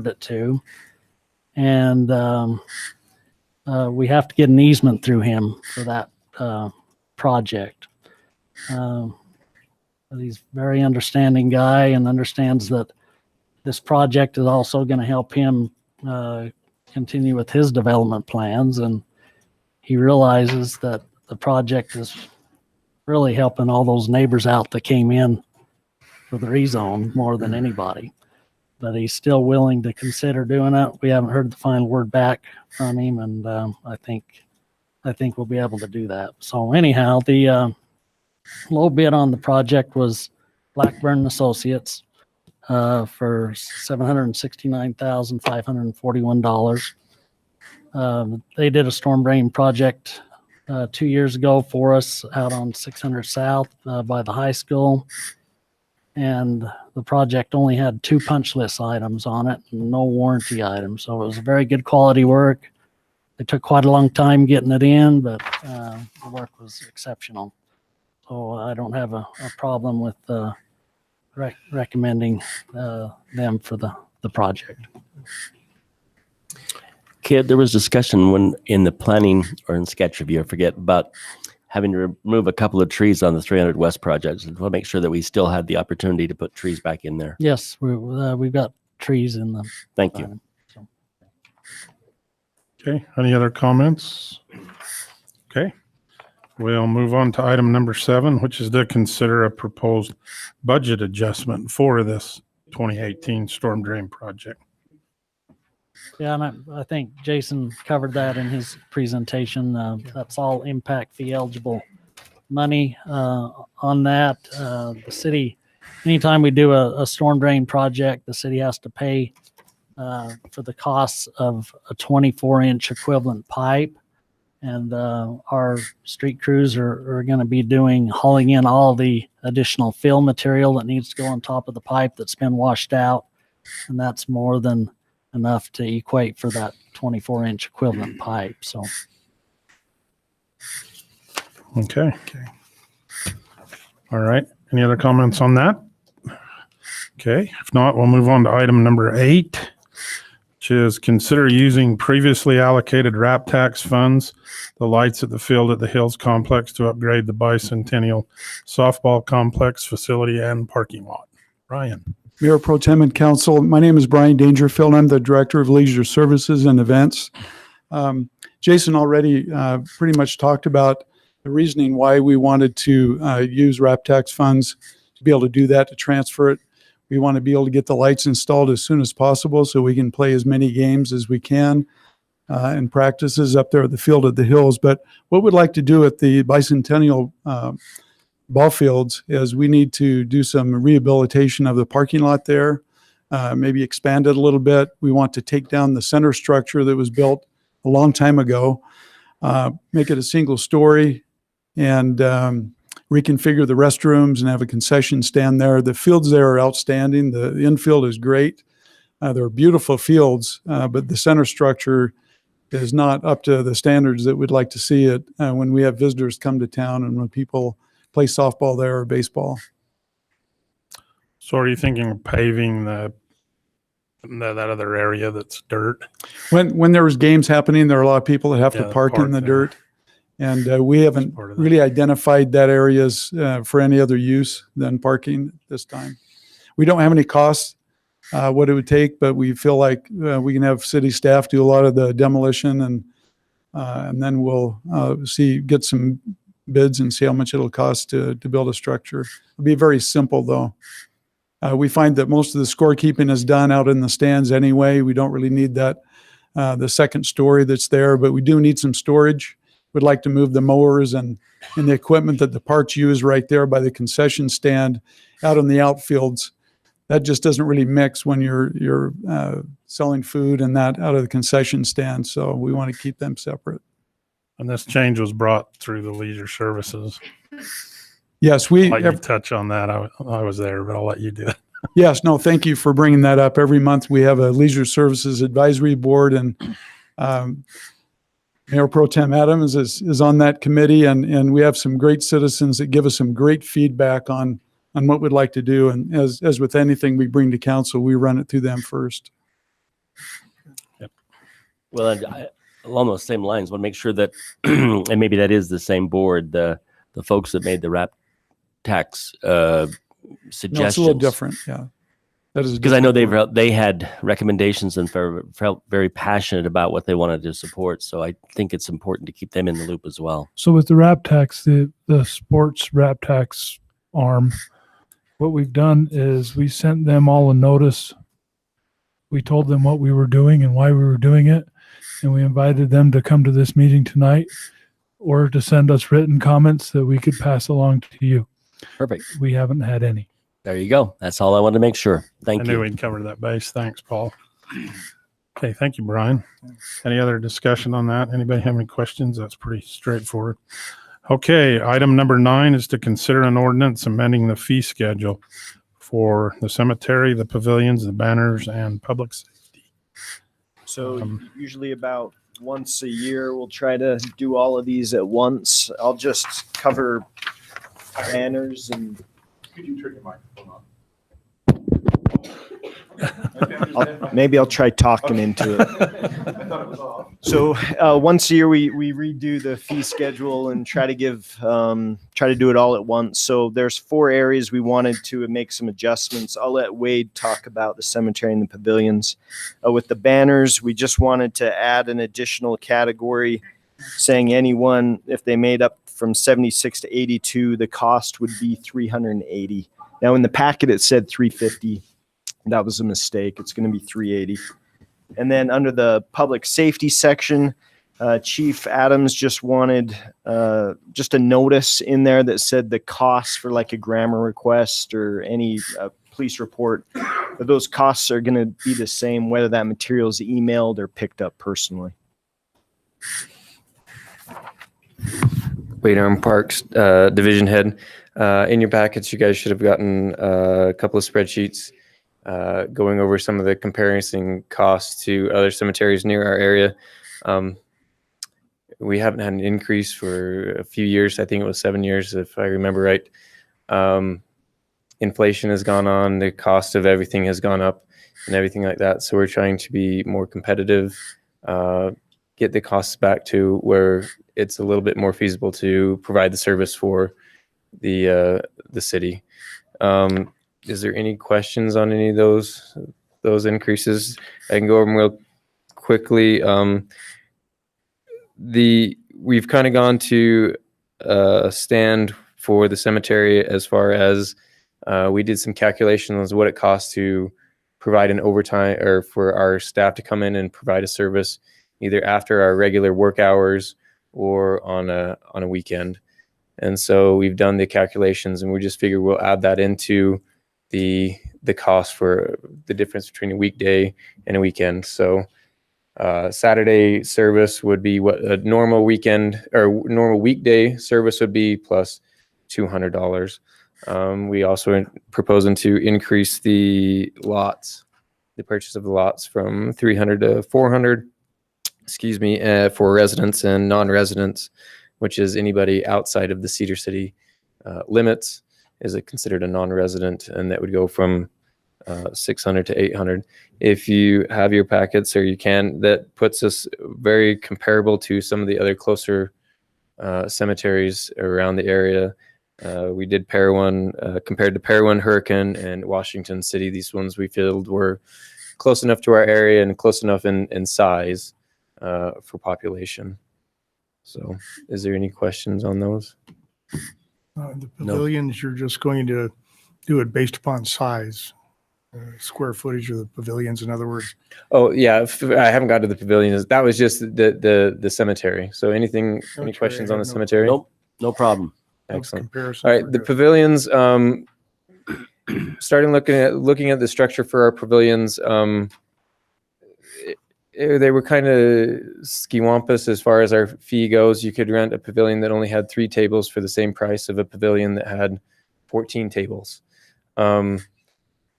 S18: it to, and we have to get an easement through him for that project. He's a very understanding guy and understands that this project is also going to help him continue with his development plans, and he realizes that the project is really helping all those neighbors out that came in for the rezone more than anybody. But he's still willing to consider doing it. We haven't heard the final word back from him, and I think we'll be able to do that. So anyhow, the low bid on the project was Blackburn Associates. for $769,541. They did a storm drain project 2 years ago for us out on 600 South by the high school. And the project only had 2 punch list items on it, no warranty items. So it was very good quality work. It took quite a long time getting it in, but the work was exceptional. So I don't have a problem with recommending them for the project.
S7: Kid, there was discussion when in the planning or in sketch review, I forget, about having to remove a couple of trees on the 300 West project. We'll make sure that we still had the opportunity to put trees back in there.
S18: Yes, we've got trees in them.
S7: Thank you.
S3: Okay, any other comments? Okay, we'll move on to item number 7, which is to consider a proposed budget adjustment for this 2018 storm drain project.
S18: Yeah, and I think Jason covered that in his presentation. That's all impact fee eligible money on that. The city, anytime we do a storm drain project, the city has to pay for the costs of a 24-inch equivalent pipe. And our street crews are going to be hauling in all the additional fill material that needs to go on top of the pipe that's been washed out. And that's more than enough to equate for that 24-inch equivalent pipe. So.
S3: Okay. All right. Any other comments on that? Okay. If not, we'll move on to item number 8, which is consider using previously allocated RAP tax funds, the lights at the Field at the Hills complex to upgrade the Bicentennial softball complex facility and parking lot. Ryan.
S20: Mayor Pro Tem and Council, my name is Brian Dangerfield. I'm the Director of Leisure Services and Events. Jason already pretty much talked about the reasoning why we wanted to use RAP tax funds to be able to do that, to transfer it. We want to be able to get the lights installed as soon as possible so we can play as many games as we can and practices up there at the Field at the Hills. But what we'd like to do at the Bicentennial ball fields is we need to do some rehabilitation of the parking lot there, maybe expand it a little bit. We want to take down the center structure that was built a long time ago, make it a single story, and reconfigure the restrooms and have a concession stand there. The fields there are outstanding. The infield is great. They're beautiful fields, but the center structure is not up to the standards that we'd like to see it when we have visitors come to town and when people play softball there or baseball.
S3: So are you thinking of paving that other area that's dirt?
S20: When there was games happening, there are a lot of people that have to park in the dirt. And we haven't really identified that areas for any other use than parking this time. We don't have any costs, what it would take, but we feel like we can have city staff do a lot of the demolition and then we'll get some bids and see how much it'll cost to build a structure. It'll be very simple though. We find that most of the scorekeeping is done out in the stands anyway. We don't really need that, the second story that's there, but we do need some storage. We'd like to move the mowers and the equipment that the parks use right there by the concession stand out in the outfields. That just doesn't really mix when you're selling food and that out of the concession stand. So we want to keep them separate.
S3: And this change was brought through the leisure services.
S20: Yes,
S3: I'll let you touch on that. I was there, but I'll let you do it.
S20: Yes, no, thank you for bringing that up. Every month we have a leisure services advisory board, and Mayor Pro Tem Adams is on that committee, and we have some great citizens that give us some great feedback on what we'd like to do. And as with anything we bring to council, we run it through them first.
S3: Yep.
S7: Well, along those same lines, want to make sure that, and maybe that is the same board, the folks that made the RAP tax suggestions.
S20: No, it's a little different, yeah. That is
S7: because I know they had recommendations and felt very passionate about what they wanted to support. So I think it's important to keep them in the loop as well.
S13: So with the RAP tax, the sports RAP tax arm, what we've done is we sent them all a notice. We told them what we were doing and why we were doing it. And we invited them to come to this meeting tonight or to send us written comments that we could pass along to you.
S7: Perfect.
S13: We haven't had any.
S7: There you go. That's all I wanted to make sure. Thank
S3: I knew
S7: you.
S3: we'd cover that base. Thanks, Paul. Okay, thank you, Brian. Any other discussion on that? Anybody have any questions? That's pretty straightforward. Okay, item number 9 is to consider an ordinance amending the fee schedule for the cemetery, the pavilions, the banners, and public safety.
S6: So usually about once a year, we'll try to do all of these at once. I'll just cover banners and.
S19: Could you turn your microphone on?
S6: Maybe I'll try talking into it. So once a year, we redo the fee schedule and try to do it all at once. So there's 4 areas we wanted to make some adjustments. I'll let Wade talk about the cemetery and the pavilions. With the banners, we just wanted to add an additional category saying anyone, if they made up from 76 to 82, the cost would be $380. Now in the packet, it said $350. That was a mistake. It's going to be $380. And then under the public safety section, Chief Adams just wanted just a notice in there that said the costs for like a grammar request or any police report, but those costs are going to be the same whether that material is emailed or picked up personally.
S22: Wade Arm Parks Division Head. In your packets, you guys should have gotten a couple of spreadsheets going over some of the comparison costs to other cemeteries near our area. We haven't had an increase for a few years. I think it was 7 years, if I remember right. Inflation has gone on. The cost of everything has gone up and everything like that. So we're trying to be more competitive, get the costs back to where it's a little bit more feasible to provide the service for the city. Is there any questions on any of those increases? I can go over them real quickly. We've kind of gone to a stand for the cemetery as far as we did some calculations on what it costs to provide an overtime or for our staff to come in and provide a service either after our regular work hours or on a weekend. And so we've done the calculations and we just figure we'll add that into the cost for the difference between a weekday and a weekend. So Saturday service would be what a normal weekend or normal weekday service would be plus $200. We also are proposing to increase the purchase of the lots from 300 to 400, for residents and non-residents, which is anybody outside of the Cedar City limits is it considered a non-resident, and that would go from 600 to 800. If you have your packets or you can, that puts us very comparable to some of the other closer cemeteries around the area. We did Parowan, compared to Parowan, Hurricane, and Washington City. These ones we felt were close enough to our area and close enough in size for population. So is there any questions on those?
S10: The pavilions, you're just going to do it based upon size, square footage of the pavilions, in other words.
S22: Oh yeah, I haven't got to the pavilions. That was just the cemetery. So any questions on the cemetery?
S7: Nope, no problem.
S22: Excellent. All right, the pavilions. Starting looking at the structure for our pavilions. They were kind of skiwampus as far as our fee goes. You could rent a pavilion that only had 3 tables for the same price of a pavilion that had 14 tables. We're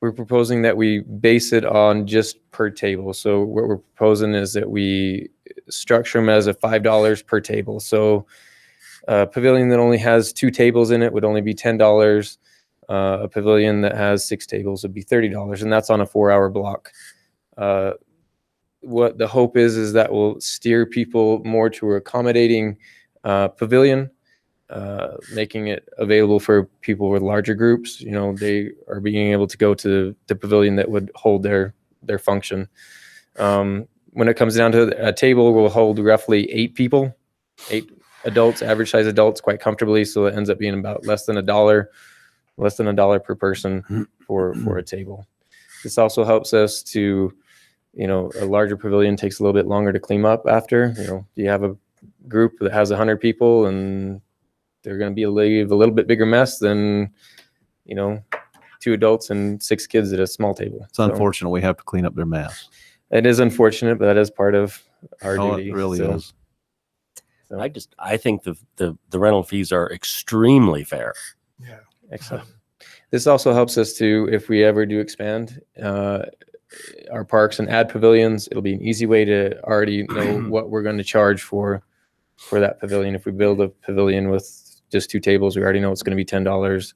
S22: proposing that we base it on just per table. So what we're proposing is that we structure them as a $5 per table. So a pavilion that only has 2 tables in it would only be $10. A pavilion that has 6 tables would be $30, and that's on a 4-hour block. What the hope is that will steer people more to accommodating pavilion, making it available for people with larger groups. You know, they are being able to go to the pavilion that would hold their function. When it comes down to a table, we'll hold roughly 8 people, 8 adults, average size adults, quite comfortably. So it ends up being about less than $1 per person for a table. This also helps us to, a larger pavilion takes a little bit longer to clean up after. You have a group that has 100 people and they're going to leave a little bit bigger mess than, 2 two adults and 6 kids at a small table.
S2: It's unfortunate we have to clean up their mess.
S22: It is unfortunate, but that is part of our
S2: Oh,
S22: duty.
S2: it really
S22: so.
S2: is.
S7: I think the rental fees are extremely fair.
S10: Yeah.
S22: Excellent. This also helps us to, if we ever do expand our parks and add pavilions, it'll be an easy way to already know what we're going to charge for that pavilion. If we build a pavilion with just 2 tables, we already know it's going to be $10.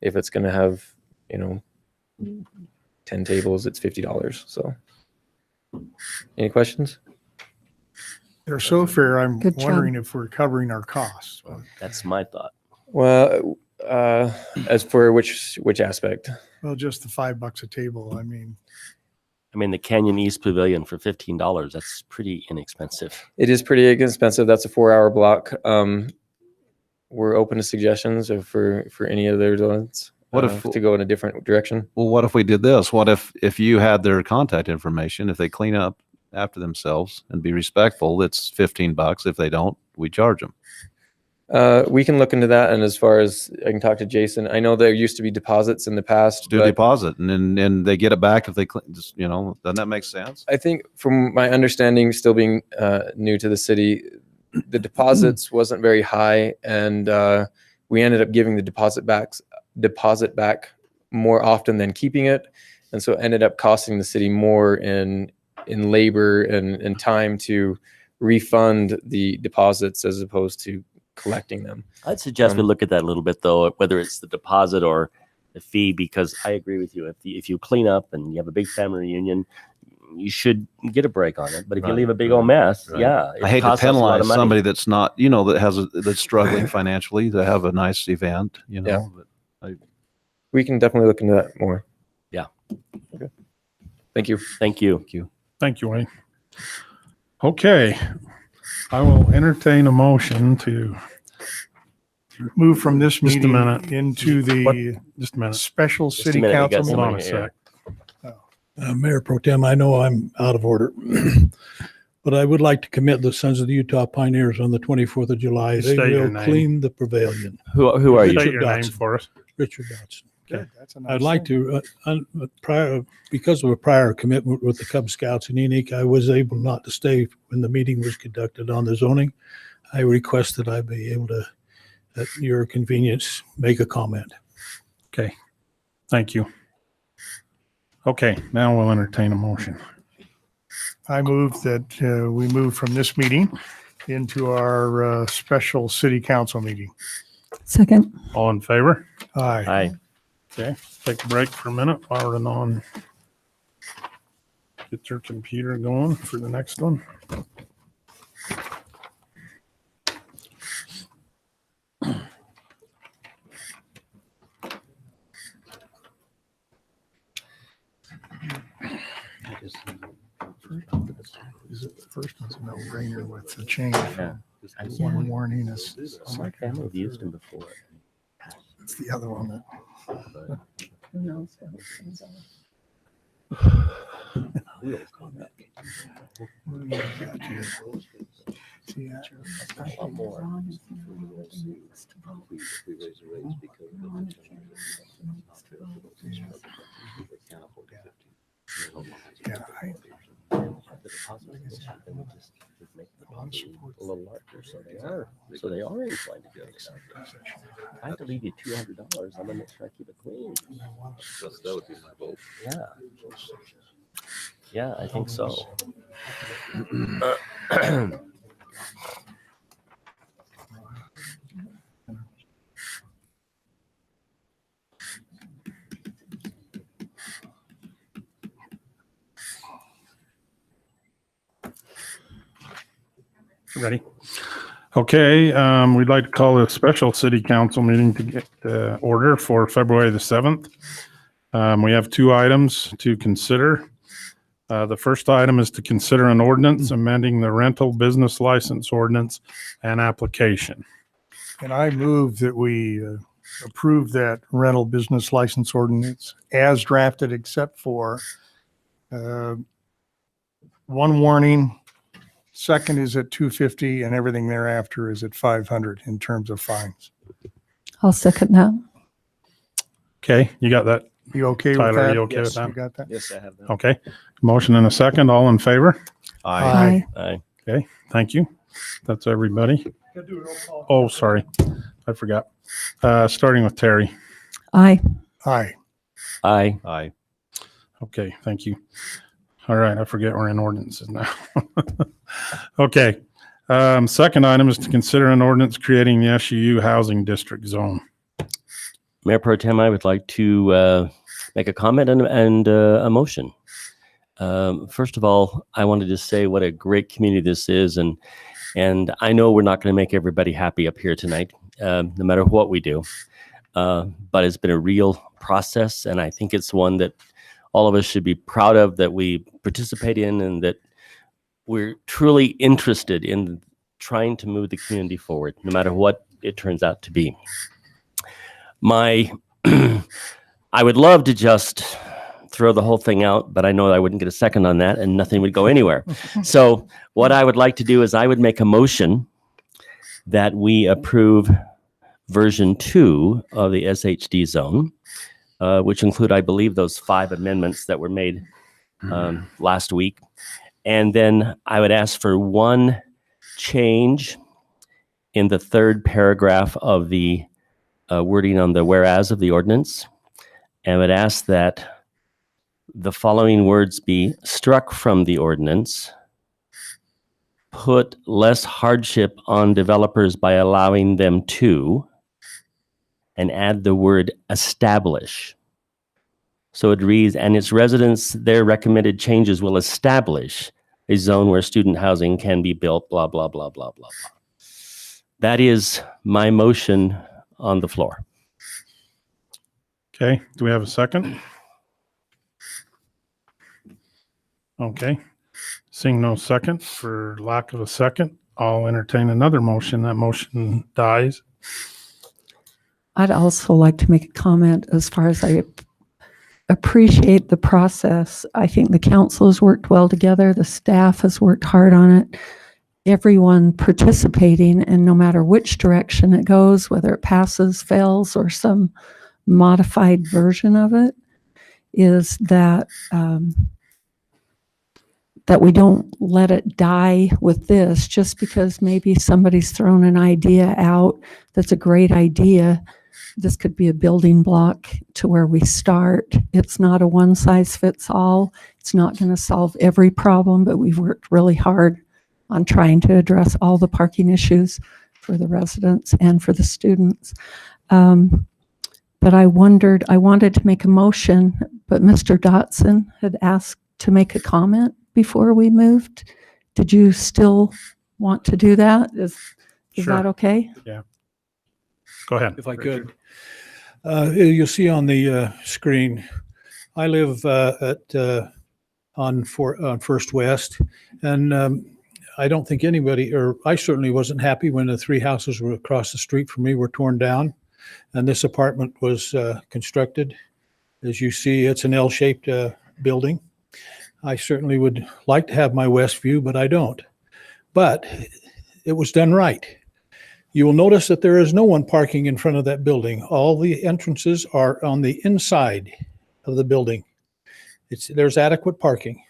S22: If it's going to have, 10 tables, it's $50. So, any questions?
S10: They're so fair, I'm
S16: Good job.
S10: wondering if we're covering our costs.
S7: That's my thought.
S22: Well, as for which aspect?
S10: Well, just the $5 a table. I mean,
S7: the Canyon East Pavilion for $15, that's pretty inexpensive.
S22: It is pretty expensive. That's a 4-hour block. We're open to suggestions or for any of their zones.
S2: What if
S22: to go in a different direction?
S2: Well, what if we did this? What if you had their contact information? If they clean up after themselves and be respectful, it's $15. If they don't, we charge them.
S22: We can look into that. And as far as I can talk to Jason, I know there used to be deposits in the past.
S2: Do a deposit and then they get it back if they clean. Doesn't that make sense?
S22: I think from my understanding, still being new to the city, the deposits wasn't very high, and we ended up giving the deposit back more often than keeping it, and so it ended up costing the city more in labor and time to refund the deposits as opposed to collecting them.
S7: I'd suggest we look at that a little bit, though, whether it's the deposit or the fee, because I agree with you. If you clean up and you have a big family reunion, you should get a break on it. But if you leave a big old mess, yeah,
S2: I hate to
S7: costs us a lot
S2: penalize
S7: of money.
S2: somebody that's not, that's struggling financially to have a nice event.
S22: Yeah.
S2: But
S22: We can definitely look into that more.
S7: Yeah.
S22: Okay. Thank you.
S7: Thank you.
S2: Thank you.
S3: Thank you, Wayne. Okay. I will entertain a motion to
S10: move from this
S3: Just a
S10: meeting
S3: minute.
S10: into the
S3: just a minute.
S10: special
S7: Just a
S10: city
S7: minute, we got
S10: council
S3: Hold
S10: meeting.
S3: on a
S7: somebody
S3: sec.
S11: Mayor Pro Tem, I know I'm out of order, but I would like to commit the Sons of the Utah Pioneers on the 24th of July. They
S3: State your
S11: will
S3: name.
S11: clean the pavilion.
S7: Who are you?
S3: State
S11: Richard
S3: your name
S11: Dotson.
S3: for us.
S11: Richard Dotson.
S10: Good, that's a nice
S11: I'd like
S10: thing.
S11: to, because of a prior commitment with the Cub Scouts in Enoch, I was able not to stay when the meeting was conducted on the zoning. I request that I be able to, at your convenience, make a comment.
S3: Okay. Thank you. Okay, now we'll entertain a motion.
S10: I move that we move from this meeting into our special city council meeting.
S16: Second.
S3: All in favor?
S10: Aye.
S7: Aye.
S3: Okay, take a break for a minute while we're on. Get your computer going for the next one.
S10: Is it the first one's a no-brainer with the change?
S7: Yeah.
S10: One warning is.
S7: My family have used them before.
S10: It's the other one that. Yeah,
S7: A little larger, so they are inclined to do it. If I have to leave you $200, I'm gonna make sure I keep it clean.
S2: That would be my vote.
S7: Yeah. Yeah, I think so.
S3: Ready? Okay, we'd like to call a special city council meeting to get order for February the 7th. We have 2 items to consider. The first item is to consider an ordinance amending the rental business license ordinance and application.
S10: and I move that we approve that rental business license ordinance as drafted, except for one warning. Second is at $250 and everything thereafter is at $500 in terms of fines.
S16: I'll second that.
S3: Okay, you got that?
S10: You okay with
S3: Tyler,
S10: that?
S3: you okay with
S6: Yes.
S3: that?
S10: You got that?
S6: Yes, I have that.
S3: Okay. Motion and a second. All in favor?
S10: Aye.
S7: Aye.
S3: Okay, thank you. That's everybody. Oh, sorry. I forgot. Starting with Terry.
S16: Aye.
S10: Aye.
S7: Aye.
S2: Aye.
S3: Okay, thank you. All right, I forget we're in ordinances now. Okay. Second item is to consider an ordinance creating the SUU housing district zone.
S7: Mayor Pro Tem, I would like to make a comment and a motion. First of all, I wanted to say what a great community this is, and I know we're not going to make everybody happy up here tonight, no matter what we do. But it's been a real process, and I think it's one that all of us should be proud of, that we participate in, and that we're truly interested in trying to move the community forward, no matter what it turns out to be. I would love to just throw the whole thing out, but I know I wouldn't get a second on that and nothing would go anywhere. So what I would like to do is I would make a motion that we approve version 2 of the SHD zone, which include, I believe, those 5 amendments that were made last week. And then I would ask for one change in the 3rd paragraph of the wording on the whereas of the ordinance. And would ask that the following words be struck from the ordinance: put less hardship on developers by allowing them to, and add the word establish. So it reads, and its residents, their recommended changes will establish a zone where student housing can be built, blah, blah, blah, blah, blah, blah. That is my motion on the floor.
S3: Okay, do we have a second? Okay, seeing no second, for lack of a second, I'll entertain another motion. That motion dies.
S12: I'd also like to make a comment as far as I appreciate the process. I think the council has worked well together. The staff has worked hard on it. Everyone participating, and no matter which direction it goes, whether it passes, fails, or some modified version of it, is that that we don't let it die with this just because maybe somebody's thrown an idea out that's a great idea. This could be a building block to where we start. It's not a one size fits all. It's not going to solve every problem, but we've worked really hard on trying to address all the parking issues for the residents and for the students. But I wanted to make a motion, but Mr. Dotson had asked to make a comment before we moved. Did you still want to do that? Is
S3: Sure.
S12: that okay?
S3: Yeah. Go ahead.
S11: If I could. You'll see on the screen, I live on First West, and I don't think anybody, or I certainly wasn't happy when the 3 houses were across the street from me were torn down, and this apartment was constructed. As you see, it's an L-shaped building. I certainly would like to have my west view, but I don't. But it was done right. You will notice that there is no one parking in front of that building. All the entrances are on the inside of the building. There's adequate parking.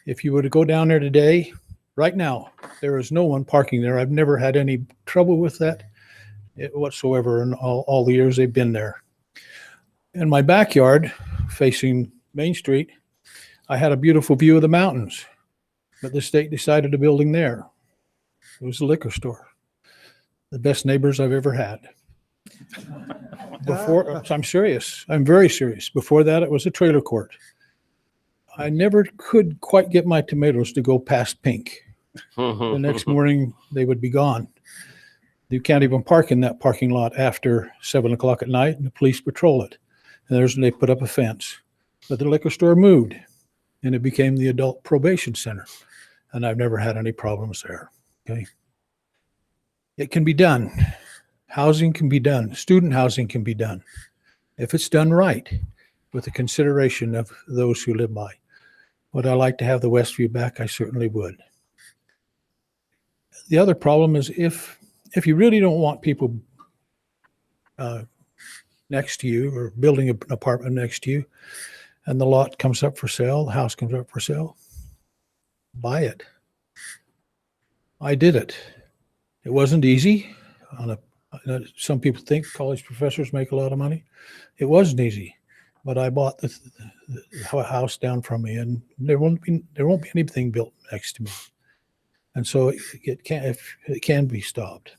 S11: If you were to go down there today, right now, there is no one parking there. I've never had any trouble with that whatsoever in all the years they've been there. In my backyard, facing Main Street, I had a beautiful view of the mountains, but the state decided a building there. It was a liquor store. The best neighbors I've ever had. I'm serious. I'm very serious. Before that, it was a trailer court. I never could quite get my tomatoes to go past pink. The next morning, they would be gone. You can't even park in that parking lot after 7 o'clock at night, and the police patrol it. And they put up a fence. But the liquor store moved, and it became the adult probation center. And I've never had any problems there. Okay. It can be done. Housing can be done. Student housing can be done if it's done right with the consideration of those who live by. Would I like to have the Westview back? I certainly would. The other problem is if you really don't want people next to you or building an apartment next to you, and the lot comes up for sale, the house comes up for sale, buy it. I did it. It wasn't easy. Some people think college professors make a lot of money. It wasn't easy, but I bought the house down from me, and there won't be anything built next to me, and so it can be stopped.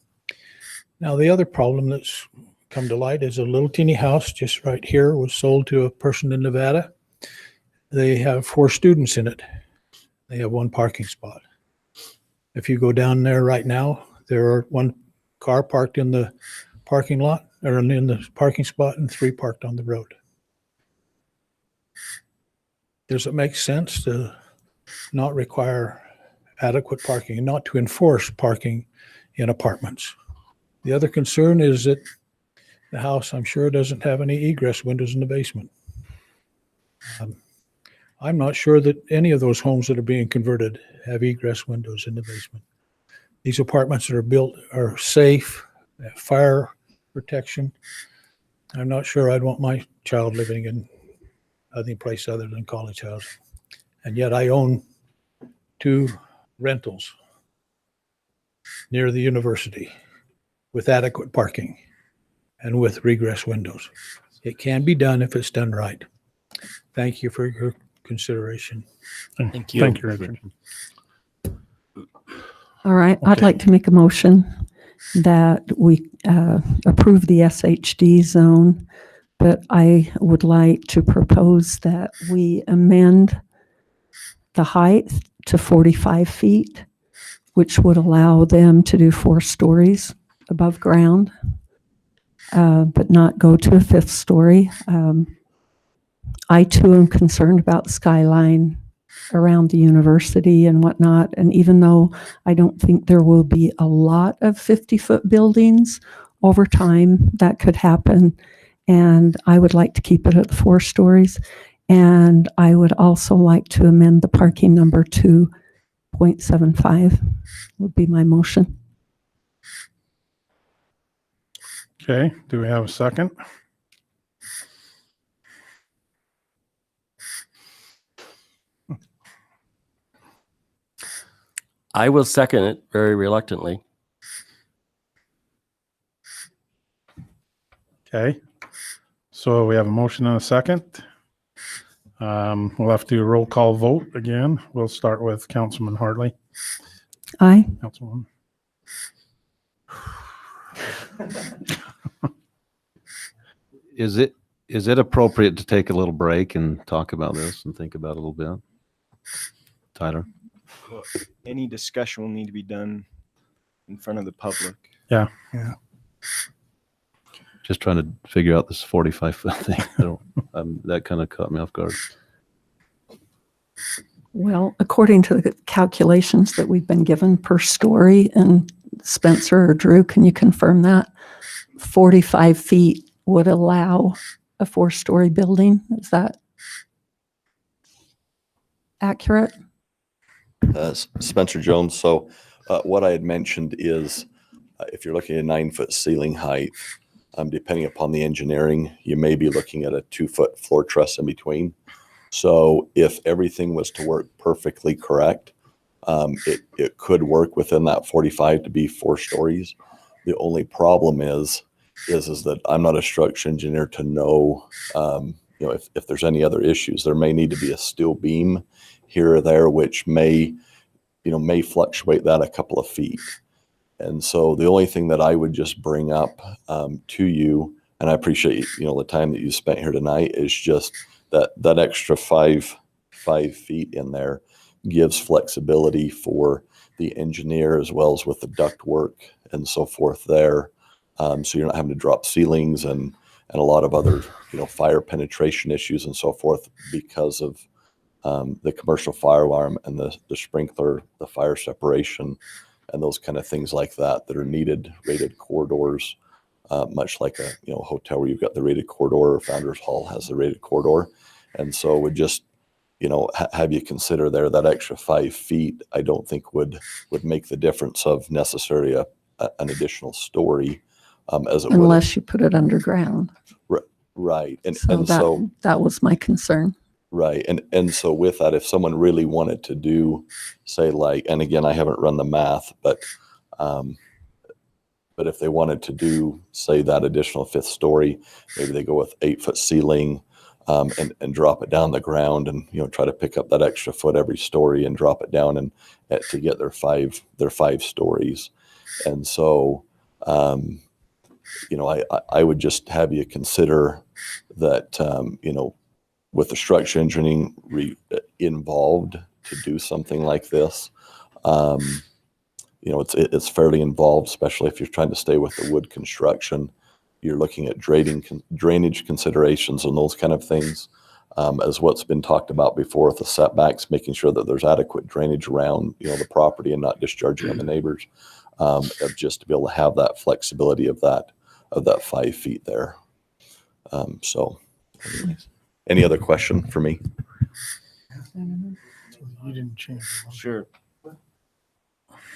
S11: Now the other problem that's come to light is a little teeny house just right here was sold to a person in Nevada. They have 4 students in it. They have 1 parking spot. If you go down there right now, there are 1 car parked in the parking lot or in the parking spot and 3 parked on the road. Does it make sense to not require adequate parking and not to enforce parking in apartments? The other concern is that the house, I'm sure, doesn't have any egress windows in the basement. I'm not sure that any of those homes that are being converted have egress windows in the basement. These apartments that are built are safe, have fire protection. I'm not sure I'd want my child living in any place other than college housing. And yet I own 2 rentals near the university with adequate parking and with regress windows. It can be done if it's done right. Thank you for your consideration.
S3: Thank you, Richard.
S12: All right, I'd like to make a motion that we approve the SHD zone, but I would like to propose that we amend the height to 45 feet, which would allow them to do 4 stories above ground, but not go to a 5th story. I too am concerned about the skyline around the university and whatnot. And even though I don't think there will be a lot of 50-foot buildings over time, that could happen. And I would like to keep it at 4 stories. And I would also like to amend the parking number to 0.75 would be my motion.
S3: Okay, do we have a second?
S7: I will second it very reluctantly.
S3: Okay, so we have a motion and a second. We'll have to do a roll call vote again. We'll start with Councilman Hartley.
S12: Aye.
S3: Councilwoman.
S2: Is it appropriate to take a little break and talk about this and think about it a little bit? Tyler?
S6: Any discussion will need to be done in front of the public.
S3: Yeah.
S2: Just trying to figure out this 45-foot thing. That kind of caught me off guard.
S12: Well, according to the calculations that we've been given per story, and Spencer or Drew, can you confirm that? 45 feet would allow a 4-story building. Is that accurate?
S14: Spencer Jones. So what I had mentioned is if you're looking at a 9-foot ceiling height, depending upon the engineering, you may be looking at a 2-foot floor truss in between. So if everything was to work perfectly correct, it could work within that 45 to be 4 stories. The only problem is that I'm not a structural engineer to know, if there's any other issues. There may need to be a steel beam here or there, which may fluctuate that a couple of feet. And so the only thing that I would just bring up to you, and I appreciate the time that you spent here tonight, is just that extra 5 feet in there gives flexibility for the engineer as well as with the duct work and so forth there. So you're not having to drop ceilings and a lot of other fire penetration issues and so forth because of the commercial fire alarm and the sprinkler, the fire separation, and those kind of things like that are needed. Rated corridors, much like a hotel where you've got the rated corridor, or Founders Hall has the rated corridor. And so would just have you consider there that extra 5 feet. I don't think would make the difference of necessarily an additional story, as it would.
S12: Unless you put it underground.
S14: Right.
S12: So that was my concern.
S14: Right. And so with that, if someone really wanted to do, say like, and again, I haven't run the math, but if they wanted to do, say, that additional fifth story, maybe they go with 8-foot ceiling, and drop it down the ground, and try to pick up that extra foot every story and drop it down, and to get their five stories. And so, I would just have you consider that, with the structure engineering involved to do something like this, it's fairly involved, especially if you're trying to stay with the wood construction. You're looking at drainage considerations and those kind of things, as what's been talked about before with the setbacks, making sure that there's adequate drainage around the property and not discharging on the neighbors, just to be able to have that flexibility of that 5 feet there. So anyways, any other question for me?
S10: You didn't change.
S7: Sure.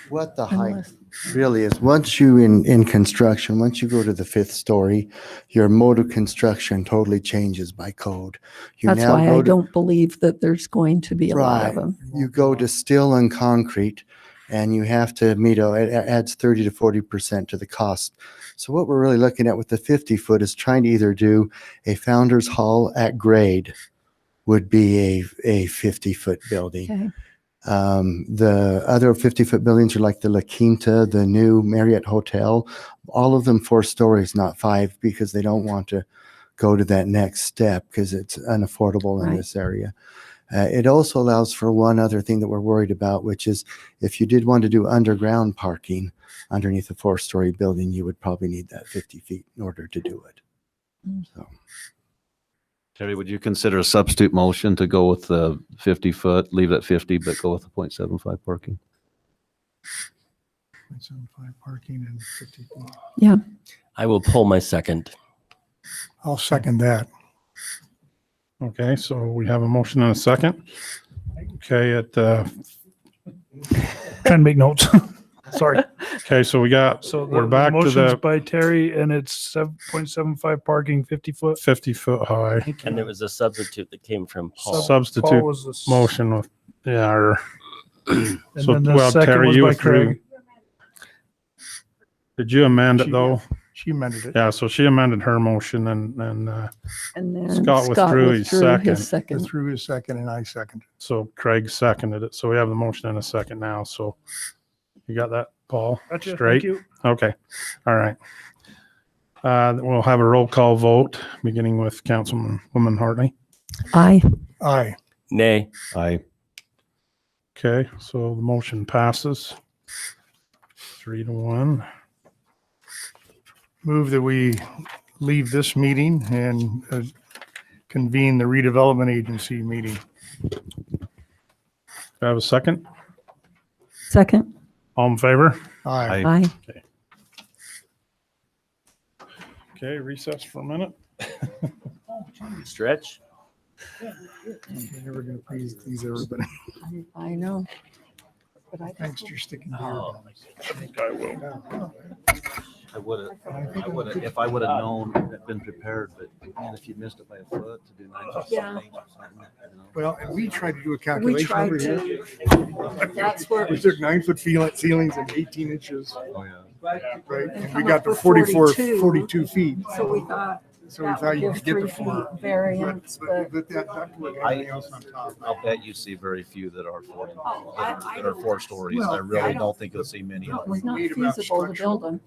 S4: What the height really is, once you in construction, once you go to the 5th story, your mode of construction totally changes by code. You
S12: That's
S4: now
S12: why
S4: go
S12: I
S4: to-
S12: don't believe that there's going to be a lot of
S4: Right.
S12: them.
S4: You go to steel and concrete, and you have to meet, it adds 30 to 40% to the cost. So what we're really looking at with the 50-foot is trying to either do a founder's hall at grade, would be a 50-foot building.
S12: Okay.
S4: The other 50-foot buildings are like the La Quinta, the new Marriott Hotel, all of them 4 stories, not 5, because they don't want to go to that next step because it's unaffordable in
S12: Right.
S4: this area. It also allows for one other thing that we're worried about, which is if you did want to do underground parking underneath a 4-story building, you would probably need that 50 feet in order to do it. So.
S2: Terry, would you consider a substitute motion to go with the 50-foot, leave it at 50, but go with the 0.75 parking?
S10: 0.75 parking and 50 feet.
S12: Yeah.
S7: I will pull my second.
S10: I'll second that.
S3: Okay, so we have a motion and a second. Okay,
S13: Trying to make notes. Sorry.
S3: okay, so we're back to
S13: motion's
S3: the
S13: by Terry, and it's 7.75 parking, 50 foot.
S3: 50-foot high.
S7: And there was a substitute that came from Paul.
S3: Substitute
S13: Paul was the
S3: motion with, or,
S13: And
S3: so,
S13: then the
S3: well,
S13: second
S3: Terry,
S13: was
S3: you
S13: by
S3: withdrew.
S13: Craig.
S3: Did you amend it though?
S10: She amended it.
S3: Yeah, so she amended her motion and
S12: And then
S3: Scott withdrew his second.
S10: Through his second, and I seconded.
S3: So Craig seconded it. So we have the motion and a second now. So you got that, Paul?
S13: Gotcha,
S3: Straight?
S13: thank you.
S3: Okay. All right. We'll have a roll call vote, beginning with Councilwoman Hartley.
S12: Aye.
S10: Aye.
S7: Nay.
S2: Aye.
S3: Okay, so the motion passes 3-1.
S10: Move that we leave this meeting and convene the redevelopment agency meeting.
S3: Do I have a second?
S12: Second.
S3: All in favor?
S10: Aye.
S12: Aye.
S3: Okay. Okay, recess for a minute.
S7: Stretch.
S10: I'm never going to please everybody.
S12: I know. But I
S10: Thanks for sticking to
S2: Oh,
S3: I think I will.
S2: I would have, if I would have known, been prepared, but man, if you missed it by a foot to do 9 foot
S12: Yeah.
S2: things or something,
S10: Well, and we tried to do a
S12: We
S10: calculation
S12: tried
S10: over
S12: to.
S10: here.
S12: That's where.
S10: We took 9-foot ceilings and 18 inches,
S2: oh yeah.
S10: right?
S12: And
S10: And we
S12: come
S10: got
S12: up
S10: to
S12: with
S10: 42 feet.
S12: So we thought
S10: So we
S12: that
S10: thought
S12: would
S10: you
S12: give
S10: could get
S12: 3
S10: the
S12: feet
S10: 4.
S12: variance, but.
S10: But that ductwork, everything else on top.
S2: I'll bet you see very few that are 40,
S12: I
S2: that are 4 stories. I
S10: Well,
S2: really
S12: I
S2: don't
S12: don't-
S2: think you'll see many
S12: No,
S2: of them.
S12: it's not
S10: Made about
S12: feasible to
S10: structural-
S12: build them.